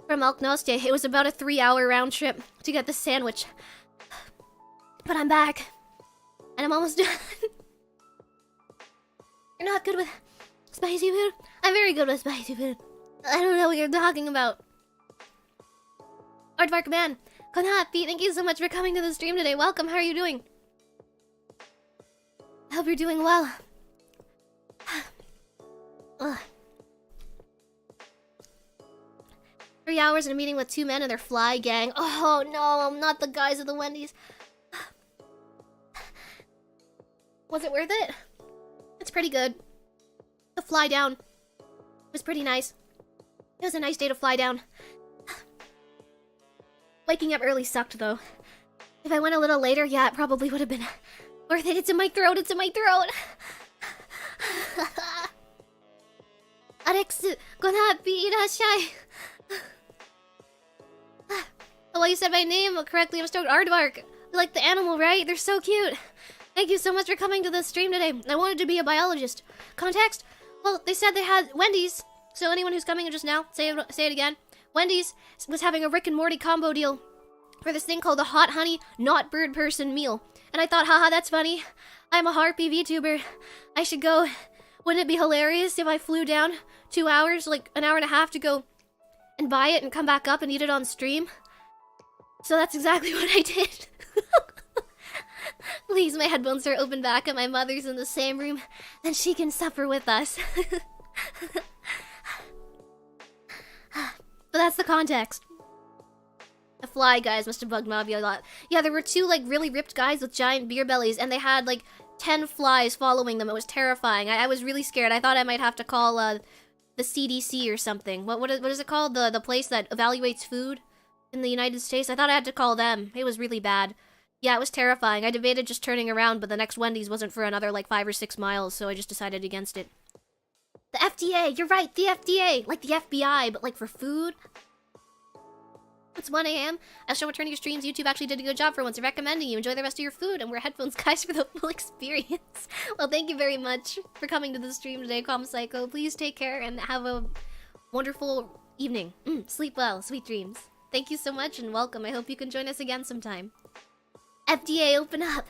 from Alknosti. It was about a 3-hour round trip to get this sandwich. But I'm back. And I'm almost done. You're not good with spicy food? I'm very good with spicy food. I don't know what you're talking about. Aardvark Man, Konharpy, thank you so much for coming to the stream today. Welcome, how are you doing? I hope you're doing well. Ugh. 3 hours in a meeting with 2 men and their fly gang. Oh no, I'm not the guys of the Wendy's. Was it worth it? It's pretty good. The fly down was pretty nice. It was a nice day to fly down. Waking up early sucked though. If I went a little later, yeah, it probably would have been worth it. It's in my throat, it's in my throat. Alex, Konharpy, irashai. Oh, well, you said my name correctly. I'm stoked. Aardvark. You like the animal, right? They're so cute. Thank you so much for coming to the stream today. I wanted to be a biologist. Context? Well, they said they had Wendy's. So anyone who's coming in just now, say it again. Wendy's was having a Rick and Morty combo deal. for this thing called the hot honey not Birdperson meal. And I thought, haha, that's funny. I'm a harpy VTuber. I should go. Wouldn't it be hilarious if I flew down 2 hours, like an hour and a half, to go and buy it and come back up and eat it on stream? So that's exactly what I did. Please, my headphones are open back and my mother's in the same room. Then she can suffer with us. But that's the context. The fly guys must have bugged Mavia a lot. Yeah, there were two, like, really ripped guys with giant beer bellies, and they had, like, 10 flies following them. It was terrifying. I was really scared. I thought I might have to call, the CDC or something. What is it called? The place that evaluates food in the United States? I thought I had to call them. It was really bad. Yeah, it was terrifying. I debated just turning around, but the next Wendy's wasn't for another, like, 5 or 6 miles, so I just decided against it. The FDA! You're right, the FDA! Like the FBI, but, like, for food? It's 1 a.m. As shown returning your streams, YouTube actually did a good job for once of recommending you. Enjoy the rest of your food and wear headphones, guys, for the full experience. Well, thank you very much for coming to the stream today, Calm Psycho. Please take care and have a wonderful evening. Sleep well. Sweet dreams. Thank you so much and welcome. I hope you can join us again sometime. FDA, open up.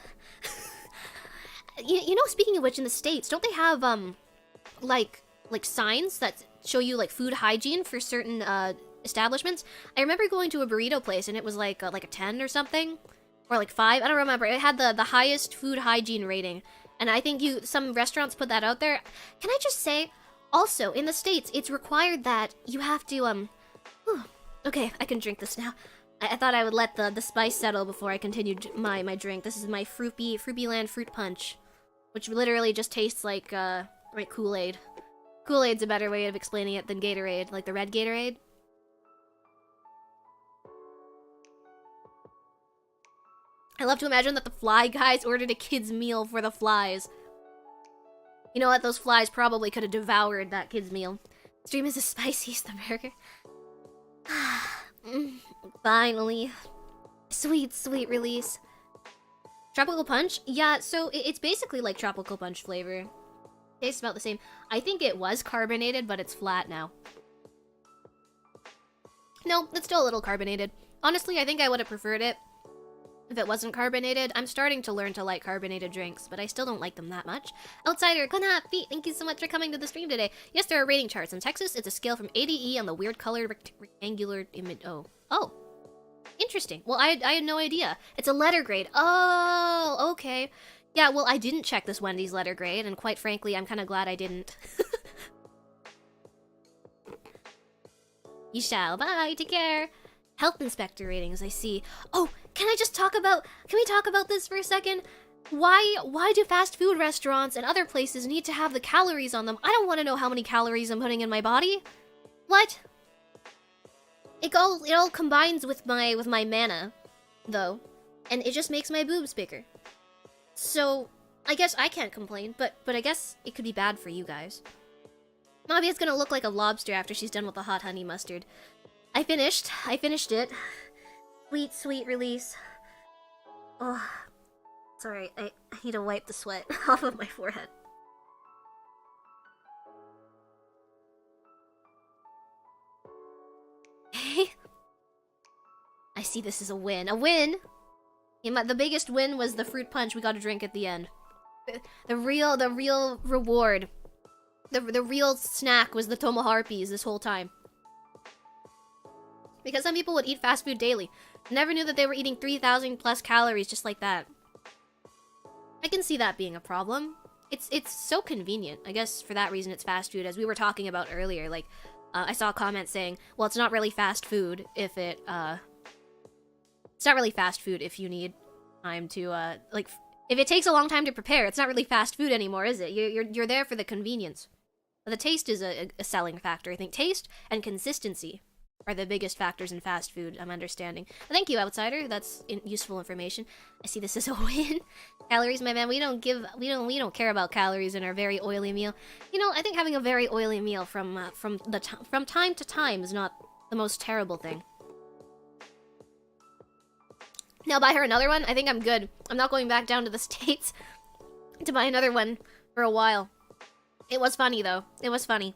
you know, speaking of which, in the States, don't they have, like signs that show you, like, food hygiene for certain, establishments? I remember going to a burrito place and it was like a 10 or something, or like 5. I don't remember. It had the highest food hygiene rating, and I think some restaurants put that out there. Can I just say, also in the States, it's required that you have to okay, I can drink this now. I thought I would let the spice settle before I continued my drink. This is my Fruity Land fruit punch, which literally just tastes like like Kool-Aid. Kool-Aid's a better way of explaining it than Gatorade, like the red Gatorade. I love to imagine that the fly guys ordered a kid's meal for the flies. You know what? Those flies probably could have devoured that kid's meal. Stream is as spicy as the burger. Finally. Sweet, sweet release. Tropical Punch? Yeah, so it's basically like Tropical Punch flavor. Tastes about the same. I think it was carbonated, but it's flat now. No, it's still a little carbonated. Honestly, I think I would have preferred it if it wasn't carbonated. I'm starting to learn to like carbonated drinks, but I still don't like them that much. Outsider, Konharpy, thank you so much for coming to the stream today. Yes, there are rating charts. In Texas, it's a scale from A to E on the weird colored rectangular image. Oh. Interesting. Well, I had no idea. It's a letter grade. Oh, okay. Yeah, well, I didn't check this Wendy's letter grade, and quite frankly, I'm kind of glad I didn't. You shall. Bye. Take care. Health inspector ratings, I see. Oh, can we talk about this for a second? Why do fast food restaurants and other places need to have the calories on them? I don't want to know how many calories I'm putting in my body. What? It all combines with my mana, though, and it just makes my boobs bigger. So, I guess I can't complain, but I guess it could be bad for you guys. Mavia's gonna look like a lobster after she's done with the hot honey mustard. I finished it. Sweet, sweet release. Oh, sorry, I need to wipe the sweat off of my forehead. I see this as a win. A win? Yeah, the biggest win was the fruit punch we got to drink at the end. The real reward. The real snack was the Konharpys this whole time. Because some people would eat fast food daily. Never knew that they were eating 3,000 plus calories just like that. I can see that being a problem. It's so convenient. I guess for that reason it's fast food, as we were talking about earlier. Like, I saw a comment saying, well, it's not really fast food if it's not really fast food if you need time to, like, if it takes a long time to prepare, it's not really fast food anymore, is it? You're there for the convenience. But the taste is a selling factor. I think taste and consistency are the biggest factors in fast food, I'm understanding. Thank you, Outsider. That's useful information. I see this as a win. Calories, my man. We don't care about calories in our very oily meal. You know, I think having a very oily meal from time to time is not the most terrible thing. Now, buy her another one? I think I'm good. I'm not going back down to the States to buy another one for a while. It was funny, though. It was funny.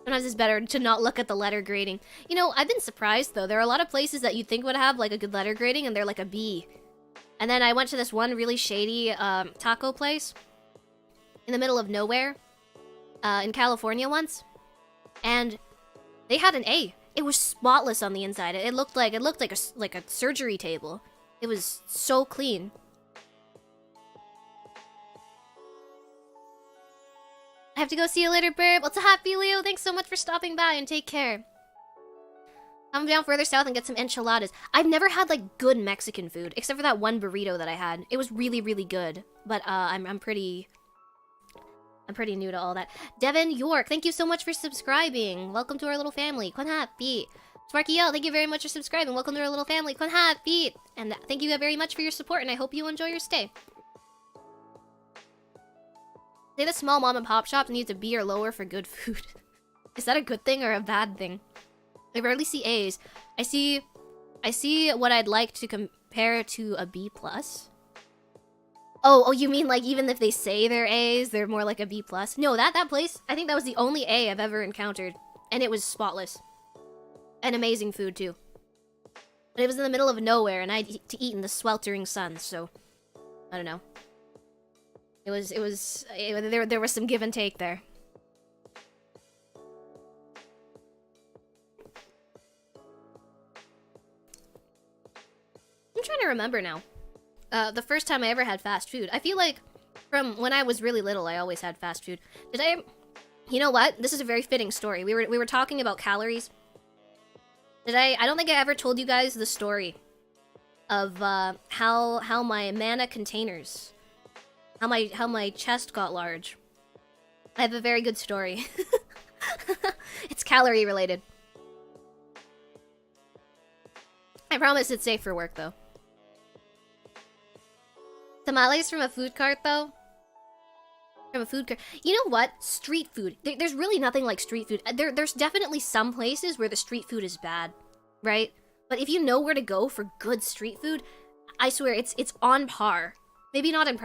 Sometimes it's better to not look at the letter grading. You know, I've been surprised, though. There are a lot of places that you'd think would have, like, a good letter grading, and they're like a B. And then I went to this one really shady taco place in the middle of nowhere in California once. And they had an A. It was spotless on the inside. It looked like a surgery table. It was so clean. I have to go see you later, Burb. What's a happy, Leo? Thanks so much for stopping by and take care. Come down further south and get some enchiladas. I've never had like good Mexican food, except for that one burrito that I had. It was really, really good. But I'm pretty new to all that. Devin York, thank you so much for subscribing. Welcome to our little family. Konharpy. Sparky L, thank you very much for subscribing. Welcome to our little family. Konharpy. And thank you very much for your support, and I hope you enjoy your stay. Say the small mom and pop shop needs a B or lower for good food. Is that a good thing or a bad thing? I rarely see A's. I see what I'd like to compare to a B plus. Oh, you mean like even if they say they're A's, they're more like a B plus? No, that place, I think that was the only A I've ever encountered, and it was spotless, and amazing food too. But it was in the middle of nowhere, and I had to eat in the sweltering sun, so I don't know. There was some give and take there. I'm trying to remember now. The first time I ever had fast food. I feel like from when I was really little, I always had fast food. You know what? This is a very fitting story. We were talking about calories. I don't think I ever told you guys the story of how my mana containers, how my chest got large. I have a very good story. It's calorie related. I promise it's safe for work though. Tamales from a food cart, though? From a food cart. You know what? Street food. There's really nothing like street food. There's definitely some places where the street food is bad, right? But if you know where to go for good street food, I swear it's on par. Maybe not in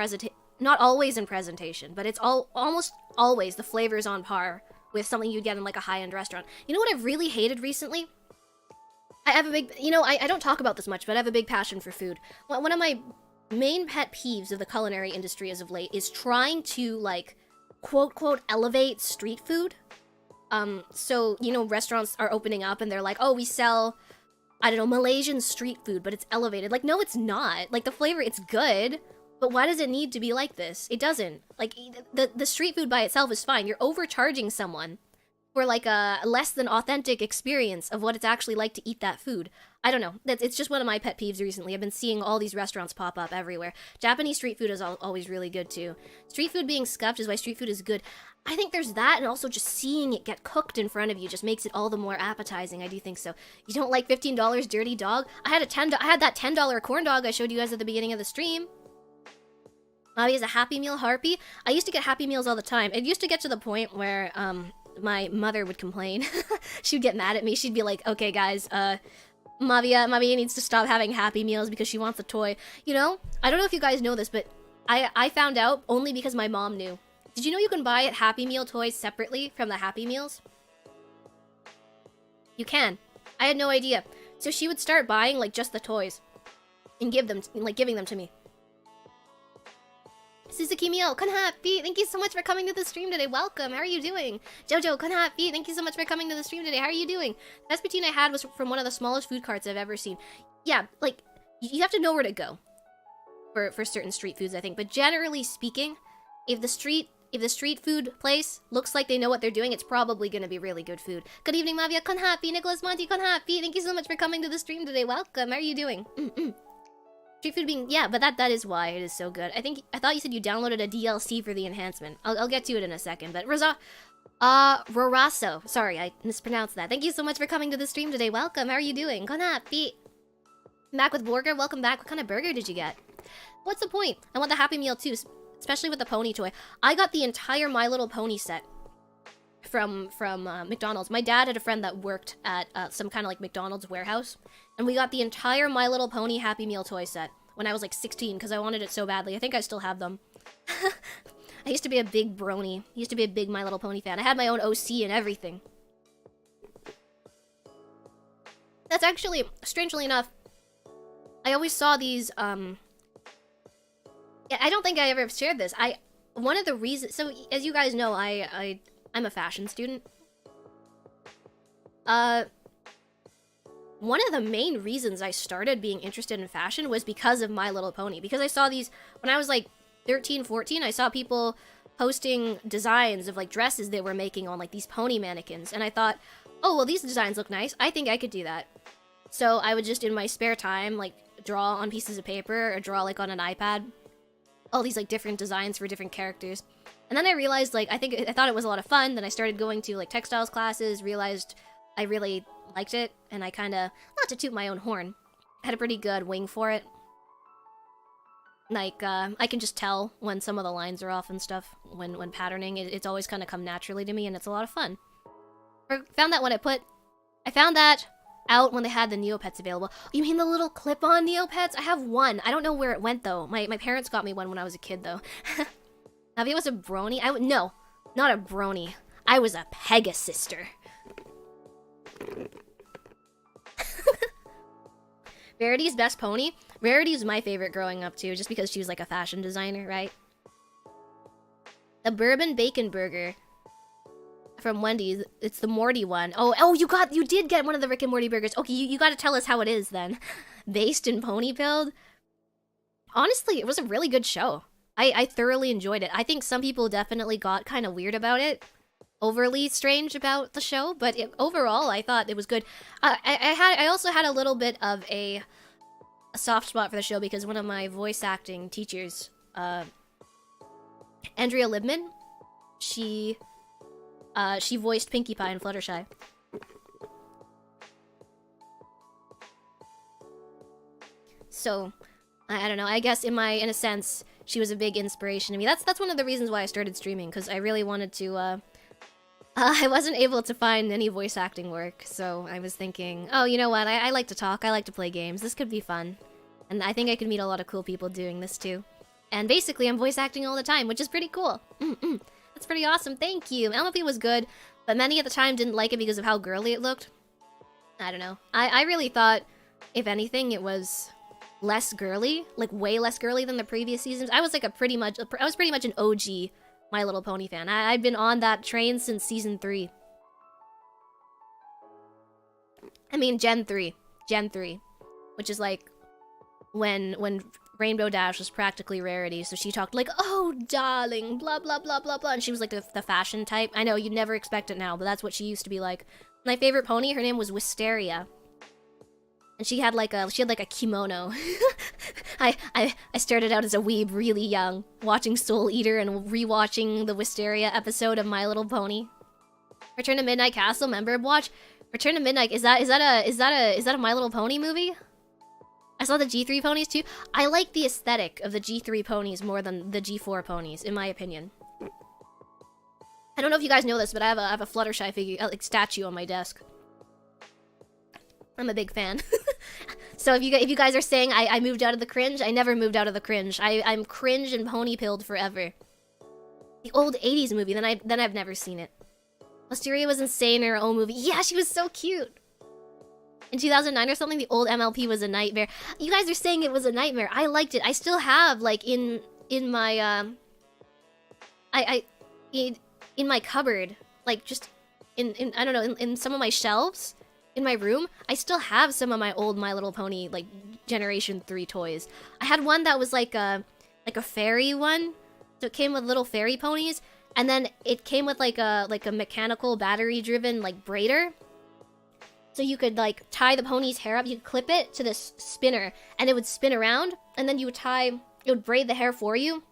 not always in presentation, but it's almost always the flavor is on par with something you'd get in like a high-end restaurant. You know what I've really hated recently? I have a big, I don't talk about this much, but I have a big passion for food. One of my main pet peeves of the culinary industry as of late is trying to, like, quote elevate street food. So, restaurants are opening up and they're like, oh, we sell, I don't know, Malaysian street food, but it's elevated. Like, no, it's not. Like, the flavor, it's good, but why does it need to be like this? It doesn't. Like, the street food by itself is fine. You're overcharging someone for, like, a less than authentic experience of what it's actually like to eat that food. I don't know. It's just one of my pet peeves recently. I've been seeing all these restaurants pop up everywhere. Japanese street food is always really good, too. Street food being scuffed is why street food is good. I think there's that, and also just seeing it get cooked in front of you just makes it all the more appetizing. I do think so. You don't like $15 dirty dog? I had that $10 corn dog I showed you guys at the beginning of the stream. Mavia is a Happy Meal harpy. I used to get Happy Meals all the time. It used to get to the point where, my mother would complain. She'd get mad at me. She'd be like, okay, guys, Mavia needs to stop having Happy Meals because she wants a toy. You know, I don't know if you guys know this, but I found out only because my mom knew. Did you know you can buy Happy Meal toys separately from the Happy Meals? You can. I had no idea. So she would start buying, like, just the toys and giving them to me. Suzuki Mio, Konharpy, thank you so much for coming to the stream today. Welcome. How are you doing? Jojo, Konharpy, thank you so much for coming to the stream today. How are you doing? The best poutine I had was from one of the smallest food carts I've ever seen. Yeah, like, you have to know where to go for certain street foods, I think. But generally speaking, if the street food place looks like they know what they're doing, it's probably going to be really good food. Good evening, Mavia, Konharpy, Nicholas Monty, Konharpy, thank you so much for coming to the stream today. Welcome. How are you doing? Street food being, yeah, but that is why it is so good. I thought you said you downloaded a DLC for the enhancement. I'll get to it in a second, but Rorasso. Sorry, I mispronounced that. Thank you so much for coming to the stream today. Welcome. How are you doing? Konharpy. Back with Burger. Welcome back. What kind of burger did you get? What's the point? I want the Happy Meal too, especially with the pony toy. I got the entire My Little Pony set from McDonald's. My dad had a friend that worked at some kind of like McDonald's warehouse, and we got the entire My Little Pony Happy Meal toy set when I was like 16 because I wanted it so badly. I think I still have them. I used to be a big brony. I used to be a big My Little Pony fan. I had my own OC and everything. That's actually, strangely enough, I always saw these, I don't think I ever shared this. One of the reasons, so as you guys know, I'm a fashion student. One of the main reasons I started being interested in fashion was because of My Little Pony. Because I saw these, when I was like 13, 14, I saw people posting designs of like dresses they were making on like these pony mannequins. And I thought, oh, well, these designs look nice. I think I could do that. So I would just, in my spare time, like draw on pieces of paper or draw like on an iPad all these like different designs for different characters. And then I realized, like, I thought it was a lot of fun. Then I started going to like textiles classes, realized I really liked it, and I kind of, not to toot my own horn, had a pretty good wing for it. Like, I can just tell when some of the lines are off and stuff, when patterning. It's always kind of come naturally to me, and it's a lot of fun. I found that out when they had the Neopets available. You mean the little clip-on Neopets? I have one. I don't know where it went, though. My parents got me one when I was a kid, though. Mavia was a brony? No, not a brony. I was a Pegasister. Rarity's best pony? Rarity was my favorite growing up, too, just because she was like a fashion designer, right? The Bourbon Bacon Burger from Wendy's. It's the Morty one. Oh, you did get one of the Rick and Morty burgers. Okay, you gotta tell us how it is, then. Based in pony build? Honestly, it was a really good show. I thoroughly enjoyed it. I think some people definitely got kind of weird about it. Overly strange about the show, but overall, I thought it was good. I also had a little bit of a soft spot for the show because one of my voice acting teachers, Andrea Libman, she voiced Pinkie Pie in Fluttershy. So, I don't know. I guess in a sense, she was a big inspiration to me. That's one of the reasons why I started streaming, because I really wanted to. I wasn't able to find any voice acting work, so I was thinking, oh, you know what? I like to talk. I like to play games. This could be fun, and I think I could meet a lot of cool people doing this too. And basically, I'm voice acting all the time, which is pretty cool. That's pretty awesome. Thank you. MLP was good, but many at the time didn't like it because of how girly it looked. I don't know. I really thought, if anything, it was less girly, like way less girly than the previous seasons. I was like pretty much an OG My Little Pony fan. I've been on that train since season 3. I mean, Gen 3, which is like when Rainbow Dash was practically Rarity, so she talked like, oh, darling, blah, blah, blah, blah, blah, and she was like the fashion type. I know, you'd never expect it now, but that's what she used to be like. My favorite pony, her name was Wisteria. And she had like a kimono. I started out as a weeb really young, watching Soul Eater and rewatching the Wisteria episode of My Little Pony. Return to Midnight Castle, member watch. Return to Midnight, is that a My Little Pony movie? I saw the G3 ponies too. I like the aesthetic of the G3 ponies more than the G4 ponies, in my opinion. I don't know if you guys know this, but I have a Fluttershy figure, like statue on my desk. I'm a big fan. So if you guys are saying I moved out of the cringe, I never moved out of the cringe. I'm cringe and pony-pilled forever. The old 80s movie, then I've never seen it. Wisteria was insane in her own movie. Yeah, she was so cute. In 2009 or something, the old MLP was a nightmare. You guys are saying it was a nightmare. I liked it. I still have, like, in my, in my cupboard, like, just in I don't know, in some of my shelves in my room, I still have some of my old My Little Pony, like, Generation 3 toys. I had one that was like a fairy one. So it came with little fairy ponies, and then it came with like a mechanical battery-driven like braider. So you could like tie the pony's hair up, you could clip it to this spinner, and it would spin around, and then it would braid the hair for you, and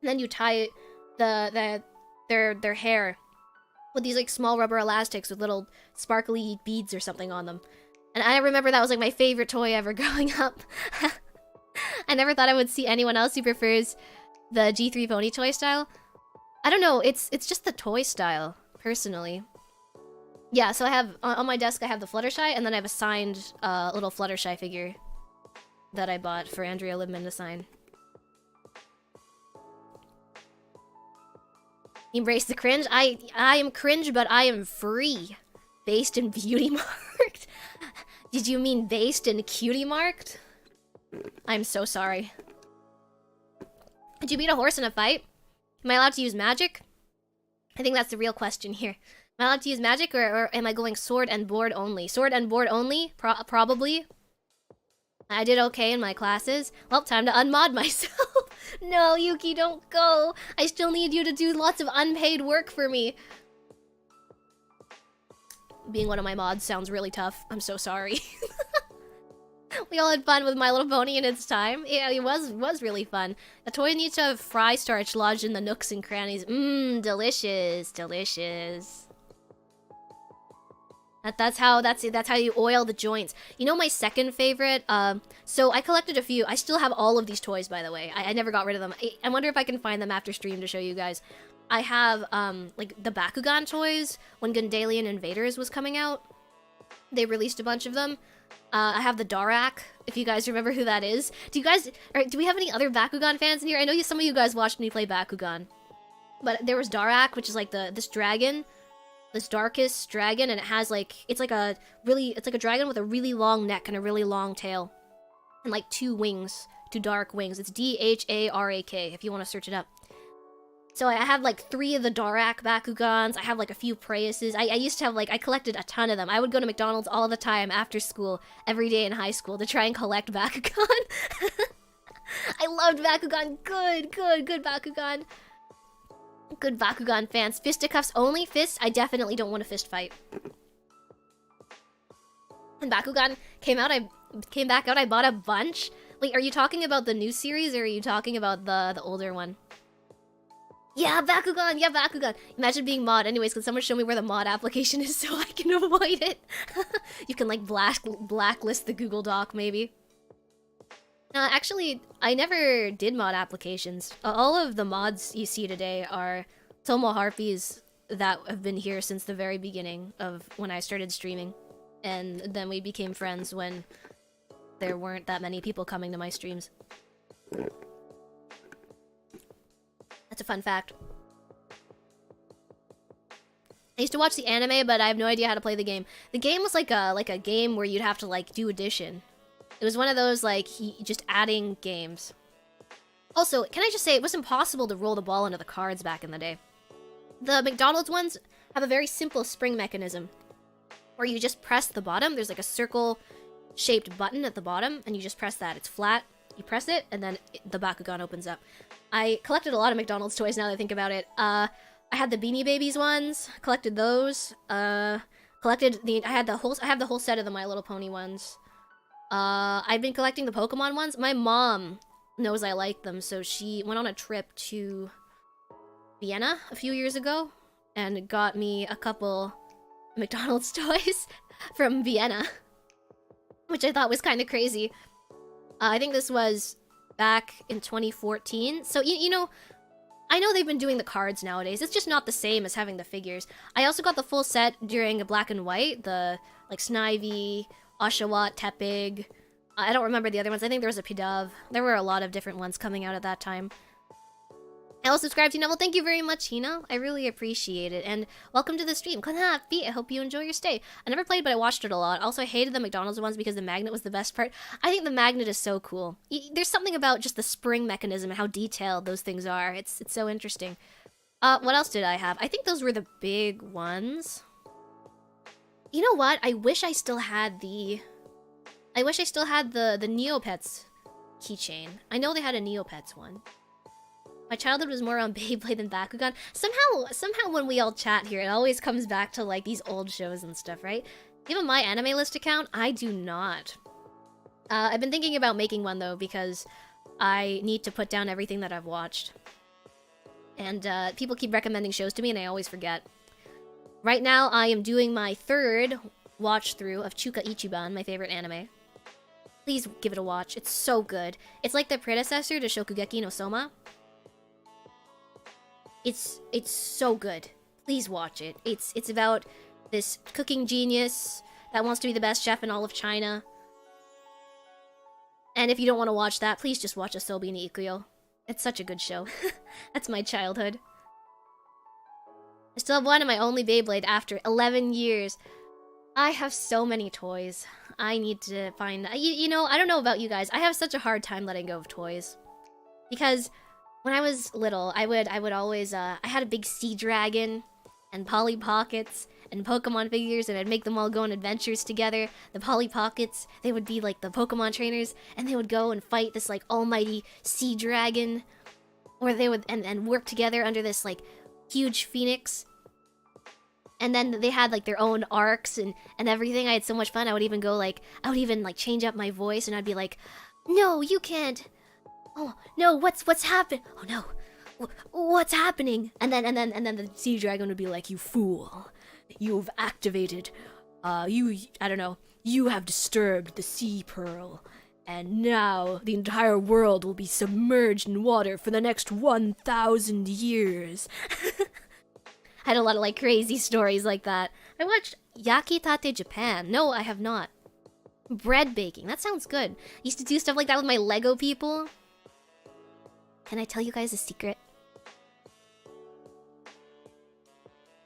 then you tie their hair with these like small rubber elastics with little sparkly beads or something on them. And I remember that was like my favorite toy ever growing up. I never thought I would see anyone else who prefers the G3 pony toy style. I don't know, it's just the toy style, personally. Yeah, so I have, on my desk I have the Fluttershy, and then I have a signed little Fluttershy figure that I bought for Andrea Libman to sign. Embrace the cringe. I am cringe, but I am free. Based in Beauty Mark. Did you mean based in cutie marked? I'm so sorry. Did you beat a horse in a fight? Am I allowed to use magic? I think that's the real question here. Am I allowed to use magic, or am I going sword and board only? Sword and board only? Probably. I did okay in my classes. Well, time to unmod myself. No, Yuki, don't go. I still need you to do lots of unpaid work for me. Being one of my mods sounds really tough. I'm so sorry. We all had fun with My Little Pony in its time. Yeah, it was really fun. The toy needs to have fry starch lodged in the nooks and crannies. Mmm, delicious, delicious. That's how you oil the joints. You know my second favorite? So I collected a few. I still have all of these toys, by the way. I never got rid of them. I wonder if I can find them after stream to show you guys. I have, like, the Bakugan toys. When Gundalian Invaders was coming out, they released a bunch of them. I have the Darak, if you guys remember who that is. Do we have any other Bakugan fans in here? I know some of you guys watched me play Bakugan. But there was Darak, which is like this dragon. This darkest dragon, and it has like, it's like a dragon with a really long neck and a really long tail. And like two dark wings. It's D-H-A-R-A-K, if you want to search it up. So I have like 3 of the Darak Bakugans. I have like a few Preuses. I used to have like, I collected a ton of them. I would go to McDonald's all the time after school, every day in high school, to try and collect Bakugan. I loved Bakugan. Good Bakugan. Good Bakugan fans. Fisticuffs only? Fists? I definitely don't want a fist fight. When Bakugan came back out, I bought a bunch. Like, are you talking about the new series, or are you talking about the older one? Yeah, Bakugan! Yeah, Bakugan! Imagine being mod. Anyways, can someone show me where the mod application is so I can avoid it? You can, like, blacklist the Google Doc, maybe. Actually, I never did mod applications. All of the mods you see today are Tomo Harpies that have been here since the very beginning of when I started streaming. And then we became friends when there weren't that many people coming to my streams. That's a fun fact. I used to watch the anime, but I have no idea how to play the game. The game was like a game where you'd have to like do addition. It was one of those like just adding games. Also, can I just say it was impossible to roll the ball into the cards back in the day. The McDonald's ones have a very simple spring mechanism where you just press the bottom. There's like a circle-shaped button at the bottom, and you just press that. It's flat. You press it, and then the Bakugan opens up. I collected a lot of McDonald's toys now that I think about it. I had the Beanie Babies ones, collected those. I have the whole set of the My Little Pony ones. I've been collecting the Pokemon ones. My mom knows I like them, so she went on a trip to Vienna a few years ago and got me a couple McDonald's toys from Vienna, which I thought was kind of crazy. I think this was back in 2014. So, you know, I know they've been doing the cards nowadays. It's just not the same as having the figures. I also got the full set during a black and white. The, like, Snivy, Oshawott, Tepig. I don't remember the other ones. I think there was a Pidove. There were a lot of different ones coming out at that time. I will subscribe to you, Neville. Thank you very much, Hina. I really appreciate it. And welcome to the stream. Konharpy. I hope you enjoy your stay. I never played, but I watched it a lot. Also, I hated the McDonald's ones because the magnet was the best part. I think the magnet is so cool. There's something about just the spring mechanism and how detailed those things are. It's so interesting. What else did I have? I think those were the big ones. You know what? I wish I still had the Neopets keychain. I know they had a Neopets one. My childhood was more on Beyblade than Bakugan. Somehow when we all chat here, it always comes back to like these old shows and stuff, right? You have a My Anime List account? I do not. I've been thinking about making one though, because I need to put down everything that I've watched. And people keep recommending shows to me and I always forget. Right now, I am doing my 3rd watch through of Chuka Ichiban, my favorite anime. Please give it a watch. It's so good. It's like the predecessor to Shokugeki no Soma. It's so good. Please watch it. It's about this cooking genius that wants to be the best chef in all of China. And if you don't want to watch that, please just watch Asobi ni Ikuyo. It's such a good show. That's my childhood. I still have one of my only Beyblade after 11 years. I have so many toys. I need to find... You know, I don't know about you guys. I have such a hard time letting go of toys. Because when I was little, I would always... I had a big sea dragon and Polly Pockets and Pokemon figures, and I'd make them all go on adventures together. The Polly Pockets, they would be like the Pokemon trainers, and they would go and fight this like almighty sea dragon. Or they would... and work together under this like huge phoenix. And then they had like their own arcs and everything. I had so much fun. I would even change up my voice, and I'd be like, "No, you can't. Oh no, what's happened? Oh no, what's happening?" And then the sea dragon would be like, "You fool, you've activated. You have disturbed the sea pearl, and now the entire world will be submerged in water for the next 1,000 years." I had a lot of like crazy stories like that. I watched Yakitate Japan. No, I have not. Bread baking. That sounds good. I used to do stuff like that with my Lego people. Can I tell you guys a secret?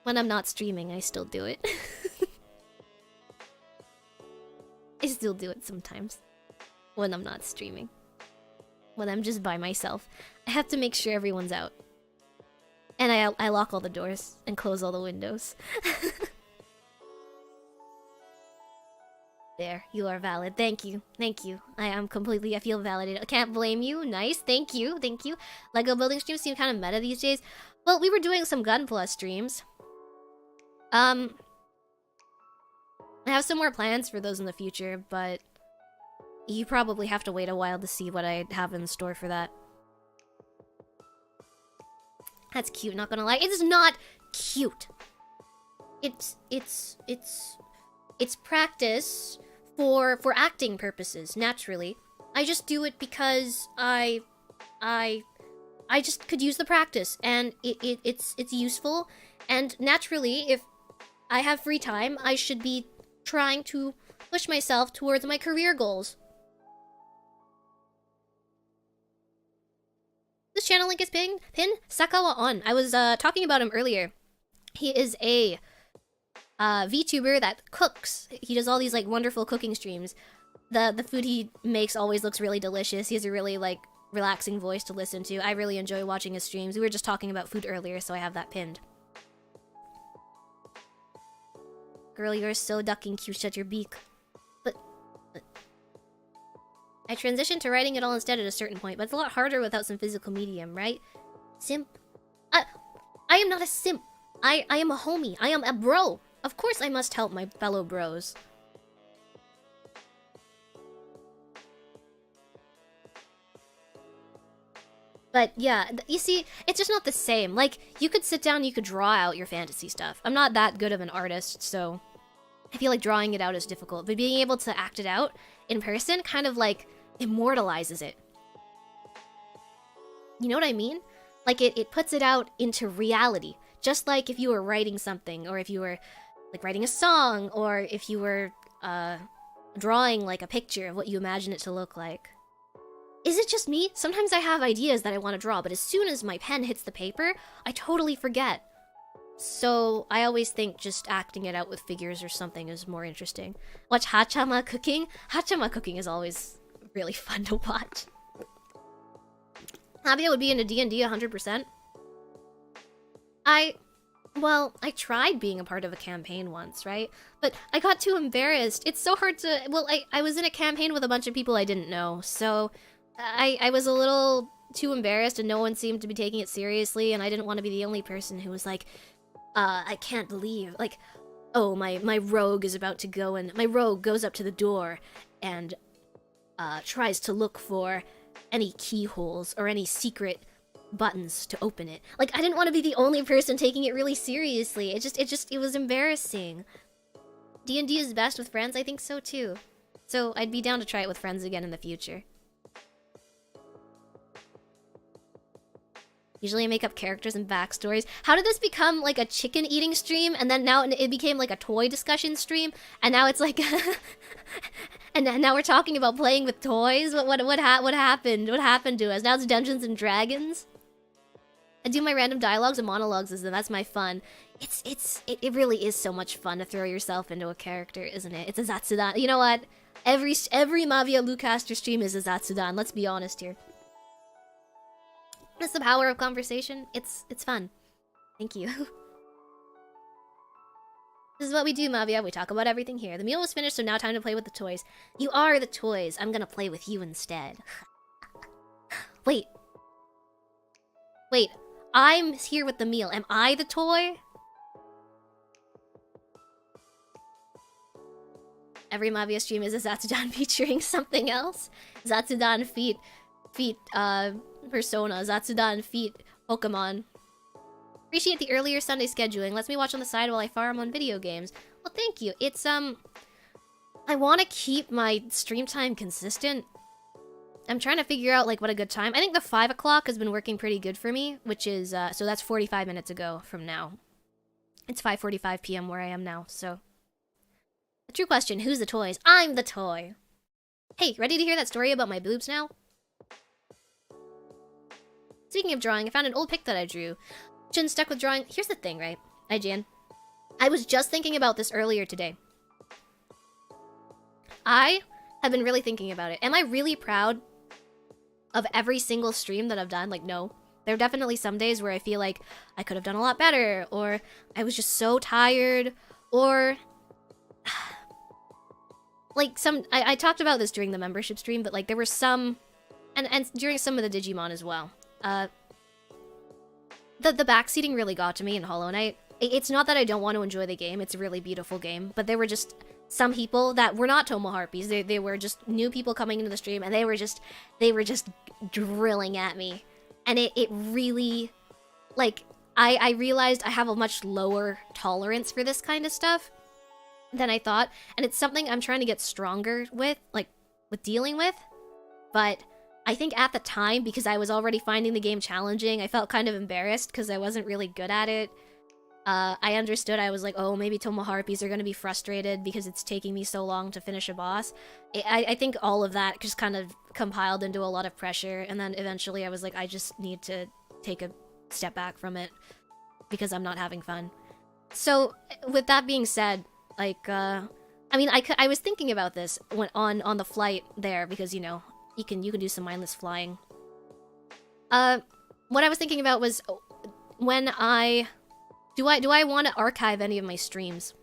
When I'm not streaming, I still do it. I still do it sometimes. When I'm not streaming. When I'm just by myself. I have to make sure everyone's out. And I lock all the doors and close all the windows. There, you are valid. Thank you. Thank you. I feel validated. I can't blame you. Nice. Thank you. Thank you. Lego building streams seem kind of meta these days. Well, we were doing some Gunpla streams. I have some more plans for those in the future, but you probably have to wait a while to see what I have in store for that. That's cute, not gonna lie. It's not cute. It's practice for acting purposes, naturally. I just do it because I just could use the practice, and it's useful. And naturally, if I have free time, I should be trying to push myself towards my career goals. This channel link is pinned. Sakawa on. I was talking about him earlier. He is a VTuber that cooks. He does all these like wonderful cooking streams. The food he makes always looks really delicious. He has a really like relaxing voice to listen to. I really enjoy watching his streams. We were just talking about food earlier, so I have that pinned. Girl, you're so ducking cute. Shut your beak. But I transitioned to writing it all instead at a certain point, but it's a lot harder without some physical medium, right? Simp? I am not a simp. I am a homie. I am a bro. Of course I must help my fellow bros. But yeah, you see, it's just not the same. Like, you could sit down, you could draw out your fantasy stuff. I'm not that good of an artist, so I feel like drawing it out is difficult. But being able to act it out in person kind of like immortalizes it. You know what I mean? Like it puts it out into reality. Just like if you were writing something, or if you were like writing a song, or if you were drawing like a picture of what you imagine it to look like. Is it just me? Sometimes I have ideas that I want to draw, but as soon as my pen hits the paper, I totally forget. So I always think just acting it out with figures or something is more interesting. Watch Hachama cooking. Hachama cooking is always really fun to watch. Mavia would be into D&D 100%. Well, I tried being a part of a campaign once, right? But I got too embarrassed. It's so hard to... Well, I was in a campaign with a bunch of people I didn't know, so I was a little too embarrassed and no one seemed to be taking it seriously, and I didn't want to be the only person who was like, I can't believe, like, oh, my rogue is about to go, and my rogue goes up to the door and tries to look for any keyholes or any secret buttons to open it. Like, I didn't want to be the only person taking it really seriously. It was embarrassing. D&D is best with friends, I think so too. So I'd be down to try it with friends again in the future. Usually I make up characters and backstories. How did this become like a chicken eating stream? And then now it became like a toy discussion stream? And now it's like... and now we're talking about playing with toys? What happened? What happened to us? Now it's Dungeons and Dragons? I do my random dialogues and monologues, and that's my fun. It really is so much fun to throw yourself into a character, isn't it? It's a Zatsudan. You know what? Every Mavia Lucastre stream is a Zatsudan. Let's be honest here. That's the power of conversation. It's fun. Thank you. This is what we do, Mavia. We talk about everything here. The meal was finished, so now time to play with the toys. You are the toys. I'm gonna play with you instead. Wait. Wait. I'm here with the meal. Am I the toy? Every Mavia stream is a Zatsudan featuring something else. Zatsudan feet Persona. Zatsudan feet Pokemon. Appreciate the earlier Sunday scheduling. Lets me watch on the side while I farm on video games. Well, thank you. It's, I want to keep my stream time consistent. I'm trying to figure out, like, what a good time. I think the 5 o'clock has been working pretty good for me, which is, so that's 45 minutes ago from now. It's 5:45 p.m. where I am now, so. The true question, who's the toys? I'm the toy. Hey, ready to hear that story about my boobs now? Speaking of drawing, I found an old pic that I drew. Shouldn't stuck with drawing. Here's the thing, right? Hi, Jan. I was just thinking about this earlier today. I have been really thinking about it. Am I really proud of every single stream that I've done? Like, no. There are definitely some days where I feel like I could have done a lot better, or I was just so tired, or like I talked about this during the membership stream, but like there were some, and during some of the Digimon as well. The backseating really got to me in Hollow Knight. It's not that I don't want to enjoy the game, it's a really beautiful game, but there were just some people that were not Harpies. They were just new people coming into the stream, and they were just drilling at me. And it really, like, I realized I have a much lower tolerance for this kind of stuff than I thought, and it's something I'm trying to get stronger with, like, with dealing with, but I think at the time, because I was already finding the game challenging, I felt kind of embarrassed because I wasn't really good at it. I understood. I was like, oh, maybe Harpies are going to be frustrated because it's taking me so long to finish a boss. I think all of that just kind of compiled into a lot of pressure, and then eventually I was like, I just need to take a step back from it because I'm not having fun. So, with that being said, like, I mean, I was thinking about this when on the flight there because, you know, you can do some mindless flying. What I was thinking about was when do I want to archive any of my streams?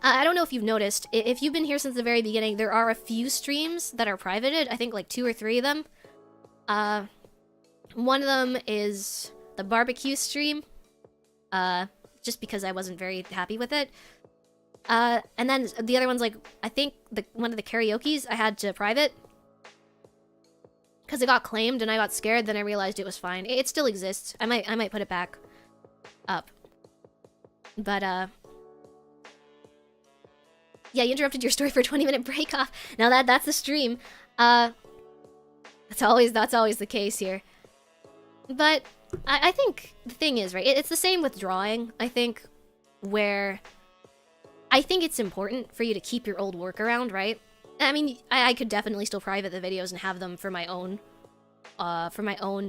I don't know if you've noticed. If you've been here since the very beginning, there are a few streams that are privated. I think like 2 or 3 of them. One of them is the barbecue stream. Just because I wasn't very happy with it. And then the other one's like, I think one of the karaokes I had to private. Because it got claimed and I got scared, then I realized it was fine. It still exists. I might put it back up. But, yeah, you interrupted your story for a 20-minute break off. Now that's the stream. That's always the case here. But I think the thing is, right, it's the same with drawing, I think, where I think it's important for you to keep your old work around, right? I mean, I could definitely still private the videos and have them for my own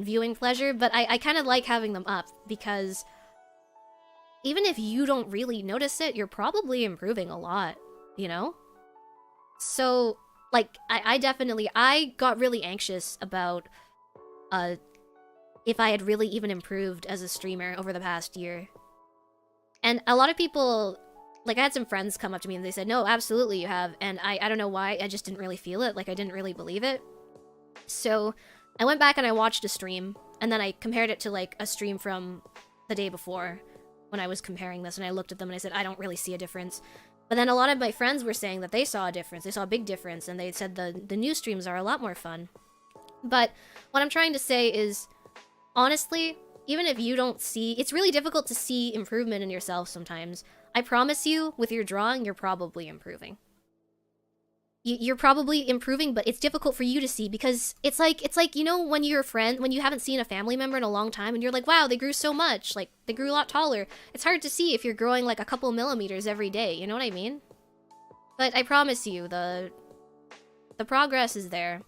viewing pleasure, but I kind of like having them up because even if you don't really notice it, you're probably improving a lot, you know? So, like, I got really anxious about if I had really even improved as a streamer over the past year. And a lot of people, like, I had some friends come up to me and they said, no, absolutely you have. And I don't know why, I just didn't really feel it. Like, I didn't really believe it. So I went back and I watched a stream, and then I compared it to, like, a stream from the day before when I was comparing this, and I looked at them and I said, I don't really see a difference. But then a lot of my friends were saying that they saw a difference. They saw a big difference, and they said the new streams are a lot more fun. But what I'm trying to say is, honestly, even if you don't see... It's really difficult to see improvement in yourself sometimes. I promise you, with your drawing, you're probably improving. You're probably improving, but it's difficult for you to see because it's like, you know, when you're when you haven't seen a family member in a long time and you're like, wow, they grew so much. Like, they grew a lot taller. It's hard to see if you're growing like a couple millimeters every day. You know what I mean? But I promise you, the progress is there.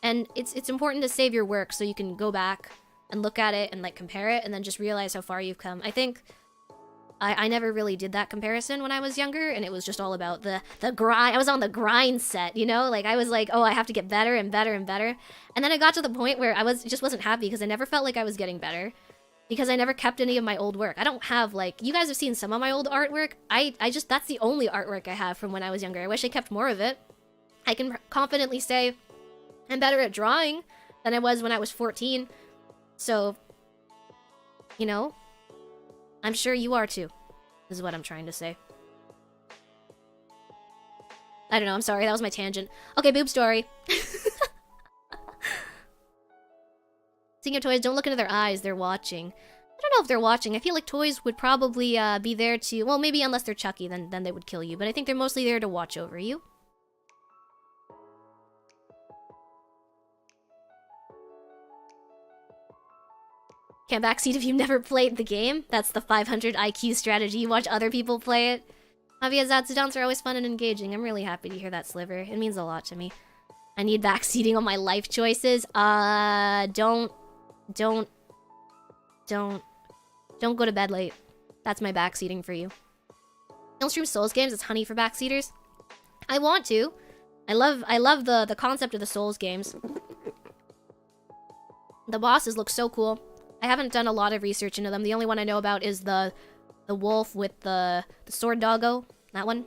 And it's important to save your work so you can go back and look at it and like compare it and then just realize how far you've come. I think I never really did that comparison when I was younger, and it was just all about the grind. I was on the grind set, you know? Like, I was like, oh, I have to get better and better and better. And then I got to the point where I just wasn't happy because I never felt like I was getting better because I never kept any of my old work. I don't have, like, you guys have seen some of my old artwork. That's the only artwork I have from when I was younger. I wish I kept more of it. I can confidently say I'm better at drawing than I was when I was 14. So, you know, I'm sure you are too, is what I'm trying to say. I don't know, I'm sorry, that was my tangent. Okay, boob story. Speaking of toys, don't look into their eyes, they're watching. I don't know if they're watching. I feel like toys would probably be there to, well, maybe unless they're Chucky, then they would kill you. But I think they're mostly there to watch over you. Can't backseat if you've never played the game. That's the 500 IQ strategy. You watch other people play it. Mavia Zatsudans are always fun and engaging. I'm really happy to hear that, Sliver. It means a lot to me. I need backseating on my life choices. Don't go to bed late. That's my backseating for you. Don't stream Souls games. It's honey for backseaters. I want to. I love the concept of the Souls games. The bosses look so cool. I haven't done a lot of research into them. The only one I know about is the wolf with the sword doggo. That one.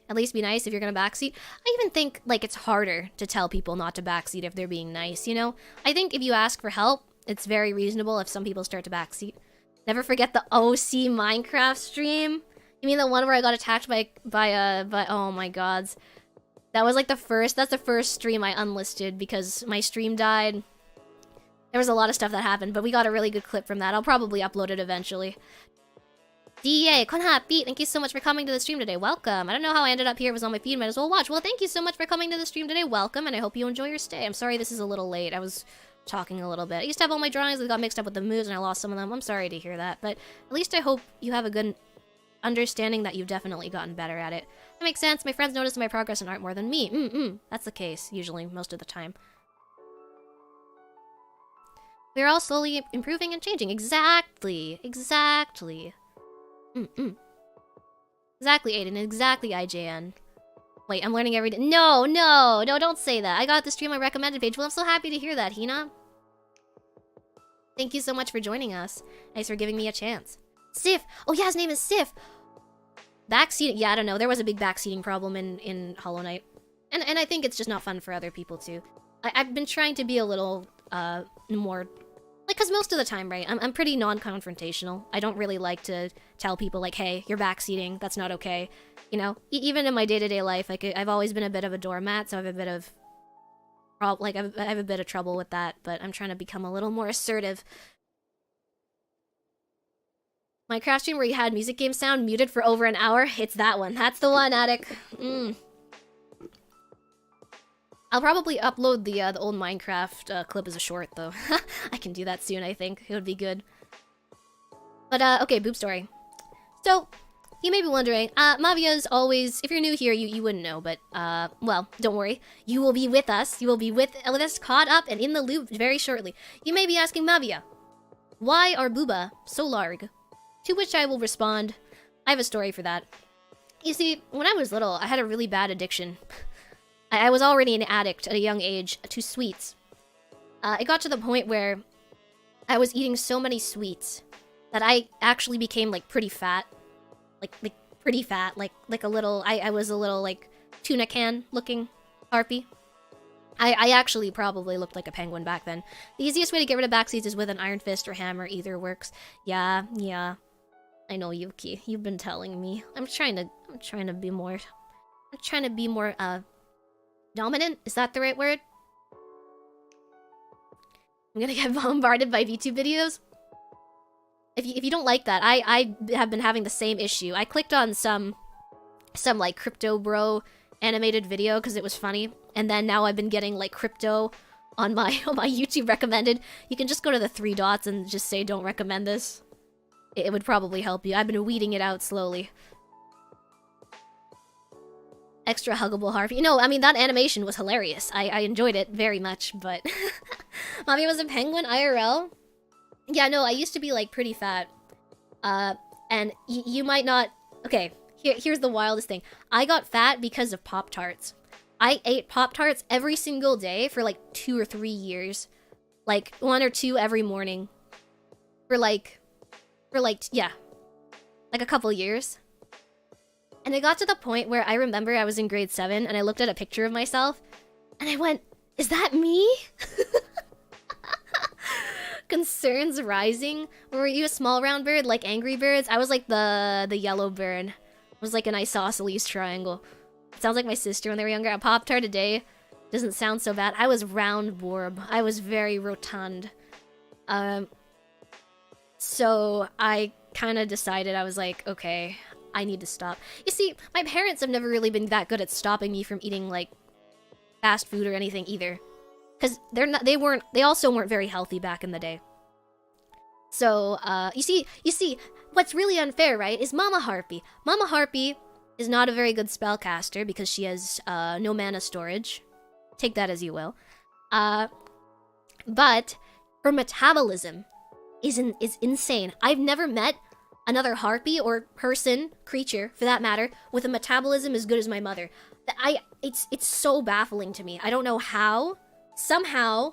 At least be nice if you're gonna backseat. I even think, like, it's harder to tell people not to backseat if they're being nice, you know? I think if you ask for help, it's very reasonable if some people start to backseat. Never forget the OC Minecraft stream. You mean the one where I got attacked by oh my gods. That was like that's the first stream I unlisted because my stream died. There was a lot of stuff that happened, but we got a really good clip from that. I'll probably upload it eventually. DA, Konharpy, thank you so much for coming to the stream today. Welcome. I don't know how I ended up here. It was on my feed. Might as well watch. Well, thank you so much for coming to the stream today. Welcome, and I hope you enjoy your stay. I'm sorry this is a little late. I was talking a little bit. I used to have all my drawings that got mixed up with the moves, and I lost some of them. I'm sorry to hear that, but at least I hope you have a good understanding that you've definitely gotten better at it. That makes sense. My friends notice my progress in art more than me. That's the case, usually, most of the time. We're all slowly improving and changing. Exactly. Exactly, Aiden. Exactly, IJN. Wait, I'm learning every day. No, don't say that. I got the stream on recommended page. Well, I'm so happy to hear that, Hina. Thank you so much for joining us. Thanks for giving me a chance. Sif! Oh yeah, his name is Sif! Backseating. Yeah, I don't know. There was a big backseating problem in Hollow Knight. And I think it's just not fun for other people, too. I've been trying to be a little, more... Like, because most of the time, right, I'm pretty non-confrontational. I don't really like to tell people, like, hey, you're backseating, that's not okay. You know, even in my day-to-day life, like, I've always been a bit of a doormat, so I have a bit of... I have a bit of trouble with that, but I'm trying to become a little more assertive. Minecraft stream where you had music game sound muted for over an hour? It's that one. That's the one, Attic. I'll probably upload the old Minecraft clip as a short, though. I can do that soon, I think. It would be good. But, okay, boob story. So, you may be wondering, Mavia's always... If you're new here, you wouldn't know, but, well, don't worry. You will be with us. You will be with us, caught up and in the loop very shortly. You may be asking Mavia, why are booba so large? To which I will respond, I have a story for that. You see, when I was little, I had a really bad addiction. I was already an addict at a young age to sweets. It got to the point where I was eating so many sweets that I actually became, like, pretty fat. Like pretty fat. Like a little... I was a little, like, tuna can looking harpy. I actually probably looked like a penguin back then. The easiest way to get rid of backseats is with an iron fist or hammer. Either works. Yeah. I know, Yuki. You've been telling me. I'm trying to be more... dominant? Is that the right word? I'm gonna get bombarded by VTuber videos. If you don't like that, I have been having the same issue. I clicked on some like crypto bro animated video because it was funny, and then now I've been getting like crypto on my YouTube recommended. You can just go to the 3 dots and just say don't recommend this. It would probably help you. I've been weeding it out slowly. Extra huggable harpy. No, I mean, that animation was hilarious. I enjoyed it very much, but... Mavia was a penguin IRL? Yeah, no, I used to be, like, pretty fat. And you might not... Okay, here's the wildest thing. I got fat because of Pop-Tarts. I ate Pop-Tarts every single day for, like, 2 or 3 years. Like, 1 or 2 every morning. For, yeah. Like, a couple years. And it got to the point where I remember I was in grade 7 and I looked at a picture of myself and I went, is that me? Concerns rising. Were you a small round bird like Angry Birds? I was like the yellow bird. It was like an isosceles triangle. It sounds like my sister when they were younger. A Pop-Tart a day doesn't sound so bad. I was round borb. I was very rotund. So I kind of decided, I was like, okay, I need to stop. You see, my parents have never really been that good at stopping me from eating, like, fast food or anything either. Because they also weren't very healthy back in the day. So, you see, what's really unfair, right, is Mama Harpy. Mama Harpy is not a very good spellcaster because she has, no mana storage. Take that as you will. But her metabolism is insane. I've never met another harpy or person, creature for that matter, with a metabolism as good as my mother. It's so baffling to me. I don't know how. Somehow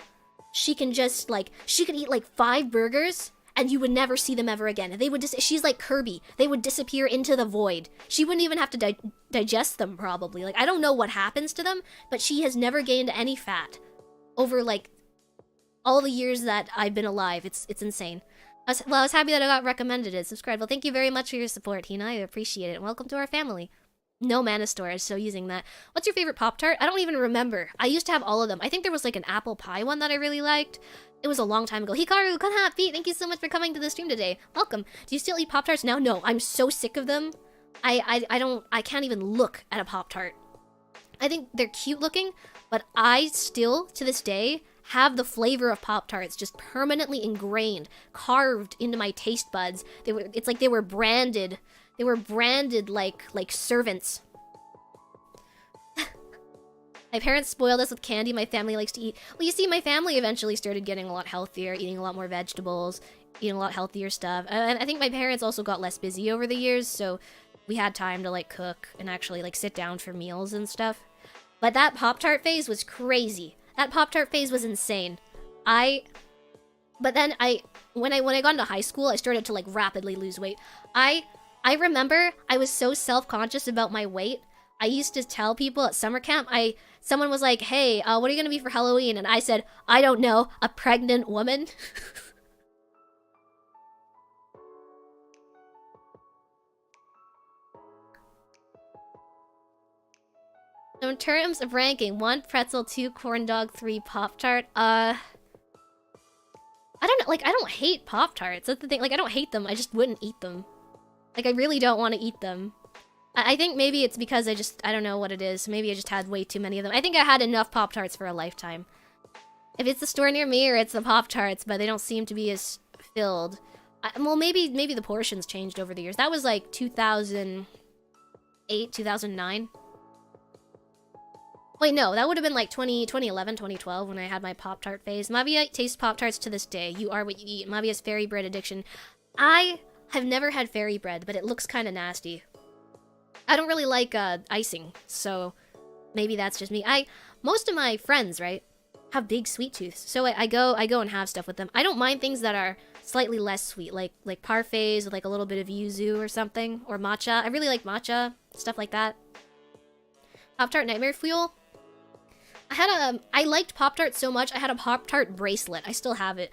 she can just she could eat like 5 burgers and you would never see them ever again. They would she's like Kirby. They would disappear into the void. She wouldn't even have to digest them probably. Like, I don't know what happens to them, but she has never gained any fat over like all the years that I've been alive. It's insane. I was happy that I got recommended it. Subscribe. Well, thank you very much for your support, Hina. I appreciate it. And welcome to our family. No mana storage, so using that. What's your favorite Pop-Tart? I don't even remember. I used to have all of them. I think there was like an apple pie one that I really liked. It was a long time ago. Hikaru, Konharpy, thank you so much for coming to the stream today. Welcome. Do you still eat Pop-Tarts now? No, I'm so sick of them. I can't even look at a Pop-Tart. I think they're cute looking, but I still, to this day, have the flavor of Pop-Tarts just permanently ingrained, carved into my taste buds. It's like they were branded. They were branded like servants. My parents spoiled us with candy my family likes to eat. Well, you see, my family eventually started getting a lot healthier, eating a lot more vegetables, eating a lot healthier stuff. And I think my parents also got less busy over the years, so we had time to like cook and actually like sit down for meals and stuff. But that Pop-Tart phase was crazy. That Pop-Tart phase was insane. But then when I got into high school, I started to like rapidly lose weight. I remember I was so self-conscious about my weight. I used to tell people at summer camp, someone was like, hey, what are you gonna be for Halloween? And I said, I don't know, a pregnant woman. So in terms of ranking, 1 pretzel, 2 corn dog, 3 Pop-Tart, I don't know, like, I don't hate Pop-Tarts. That's the thing, like, I don't hate them, I just wouldn't eat them. Like, I really don't want to eat them. I think maybe it's because I don't know what it is. Maybe I just had way too many of them. I think I had enough Pop-Tarts for a lifetime. If it's the store near me or it's the Pop-Tarts, but they don't seem to be as filled. Well, maybe the portions changed over the years. That was like 2008, 2009. Wait, no, that would have been like 2011, 2012 when I had my Pop-Tart phase. Mavia tastes Pop-Tarts to this day. You are what you eat. Mavia's fairy bread addiction. I have never had fairy bread, but it looks kind of nasty. I don't really like icing, so maybe that's just me. Most of my friends, right, have big sweet tooths, so I go and have stuff with them. I don't mind things that are slightly less sweet, like parfaits with like a little bit of yuzu or something, or matcha. I really like matcha, stuff like that. Pop-Tart Nightmare Fuel. I liked Pop-Tart so much, I had a Pop-Tart bracelet. I still have it.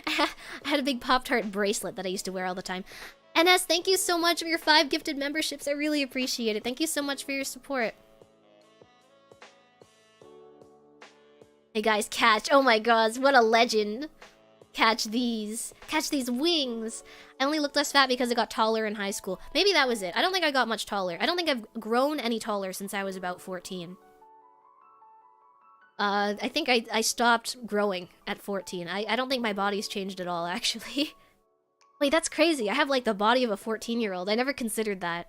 I had a big Pop-Tart bracelet that I used to wear all the time. NS, thank you so much for your 5 gifted memberships. I really appreciate it. Thank you so much for your support. Hey guys, catch. Oh my god, what a legend. Catch these. Catch these wings. I only looked less fat because I got taller in high school. Maybe that was it. I don't think I got much taller. I don't think I've grown any taller since I was about 14. I think I stopped growing at 14. I don't think my body's changed at all, actually. Wait, that's crazy. I have, like, the body of a 14-year-old. I never considered that.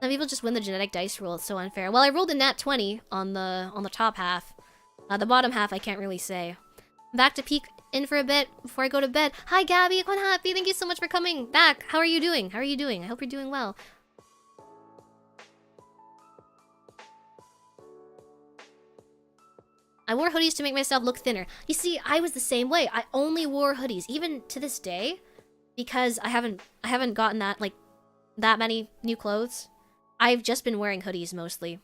Some people just win the genetic dice roll. It's so unfair. Well, I rolled a nat 20 on the top half. The bottom half, I can't really say. Back to peek in for a bit before I go to bed. Hi, Gabby. Konharpy. Thank you so much for coming back. How are you doing? How are you doing? I hope you're doing well. I wore hoodies to make myself look thinner. You see, I was the same way. I only wore hoodies, even to this day, because I haven't gotten that many new clothes. I've just been wearing hoodies mostly.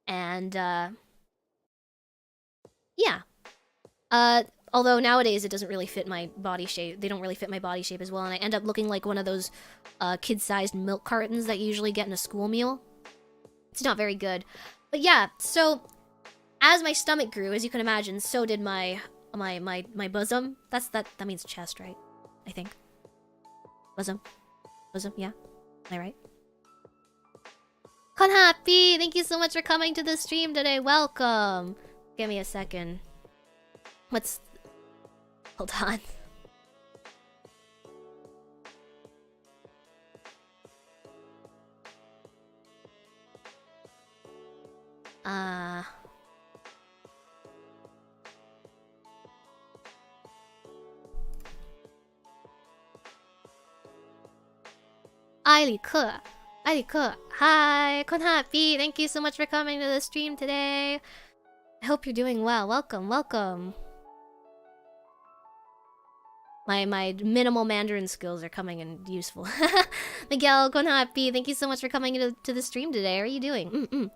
And yeah. Although nowadays it doesn't really fit my body shape. They don't really fit my body shape as well, and I end up looking like one of those kid-sized milk cartons that you usually get in a school meal. It's not very good. But yeah, so as my stomach grew, as you can imagine, so did my bosom. That means chest, right? I think. Bosom, yeah. Am I right? Konharpy, thank you so much for coming to the stream today. Welcome. Give me a second. Hold on. Ailike. Hi, Konharpy. Thank you so much for coming to the stream today. I hope you're doing well. Welcome. My minimal Mandarin skills are coming in useful. Miguel, Konharpy, thank you so much for coming to the stream today. How are you doing?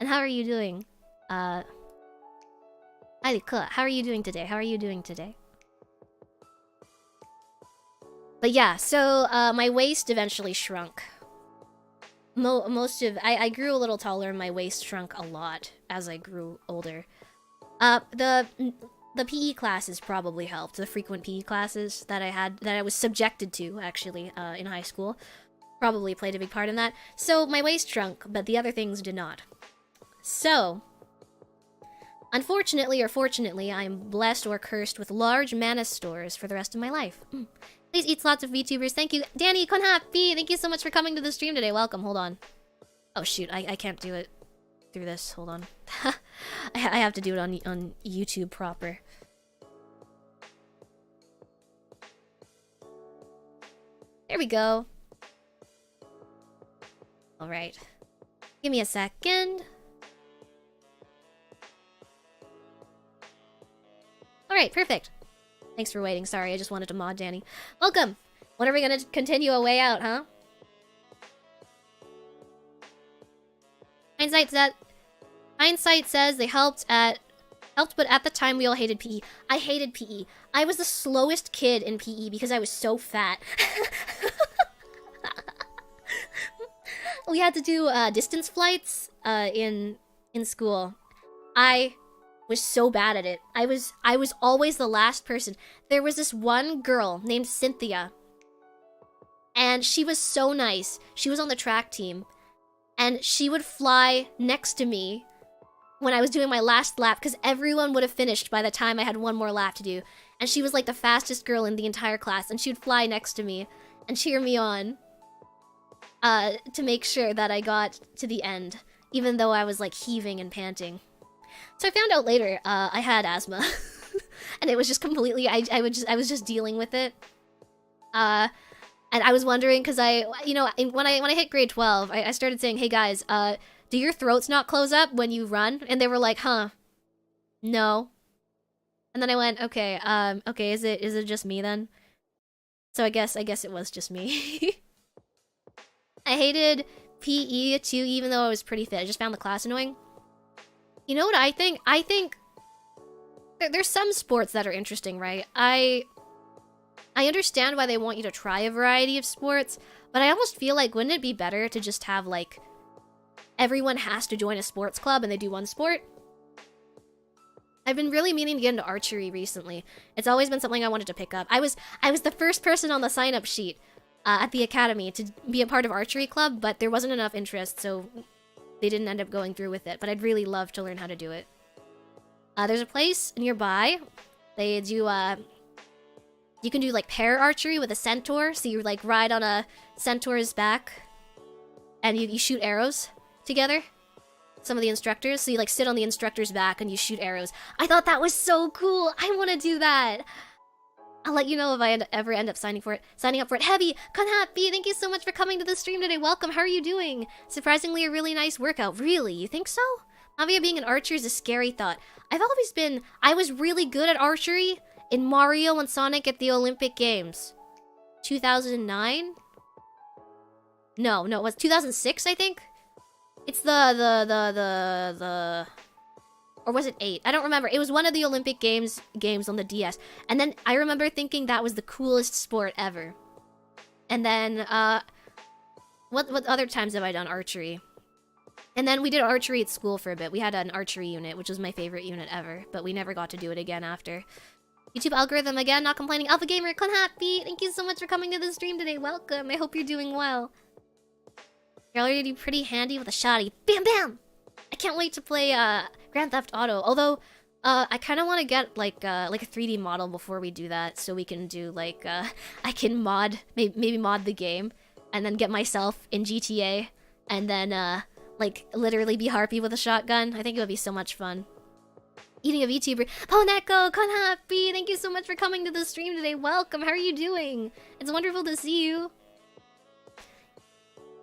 And how are you doing? Ailike, how are you doing today? But yeah, so my waist eventually shrunk. I grew a little taller and my waist shrunk a lot as I grew older. The PE classes probably helped. The frequent PE classes that I was subjected to actually in high school probably played a big part in that. So my waist shrunk, but the other things did not. So unfortunately or fortunately, I am blessed or cursed with large mana stores for the rest of my life. Please eat lots of VTubers. Thank you. Danny, Konharpy, thank you so much for coming to the stream today. Welcome. Hold on. Oh, shoot. I can't do it through this. Hold on. I have to do it on YouTube proper. There we go. Alright. Give me a second. Alright, perfect. Thanks for waiting. Sorry, I just wanted to mod Danny. Welcome! When are we gonna continue a way out, huh? Hindsight says they helped, but at the time we all hated PE. I hated PE. I was the slowest kid in PE because I was so fat. We had to do distance flights in school. I was so bad at it. I was always the last person. There was this one girl named Cynthia, and she was so nice. She was on the track team, and she would fly next to me when I was doing my last lap, because everyone would have finished by the time I had one more lap to do. And she was like the fastest girl in the entire class, and she would fly next to me and cheer me on to make sure that I got to the end, even though I was like heaving and panting. So I found out later I had asthma, and it was just completely I was just dealing with it. And I was wondering because when I hit grade 12, I started saying, "Hey guys, do your throats not close up when you run?" And they were like, "Huh, no." And then I went, "Okay, okay, is it just me then?" So I guess it was just me. I hated PE too, even though I was pretty fit. I just found the class annoying. You know what I think? I think there's some sports that are interesting, right? I understand why they want you to try a variety of sports, but I almost feel like wouldn't it be better to just have like everyone has to join a sports club and they do one sport? I've been really meaning to get into archery recently. It's always been something I wanted to pick up. I was the first person on the sign-up sheet at the academy to be a part of archery club, but there wasn't enough interest, so they didn't end up going through with it. But I'd really love to learn how to do it. There's a place nearby. They do You can do like pair archery with a centaur, so you like ride on a centaur's back and you shoot arrows together. Some of the instructors, so you like sit on the instructor's back and you shoot arrows. I thought that was so cool. I want to do that. I'll let you know if I ever end up signing up for it. Heavy, Konharpy, thank you so much for coming to the stream today. Welcome. How are you doing? Surprisingly, a really nice workout. Really? You think so? Mavia being an archer is a scary thought. I was really good at archery in Mario and Sonic at the Olympic Games. 2009? No, it was 2006, I think. It's or was it 8? I don't remember. It was one of the Olympic games on the DS. And then I remember thinking that was the coolest sport ever. And then, what other times have I done archery? And then we did archery at school for a bit. We had an archery unit, which was my favorite unit ever. But we never got to do it again after. YouTube algorithm again, not complaining. Alpha Gamer, Konharpy, thank you so much for coming to the stream today. Welcome. I hope you're doing well. You're already pretty handy with a shotty. Bam, bam! I can't wait to play Grand Theft Auto. Although, I kind of want to get like a 3D model before we do that, so we can do like I can maybe mod the game, and then get myself in GTA, and then like literally be harpy with a shotgun. I think it would be so much fun. Eating a VTuber. Poneko, Konharpy, thank you so much for coming to the stream today. Welcome. How are you doing? It's wonderful to see you.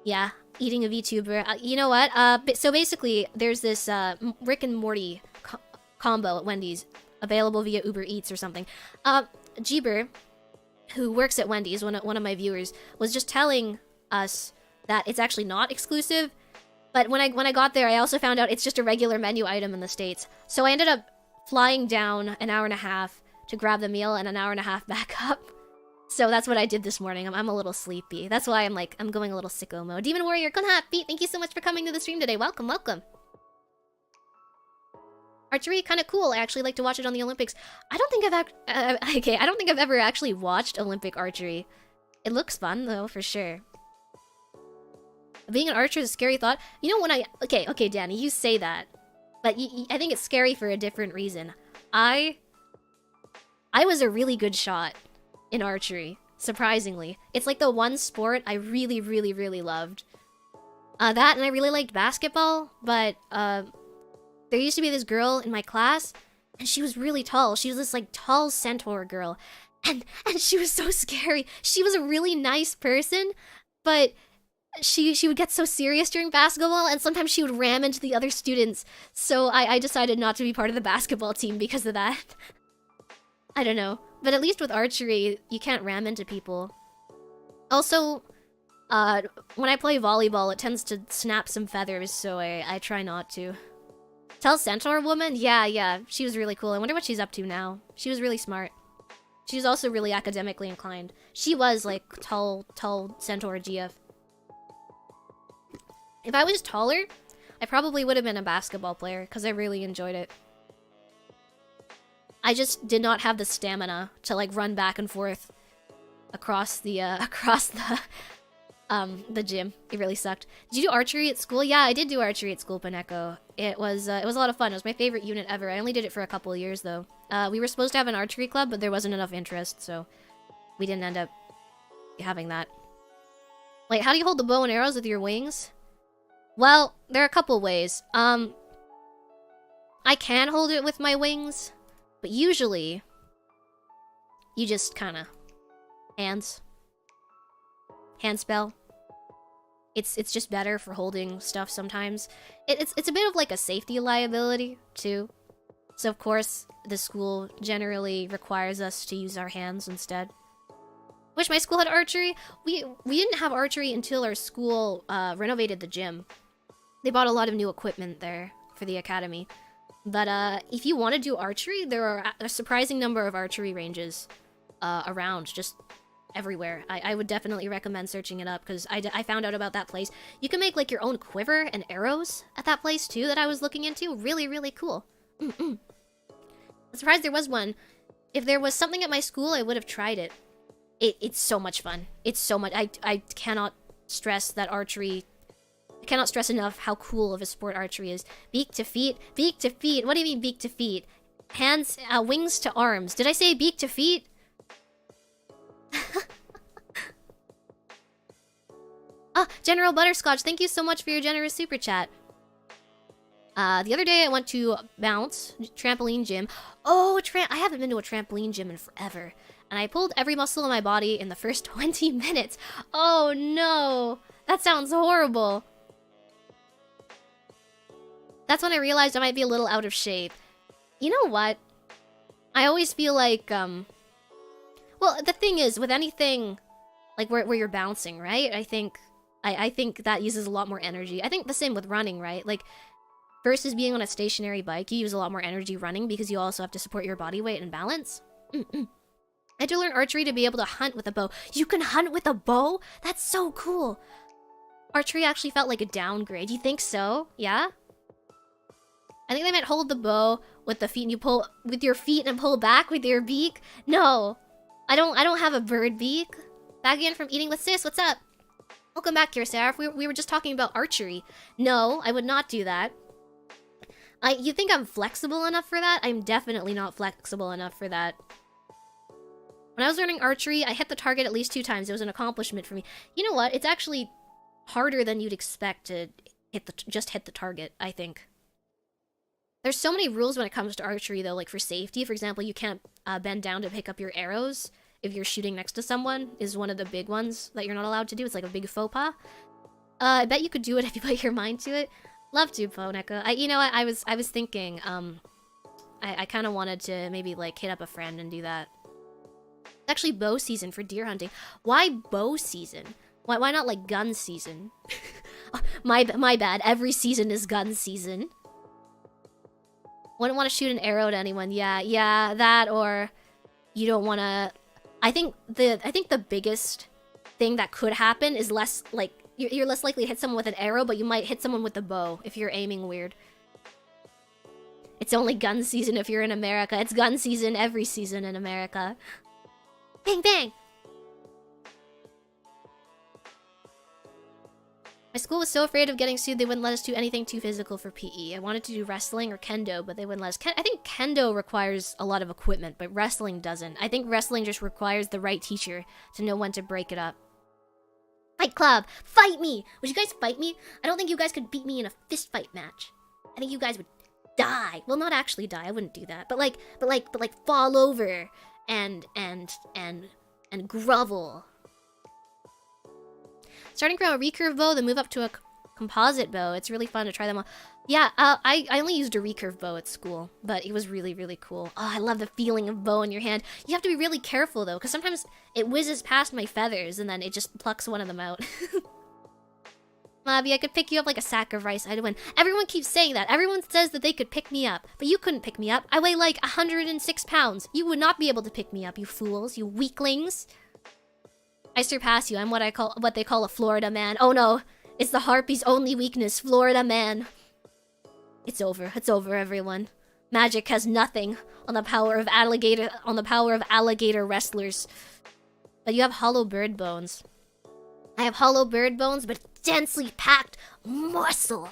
Yeah, eating a VTuber. You know what? So basically, there's this Rick and Morty combo at Wendy's, available via UberEats or something. Jeeber, who works at Wendy's, one of my viewers, was just telling us that it's actually not exclusive. But when I got there, I also found out it's just a regular menu item in the States. So I ended up flying down an hour and a half to grab the meal and an hour and a half back up. So that's what I did this morning. I'm a little sleepy. That's why I'm going a little sicko mode. Demon Warrior, Konharpy, thank you so much for coming to the stream today. Welcome, welcome. Archery, kind of cool. I actually like to watch it on the Olympics. I don't think I've ever actually watched Olympic archery. It looks fun though, for sure. Being an archer is a scary thought. You know, okay, Danny, you say that, but I think it's scary for a different reason. I was a really good shot in archery, surprisingly. It's like the one sport I really, really, really loved. That, and I really liked basketball, but there used to be this girl in my class, and she was really tall. She was this like tall centaur girl, and she was so scary. She was a really nice person, but she would get so serious during basketball, and sometimes she would ram into the other students. So I decided not to be part of the basketball team because of that. I don't know. But at least with archery, you can't ram into people. Also, when I play volleyball, it tends to snap some feathers, so I try not to. Tell Centaur Woman? Yeah, she was really cool. I wonder what she's up to now. She was really smart. She was also really academically inclined. She was, like, tall Centaur GF. If I was taller, I probably would have been a basketball player, because I really enjoyed it. I just did not have the stamina to like run back and forth across the gym. It really sucked. Did you do archery at school? Yeah, I did do archery at school, Poneko. It was a lot of fun. It was my favorite unit ever. I only did it for a couple of years though. We were supposed to have an archery club, but there wasn't enough interest, so we didn't end up having that. Wait, how do you hold the bow and arrows with your wings? Well, there are a couple ways. I can hold it with my wings. But usually, you just kind of hand spell. It's just better for holding stuff sometimes. It's a bit of like a safety liability too. So of course, the school generally requires us to use our hands instead. Wish my school had archery. We didn't have archery until our school renovated the gym. They bought a lot of new equipment there for the academy. But if you want to do archery, there are a surprising number of archery ranges around, just everywhere. I would definitely recommend searching it up, because I found out about that place. You can make like your own quiver and arrows at that place too that I was looking into. Really, really cool. I'm surprised there was one. If there was something at my school, I would have tried it. It's so much fun. It's so much. I cannot stress that archery... I cannot stress enough how cool of a sport archery is. Beak to feet? Beak to feet? What do you mean beak to feet? Hands, wings to arms. Did I say beak to feet? General Butterscotch, thank you so much for your generous super chat. The other day I went to Bounce, trampoline gym. Oh, I haven't been to a trampoline gym in forever. And I pulled every muscle in my body in the first 20 minutes. Oh no, that sounds horrible. That's when I realized I might be a little out of shape. You know what? I always feel like, well, the thing is, with anything, like, where you're bouncing, right? I think that uses a lot more energy. I think the same with running, right? Like, versus being on a stationary bike, you use a lot more energy running because you also have to support your body weight and balance. I had to learn archery to be able to hunt with a bow. You can hunt with a bow? That's so cool. Archery actually felt like a downgrade. You think so? Yeah? I think they meant hold the bow with the feet and you pull with your feet and pull back with your beak. No. I don't have a bird beak. Back again from eating with sis. What's up? Welcome back here, Sarah. We were just talking about archery. No, I would not do that. You think I'm flexible enough for that? I'm definitely not flexible enough for that. When I was learning archery, I hit the target at least 2 times. It was an accomplishment for me. You know what? It's actually harder than you'd expect to just hit the target, I think. There's so many rules when it comes to archery, though, like for safety. For example, you can't bend down to pick up your arrows if you're shooting next to someone, is one of the big ones that you're not allowed to do. It's like a big faux pas. I bet you could do it if you put your mind to it. Love to, Poneka. You know what? I was thinking, I kind of wanted to maybe, like, hit up a friend and do that. It's actually bow season for deer hunting. Why bow season? Why not, like, gun season? my bad. Every season is gun season. Wouldn't want to shoot an arrow to anyone. Yeah, that, or you don't want to. I think the biggest thing that could happen is less like you're less likely to hit someone with an arrow, but you might hit someone with a bow if you're aiming weird. It's only gun season if you're in America. It's gun season every season in America. Bang bang. My school was so afraid of getting sued they wouldn't let us do anything too physical for PE. I wanted to do wrestling or kendo, but they wouldn't let us. I think kendo requires a lot of equipment, but wrestling doesn't. I think wrestling just requires the right teacher to know when to break it up. Fight Club! Fight me! Would you guys fight me? I don't think you guys could beat me in a fist fight match. I think you guys would die. Well, not actually die. I wouldn't do that. But like fall over and grovel. Starting from a recurve bow, then move up to a composite bow. It's really fun to try them all. Yeah, I only used a recurve bow at school, but it was really, really cool. Oh, I love the feeling of bow in your hand. You have to be really careful, though, because sometimes it whizzes past my feathers, and then it just plucks one of them out. Mavia, I could pick you up like a sack of rice. I'd win. Everyone keeps saying that. Everyone says that they could pick me up, but you couldn't pick me up. I weigh like 106 pounds. You would not be able to pick me up, you fools, you weaklings. I surpass you. I'm what they call a Florida man. Oh no, it's the harpy's only weakness, Florida man. It's over, everyone. Magic has nothing on the power of alligator wrestlers. But you have hollow bird bones. I have hollow bird bones, but densely packed muscle.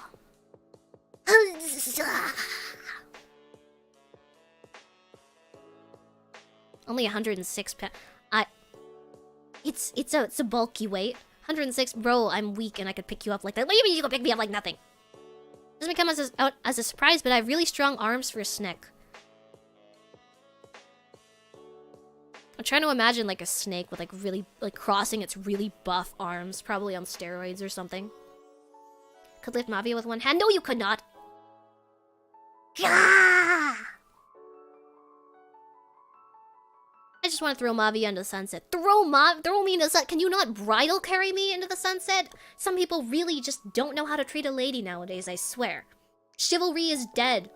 Only 106 pounds. It's a bulky weight. 106, bro, I'm weak and I could pick you up like that. What do you mean you can pick me up like nothing? Doesn't come as a surprise, but I have really strong arms for a snake. I'm trying to imagine like a snake with like really, like crossing its really buff arms, probably on steroids or something. Could lift Mavia with one hand? No, you could not! Yeah! I just want to throw Mavia into the sunset. Throw me into the sun. Can you not bridal carry me into the sunset? Some people really just don't know how to treat a lady nowadays, I swear. Chivalry is dead.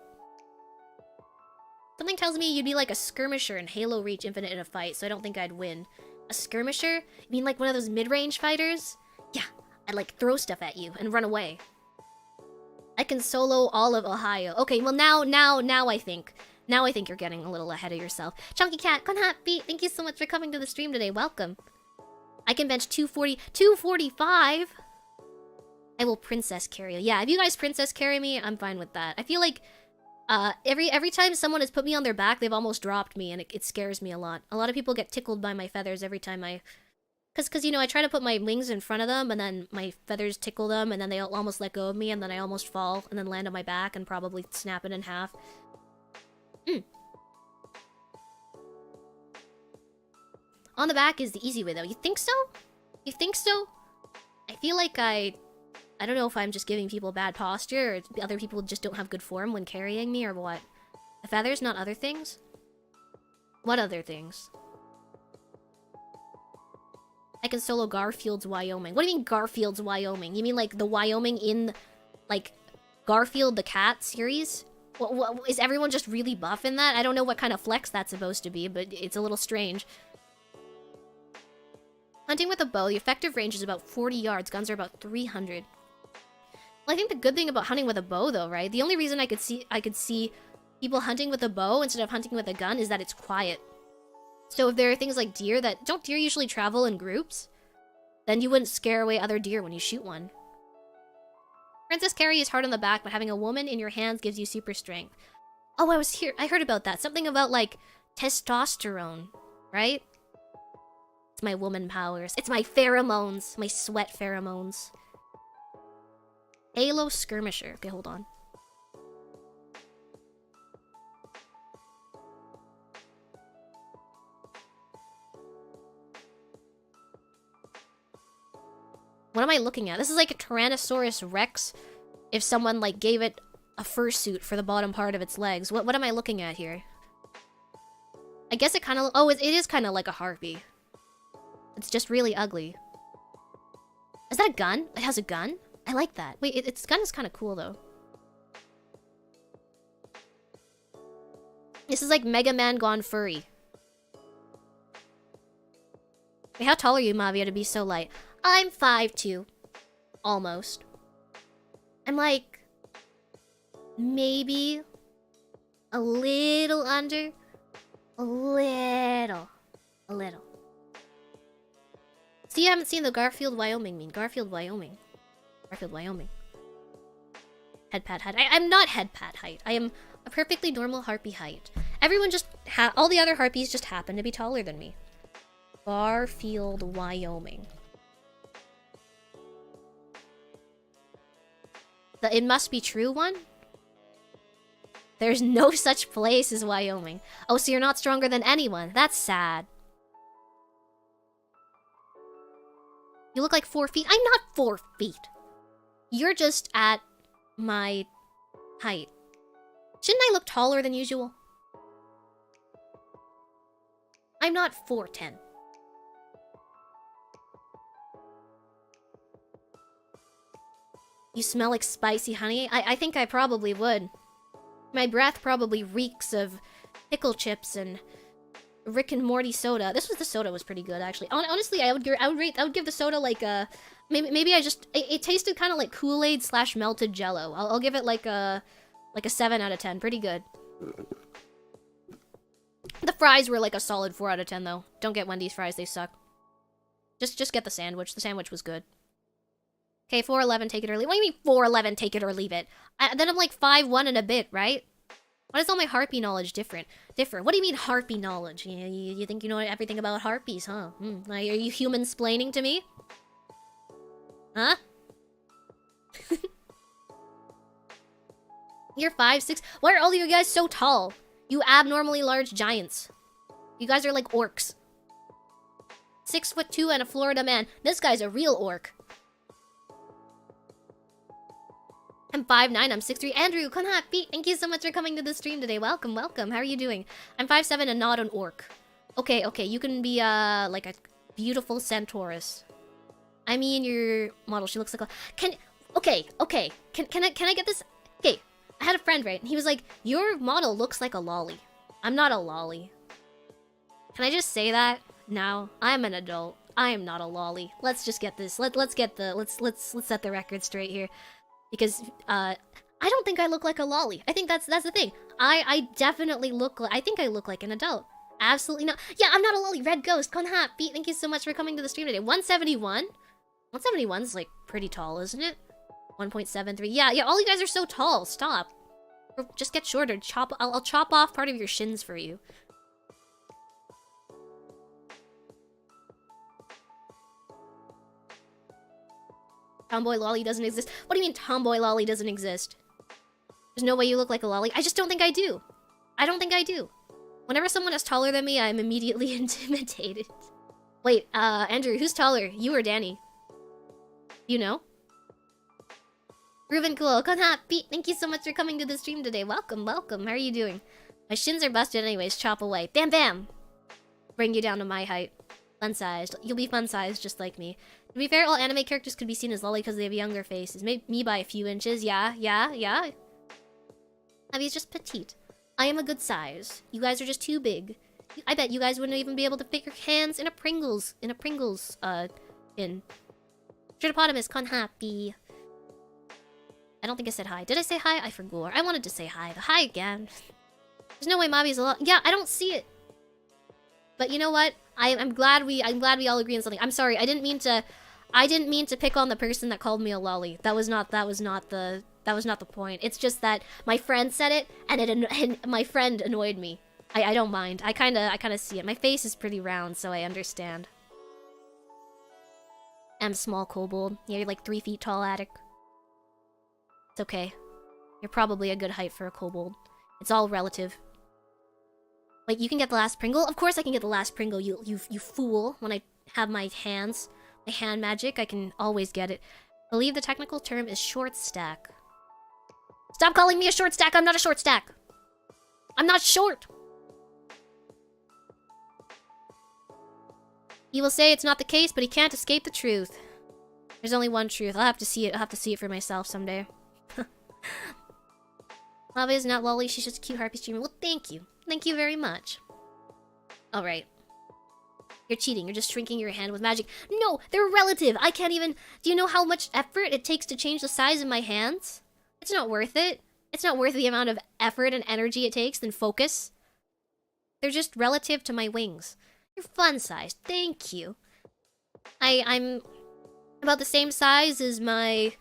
Something tells me you'd be like a skirmisher in Halo Reach Infinite in a fight, so I don't think I'd win. A skirmisher? You mean like one of those mid-range fighters? Yeah, I'd like throw stuff at you and run away. I can solo all of Ohio. Okay, well now I think. Now I think you're getting a little ahead of yourself. Chunky Cat, Konharpy, thank you so much for coming to the stream today. Welcome. I can bench 245. I will princess carry you. Yeah, if you guys princess carry me, I'm fine with that. I feel like every time someone has put me on their back, they've almost dropped me, and it scares me a lot. A lot of people get tickled by my feathers every time I Cause you know, I try to put my wings in front of them, and then my feathers tickle them, and then they almost let go of me, and then I almost fall, and then land on my back, and probably snap it in half. On the back is the easy way, though. You think so? You think so? I feel like I don't know if I'm just giving people bad posture, or other people just don't have good form when carrying me, or what. The feathers, not other things? What other things? I can solo Garfield's Wyoming. What do you mean Garfield's Wyoming? You mean like the Wyoming in, like, Garfield the Cat series? What, is everyone just really buff in that? I don't know what kind of flex that's supposed to be, but it's a little strange. Hunting with a bow, the effective range is about 40 yards. Guns are about 300. Well, I think the good thing about hunting with a bow, though, right? The only reason I could see people hunting with a bow instead of hunting with a gun is that it's quiet. So if there are things like deer that... Don't deer usually travel in groups? Then you wouldn't scare away other deer when you shoot one. Princess Carrie is hard on the back, but having a woman in your hands gives you super strength. Oh, I heard about that. Something about, like, testosterone, right? It's my woman powers. It's my pheromones. My sweat pheromones. Halo Skirmisher. Okay, hold on. What am I looking at? This is like a Tyrannosaurus Rex if someone, like, gave it a fursuit for the bottom part of its legs. What am I looking at here? I guess it kind of... Oh, it is kind of like a harpy. It's just really ugly. Is that a gun? It has a gun? I like that. Wait, its gun is kind of cool, though. This is like Mega Man gone furry. Wait, how tall are you, Mavia, to be so light? I'm 5'2". Almost. I'm like... maybe... a little under. A little. See, you haven't seen the Garfield, Wyoming meme. Garfield, Wyoming. Garfield, Wyoming. Head pat height. I'm not head pat height. I am a perfectly normal harpy height. Everyone just... all the other harpies just happen to be taller than me. Garfield, Wyoming. The it must be true one? There's no such place as Wyoming. Oh, so you're not stronger than anyone. That's sad. You look like 4 feet. I'm not 4 feet. You're just at my height. Shouldn't I look taller than usual? I'm not 4'10". You smell like spicy honey? I think I probably would. My breath probably reeks of pickle chips and Rick and Morty soda. The soda was pretty good, actually. Honestly, I would give the soda like a... Maybe I just... It tasted kind of like Kool-Aid / melted Jello. I'll give it like a 7 out of 10. Pretty good. The fries were like a solid 4 out of 10, though. Don't get Wendy's fries, they suck. Just get the sandwich. The sandwich was good. Okay, 4'11", take it or leave it. What do you mean 4'11", take it or leave it? Then I'm like 5'1" and a bit, right? Why does all my harpy knowledge differ? What do you mean harpy knowledge? You think you know everything about harpies, huh? Are you human-splaining to me? Huh? You're 5'6". Why are all of you guys so tall? You abnormally large giants. You guys are like orcs. 6'2" and a Florida man. This guy's a real orc. I'm 5'9", I'm 6'3". Andrew, Konharpy, thank you so much for coming to the stream today. Welcome. How are you doing? I'm 5'7" and not an orc. Okay, you can be, like a beautiful centaurus. I mean, your model, she looks like a... Okay. Can I get this? Okay, I had a friend, right? And he was like, your model looks like a lolly. I'm not a lolly. Can I just say that now? I'm an adult. I am not a lolly. Let's just get this. Let's set the record straight here. Because, I don't think I look like a lolly. I think that's the thing. I definitely look like... I think I look like an adult. Absolutely not. Yeah, I'm not a lolly. Red Ghost, Konharpy, thank you so much for coming to the stream today. 171? 171 is, like, pretty tall, isn't it? 1.73. Yeah, all you guys are so tall. Stop. Or just get shorter. I'll chop off part of your shins for you. Tomboy lolly doesn't exist. What do you mean tomboy lolly doesn't exist? There's no way you look like a lolly. I just don't think I do. I don't think I do. Whenever someone is taller than me, I'm immediately intimidated. Wait, Andrew, who's taller? You or Danny? You know? Ruben Cool, Konharpy, thank you so much for coming to the stream today. Welcome, welcome. How are you doing? My shins are busted anyways. Chop away. Bam, bam! Bring you down to my height. Fun-sized. You'll be fun-sized just like me. To be fair, all anime characters could be seen as lolly because they have younger faces. Maybe me by a few inches. Yeah. Abby's just petite. I am a good size. You guys are just too big. I bet you guys wouldn't even be able to fit your hands in a Pringles, tin. Tritopotamus, Konharpy. I don't think I said hi. Did I say hi? I forgot. I wanted to say hi. Hi again. There's no way Mavia's a lot. Yeah, I don't see it. But you know what? I'm glad we all agree on something. I'm sorry. I didn't mean to pick on the person that called me a lolly. That was not the point. It's just that my friend said it, and my friend annoyed me. I don't mind. I kind of see it. My face is pretty round, so I understand. I'm small kobold. Yeah, you're like 3 feet tall, Attic. It's okay. You're probably a good height for a kobold. It's all relative. Wait, you can get the last Pringle? Of course I can get the last Pringle, you fool. When I have my hand magic, I can always get it. I believe the technical term is short stack. Stop calling me a short stack! I'm not a short stack! I'm not short! He will say it's not the case, but he can't escape the truth. There's only one truth. I'll have to see it. I'll have to see it for myself someday. Mavia is not lolly. She's just a cute harpy streamer. Well, thank you. Thank you very much. Alright. You're cheating. You're just shrinking your hand with magic. No! They're relative! I can't even... Do you know how much effort it takes to change the size of my hands? It's not worth it. It's not worth the amount of effort and energy it takes than focus. They're just relative to my wings. You're fun-sized. Thank you. I'm about the same size as my...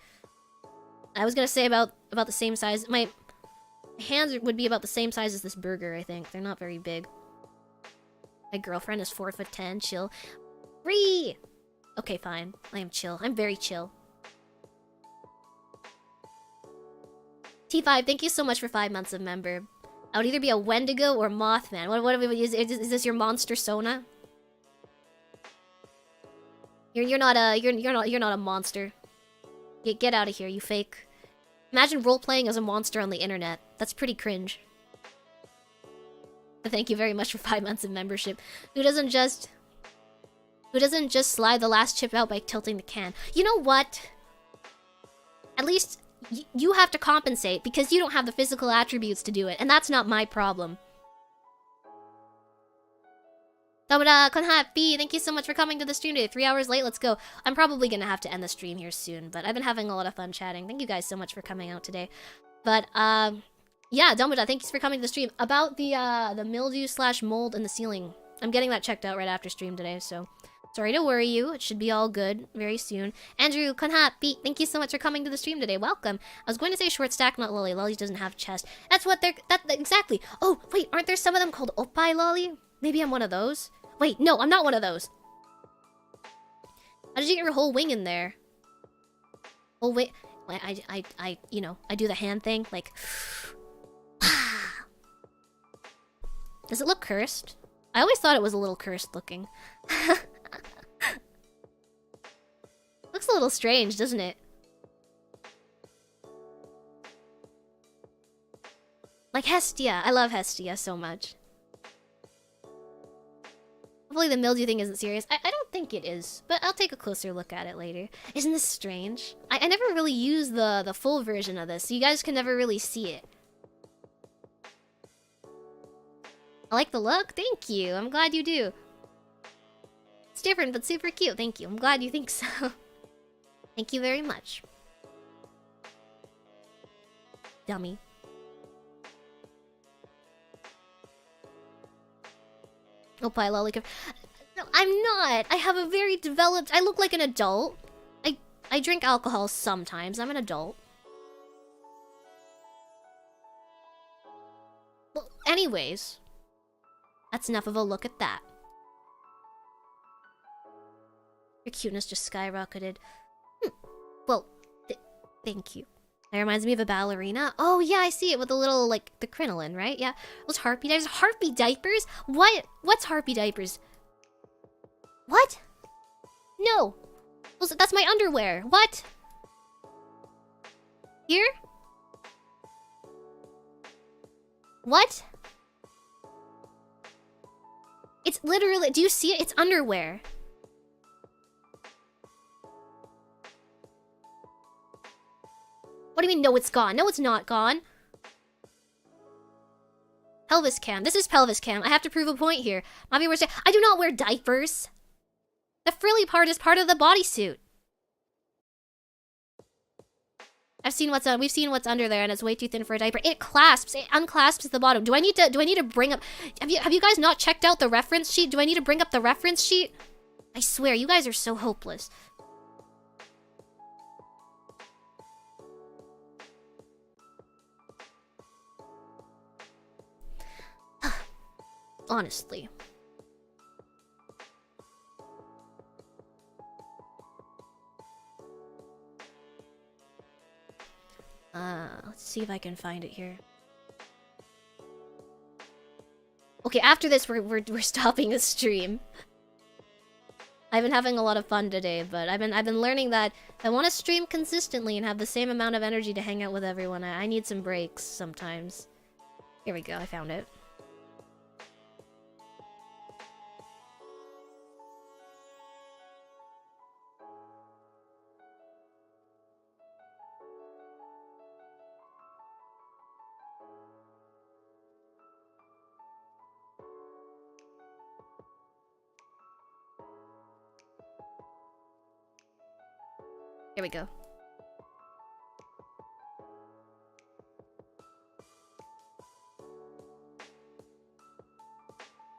I was gonna say about the same size. My hands would be about the same size as this burger, I think. They're not very big. My girlfriend is 4'10". Chill. Free! Okay, fine. I am chill. I'm very chill. T5, thank you so much for 5 months of member. I would either be a Wendigo or Mothman. Is this your monster Sona? You're not a monster. Get out of here, you fake. Imagine role-playing as a monster on the internet. That's pretty cringe. Thank you very much for 5 months of membership. Who doesn't just slide the last chip out by tilting the can? You know what? At least you have to compensate because you don't have the physical attributes to do it, and that's not my problem. Konharpy, thank you so much for coming to the stream today. 3 hours late, let's go. I'm probably gonna have to end the stream here soon, but I've been having a lot of fun chatting. Thank you guys so much for coming out today. But, yeah, Dumbledore, thank you for coming to the stream. About the mildew/mold in the ceiling. I'm getting that checked out right after stream today, so... Sorry to worry you. It should be all good very soon. Andrew, Konharpy, thank you so much for coming to the stream today. Welcome. I was going to say short stack, not lolly. Lolly doesn't have chest. That's what they're... exactly. Oh, wait, aren't there some of them called oppai lolly? Maybe I'm one of those? Wait, no, I'm not one of those. How did you get your whole wing in there? Oh, wait. You know, I do the hand thing, like... Does it look cursed? I always thought it was a little cursed looking. Looks a little strange, doesn't it? Like Hestia. I love Hestia so much. Hopefully the mildew thing isn't serious. I don't think it is, but I'll take a closer look at it later. Isn't this strange? I never really used the full version of this, so you guys can never really see it. I like the look? Thank you. I'm glad you do. It's different, but super cute. Thank you. I'm glad you think so. Thank you very much. Dummy. Oh, pie lolly. No, I'm not. I have a very developed... I look like an adult. I drink alcohol sometimes. I'm an adult. Well, anyways. That's enough of a look at that. Your cuteness just skyrocketed. Well, thank you. That reminds me of a ballerina. Oh yeah, I see it with a little, like, the crinoline, right? Yeah. Those harpy diapers. Harpy diapers? What? What's harpy diapers? What? No. That's my underwear. What? Here? What? It's literally... Do you see it? It's underwear. What do you mean, no, it's gone? No, it's not gone. Pelvis cam. This is pelvis cam. I have to prove a point here. Mavia, I do not wear diapers. The frilly part is part of the bodysuit. We've seen what's under there, and it's way too thin for a diaper. It clasps. It unclasps at the bottom. Do I need to bring up... Have you guys not checked out the reference sheet? Do I need to bring up the reference sheet? I swear, you guys are so hopeless. Honestly. Let's see if I can find it here. Okay, after this, we're stopping the stream. I've been having a lot of fun today, but I've been learning that if I want to stream consistently and have the same amount of energy to hang out with everyone, I need some breaks sometimes. Here we go, I found it. Here we go.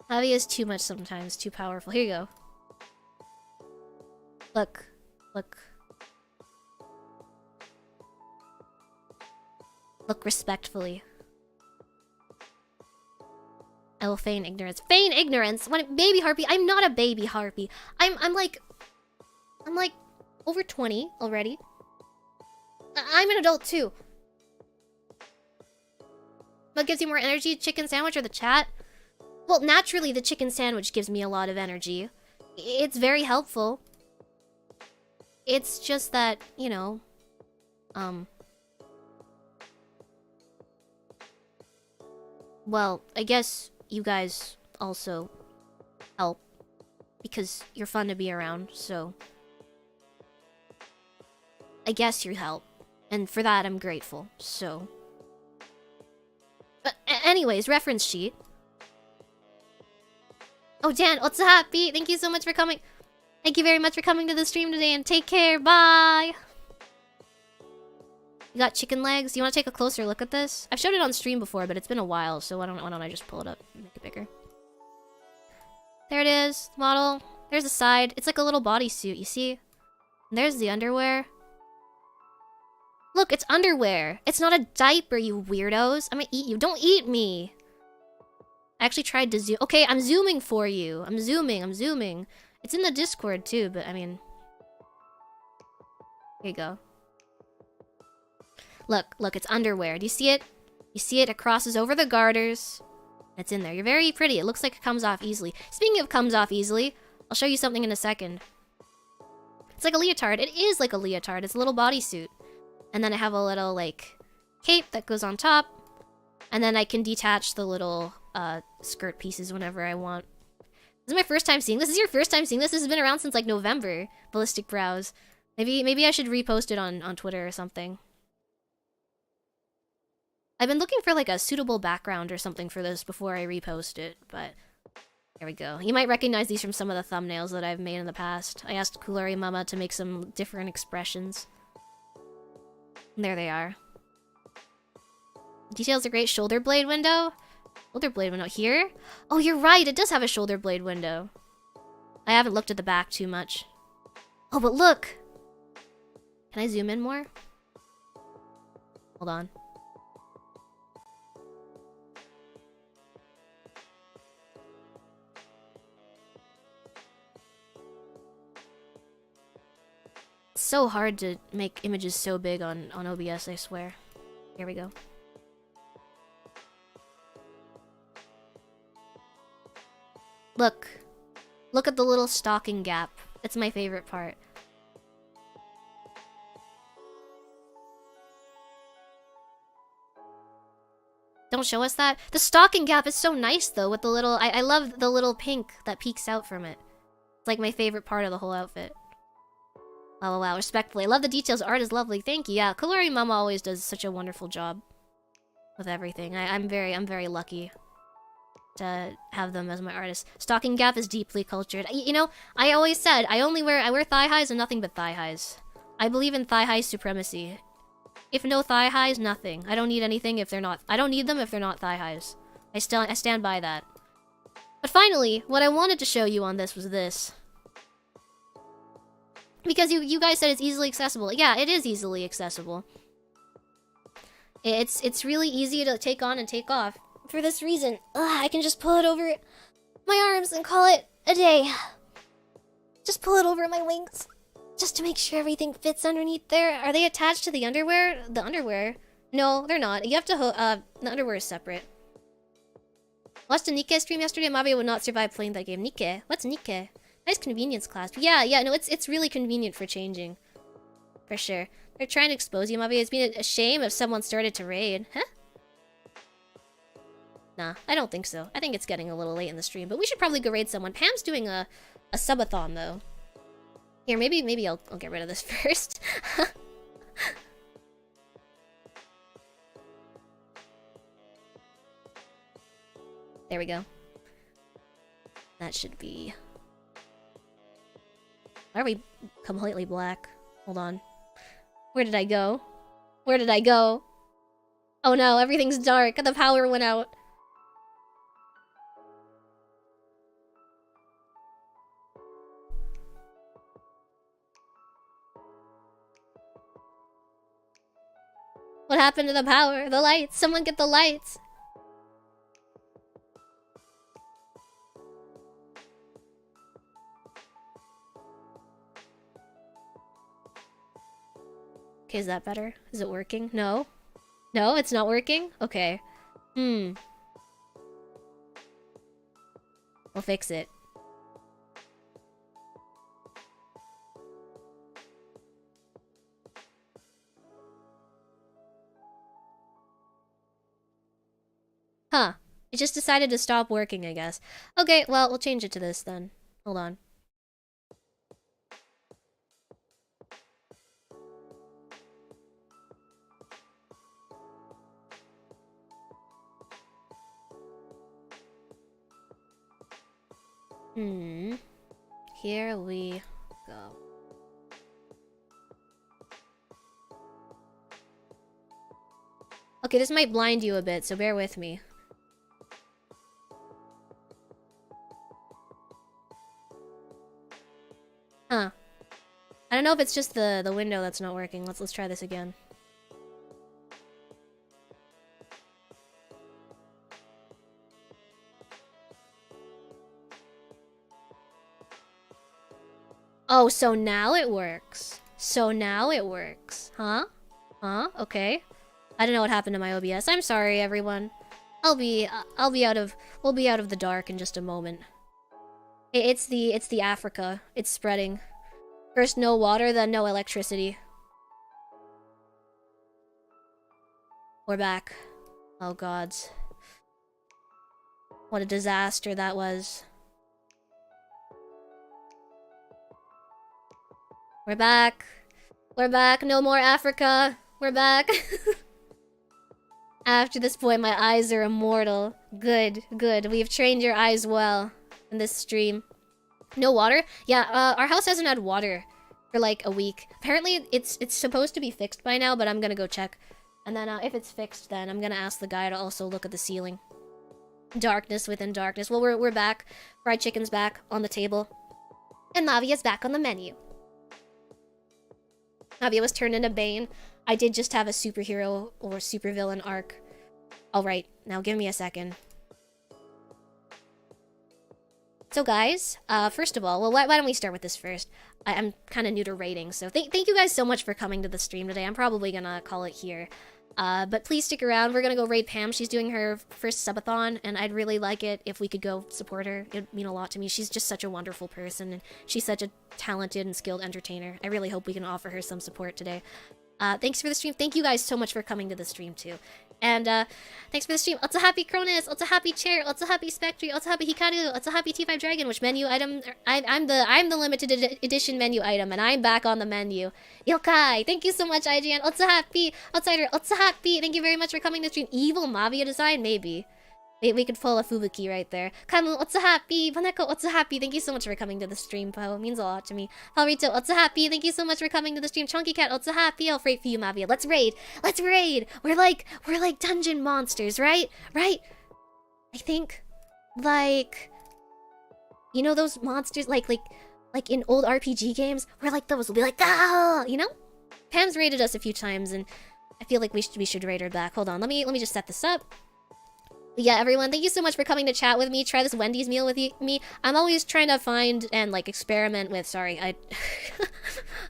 Mavia is too much sometimes, too powerful. Here you go. Look. Look. Look respectfully. I will feign ignorance. Feign ignorance? When baby harpy? I'm not a baby harpy. I'm like over 20 already. I'm an adult too. What gives you more energy, chicken sandwich or the chat? Well, naturally the chicken sandwich gives me a lot of energy. It's very helpful. It's just that, you know, well, I guess you guys also help because you're fun to be around, so I guess you help, and for that I'm grateful, so... But anyways, reference sheet. Oh, Dan, what's happy? Thank you so much for coming. Thank you very much for coming to the stream today, and take care, bye! You got chicken legs? You want to take a closer look at this? I've showed it on stream before, but it's been a while, so why don't I just pull it up and make it bigger? There it is, model. There's the side. It's like a little bodysuit, you see? And there's the underwear. Look, it's underwear. It's not a diaper, you weirdos. I'm gonna eat you. Don't eat me. I actually tried to zoom. Okay, I'm zooming for you. I'm zooming. It's in the Discord too, but I mean... Here you go. Look, it's underwear. Do you see it? You see it? It crosses over the garters. It's in there. You're very pretty. It looks like it comes off easily. Speaking of comes off easily, I'll show you something in a second. It's like a leotard. It is like a leotard. It's a little bodysuit. And then I have a little, like, cape that goes on top. And then I can detach the little skirt pieces whenever I want. This is my first time seeing this. This is your first time seeing this? This has been around since, like, November. Ballistic Brows. Maybe I should repost it on Twitter or something. I've been looking for, like, a suitable background or something for this before I repost it, but... There we go. You might recognize these from some of the thumbnails that I've made in the past. I asked Kulari Mama to make some different expressions. There they are. Details are great. Shoulder blade window? Shoulder blade window here? Oh, you're right. It does have a shoulder blade window. I haven't looked at the back too much. Oh, but look! Can I zoom in more? Hold on. It's so hard to make images so big on OBS, I swear. Here we go. Look. Look at the little stocking gap. It's my favorite part. Don't show us that. The stocking gap is so nice, though, with the little... I love the little pink that peeks out from it. It's like my favorite part of the whole outfit. Wow, wow, wow. Respectfully. I love the details. Art is lovely. Thank you. Yeah, Kalori Mama always does such a wonderful job with everything. I'm very lucky to have them as my artists. Stocking gap is deeply cultured. You know, I always said I wear thigh highs and nothing but thigh highs. I believe in thigh high supremacy. If no thigh highs, nothing. I don't need anything if they're not. I don't need them if they're not thigh highs. I stand by that. But finally, what I wanted to show you on this was this. Because you guys said it's easily accessible. Yeah, it is easily accessible. It's really easy to take on and take off. For this reason, I can just pull it over my arms and call it a day. Just pull it over my wings. Just to make sure everything fits underneath there. Are they attached to the underwear? The underwear? No, they're not. You have to the underwear is separate. Watched a Nikkei stream yesterday. Mavia would not survive playing that game. Nikkei? What's Nikkei? Nice convenience class. Yeah, no, it's really convenient for changing. For sure. They're trying to expose you, Mavia. It's been a shame if someone started to raid. Huh? Nah, I don't think so. I think it's getting a little late in the stream, but we should probably go raid someone. Pam's doing a subathon, though. Here, maybe I'll get rid of this first. There we go. That should be... Why are we completely black? Hold on. Where did I go? Where did I go? Oh no, everything's dark. The power went out. What happened to the power? The lights! Someone get the lights! Okay, is that better? Is it working? No? No, it's not working? Okay. We'll fix it. Huh. It just decided to stop working, I guess. Okay, well, we'll change it to this then. Hold on. Here we go. Okay, this might blind you a bit, so bear with me. Huh. I don't know if it's just the window that's not working. Let's try this again. Oh, so now it works. So now it works. Huh? Huh? Okay. I don't know what happened to my OBS. I'm sorry, everyone. We'll be out of the dark in just a moment. It's the Africa. It's spreading. First no water, then no electricity. We're back. Oh gods. What a disaster that was. We're back. We're back. No more Africa. We're back. After this point, my eyes are immortal. Good, good. We've trained your eyes well in this stream. No water? Yeah, our house hasn't had water for like a week. Apparently, it's supposed to be fixed by now, but I'm gonna go check. And then if it's fixed, then I'm gonna ask the guy to also look at the ceiling. Darkness within darkness. Well, we're back. Fried chicken's back on the table. And Mavia's back on the menu. Mavia was turned into Bane. I did just have a superhero or supervillain arc. Alright, now give me a second. So guys, first of all, well, why don't we start with this first? I'm kind of new to rating, so thank you guys so much for coming to the stream today. I'm probably gonna call it here. But please stick around. We're gonna go raid Pam. She's doing her first subathon, and I'd really like it if we could go support her. It'd mean a lot to me. She's just such a wonderful person, and she's such a talented and skilled entertainer. I really hope we can offer her some support today. Thanks for the stream. Thank you guys so much for coming to the stream, too. And, thanks for the stream. Also happy Cronus, also happy Chair, also happy Spectre, also happy Hikaru, also happy T5 Dragon, which menu item... I'm the limited edition menu item, and I'm back on the menu. Yokai, thank you so much, IGN. Also happy Outsider, also happy. Thank you very much for coming to stream. Evil Mavia design, maybe. We could pull a Fubuki right there. Kamu, otsu happy. Paneko, otsu happy. Thank you so much for coming to the stream, Po. It means a lot to me. Palrito, otsu happy. Thank you so much for coming to the stream. Chunky Cat, otsu happy. I'll freight for you, Mavia. Let's raid. Let's raid. We're like dungeon monsters, right? Right? I think, like, you know those monsters, like in old RPG games, where like those will be like, ah, you know? Pam's raided us a few times, and I feel like we should raid her back. Hold on, let me just set this up. Yeah, everyone, thank you so much for coming to chat with me. Try this Wendy's meal with me. I'm always trying to find and, like, experiment with... Sorry,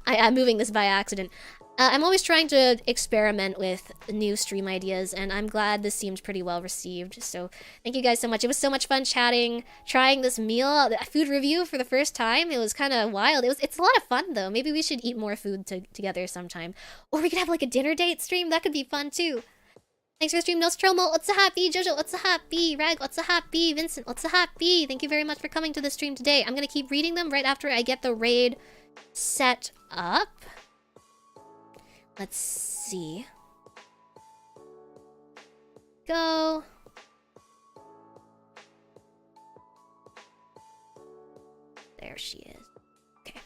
I'm moving this by accident. I'm always trying to experiment with new stream ideas, and I'm glad this seemed pretty well received. So, thank you guys so much. It was so much fun chatting, trying this meal, food review for the first time. It was kind of wild. It's a lot of fun, though. Maybe we should eat more food together sometime. Or we could have, like, a dinner date stream. That could be fun, too. Thanks for the stream, Nostromo, otsu happy, Jojo, otsu happy, Rag, otsu happy, Vincent, otsu happy. Thank you very much for coming to the stream today. I'm gonna keep reading them right after I get the raid set up. Let's see. Go. There she is. Okay.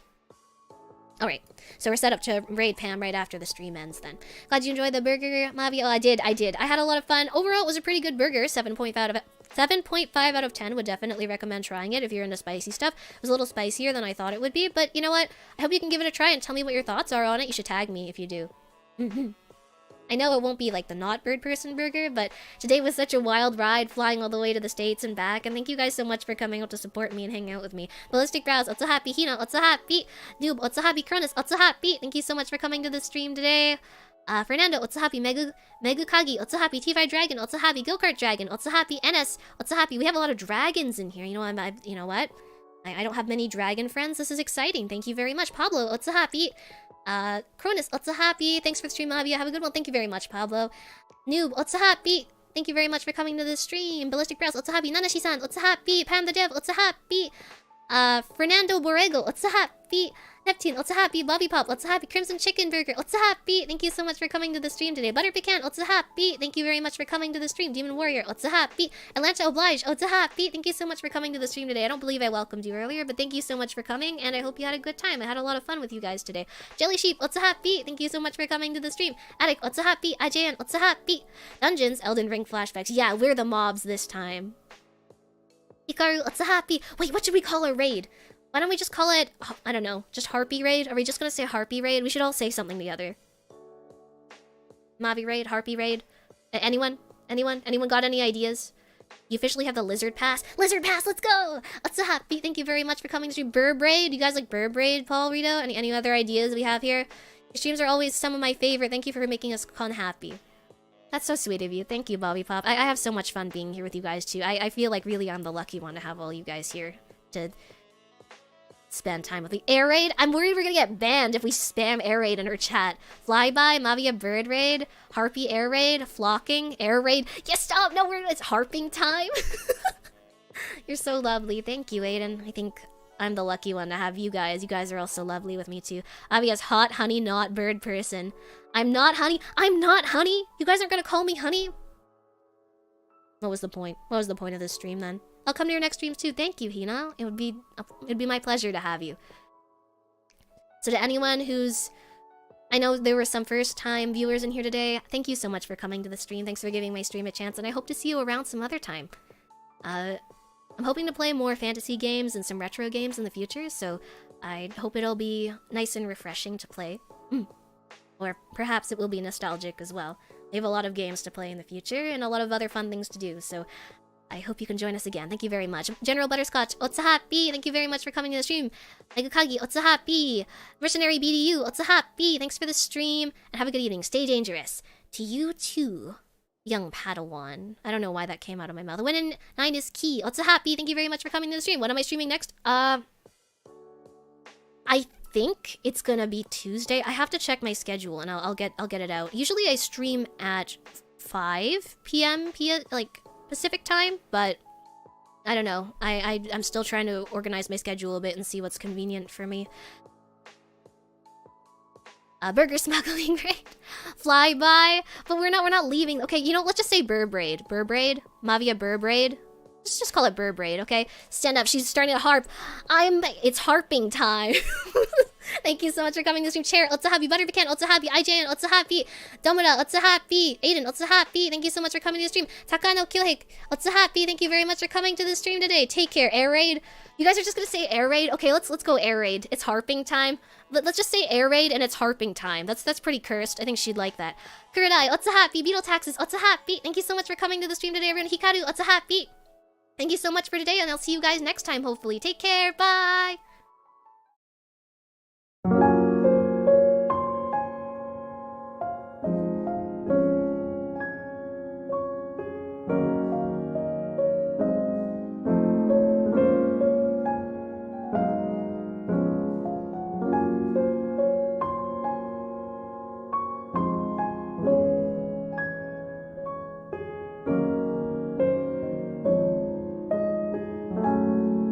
Alright, so we're set up to raid Pam right after the stream ends then. Glad you enjoyed the burger, Mavia. Oh, I did. I had a lot of fun. Overall, it was a pretty good burger. 7.5 out of 10. Would definitely recommend trying it if you're into spicy stuff. It was a little spicier than I thought it would be, but you know what? I hope you can give it a try and tell me what your thoughts are on it. You should tag me if you do. I know it won't be like the not Birdperson burger, but today was such a wild ride, flying all the way to the States and back, and thank you guys so much for coming out to support me and hang out with me. Ballistic Brows, otsu happy. Hina, otsu happy. Noob, otsu happy. Cronus, otsu happy. Thank you so much for coming to the stream today. Fernando, otsu happy. Megu Kagi, otsu happy. T5 Dragon, otsu happy. Go-Kart Dragon, otsu happy. NS, otsu happy. We have a lot of dragons in here. You know, you know what? I don't have many dragon friends. This is exciting. Thank you very much. Pablo, otsu happy. Cronus, otsu happy. Thanks for the stream, Mavia. Have a good one. Thank you very much, Pablo. Noob, otsu happy. Thank you very much for coming to the stream. Ballistic Brows, otsu happy. Nanashi-san, otsu happy. Pam the Dev, otsu happy. Fernando Borrego, otsu happy. Neptune, otsu happy. Bobby Pop, otsu happy. Crimson Chicken Burger, otsu happy. Thank you so much for coming to the stream today. Butter Pecan, otsu happy. Thank you very much for coming to the stream. Demon Warrior, otsu happy. Atlanta Oblige, otsu happy. Thank you so much for coming to the stream today. I don't believe I welcomed you earlier, but thank you so much for coming, and I hope you had a good time. I had a lot of fun with you guys today. Jelly Sheep, otsu happy. Thank you so much for coming to the stream. Attic, otsu happy. IJN, otsu happy. Dungeons, Elden Ring flashbacks. Yeah, we're the mobs this time. Hikaru, otsu happy. Wait, what should we call our raid? Why don't we just call it, I don't know, just Harpy Raid? Are we just gonna say Harpy Raid? We should all say something together. Mavi Raid, Harpy Raid. Anyone? Anyone got any ideas? You officially have the Lizard Pass. Lizard Pass, let's go! Otsu happy. Thank you very much for coming to Burb Raid. You guys like Burb Raid, Paul, Rito? Any other ideas we have here? Your streams are always some of my favorite. Thank you for making us Konharpy. That's so sweet of you. Thank you, Bobby Pop. I have so much fun being here with you guys, too. I feel like really I'm the lucky one to have all you guys here to spend time with me. Air Raid? I'm worried we're gonna get banned if we spam Air Raid in her chat. Flyby, Mavia Bird Raid, Harpy Air Raid, Flocking, Air Raid. Yes, stop! No, it's harping time! You're so lovely. Thank you, Aiden. I think I'm the lucky one to have you guys. You guys are also lovely with me, too. Mavia's hot, honey, not bird person. I'm not honey. I'm not honey! You guys aren't gonna call me honey? What was the point? What was the point of this stream, then? I'll come to your next streams too. Thank you, Hina. It'd be my pleasure to have you. So to anyone who's... I know there were some first-time viewers in here today. Thank you so much for coming to the stream. Thanks for giving my stream a chance, and I hope to see you around some other time. I'm hoping to play more fantasy games and some retro games in the future, so I hope it'll be nice and refreshing to play. Or perhaps it will be nostalgic as well. We have a lot of games to play in the future, and a lot of other fun things to do, so... I hope you can join us again. Thank you very much. General Butterscotch, Otsuhappy. Thank you very much for coming to the stream. Megakagi, Otsuhappy. Mercenary BDU, Otsuhappy. Thanks for the stream. And have a good evening. Stay dangerous. To you too, young Padawan. I don't know why that came out of my mouth. When in 9 is key. Otsuhappy. Thank you very much for coming to the stream. What am I streaming next? I think it's gonna be Tuesday. I have to check my schedule and I'll get it out. Usually I stream at 5 p.m. like Pacific time, but I don't know. I'm still trying to organize my schedule a bit and see what's convenient for me. Burger smuggling, right? Flyby, but we're not leaving. Okay, you know, let's just say Burbraid. Burbraid, Mavia Burbraid. Let's just call it Burbraid, okay? Stand up. She's starting to harp. It's harping time. Thank you so much for coming to the stream. Chair, Otsuhappy, Butterpecan, Otsuhappy, IJN, Otsuhappy, Domura, Otsuhappy, Aiden, Otsuhappy. Thank you so much for coming to the stream. Takano Kyohik, Otsuhappy. Thank you very much for coming to the stream today. Take care. Air raid. You guys are just gonna say air raid? Okay, let's go air raid. It's harping time. Let's just say air raid and it's harping time. That's pretty cursed. I think she'd like that. Kurodai, Otsuhappy, Beetle Taxes, Otsuhappy. Thank you so much for coming to the stream today, everyone. Hikaru, Otsuhappy. Thank you so much for today, and I'll see you guys next time, hopefully. Take care. Bye.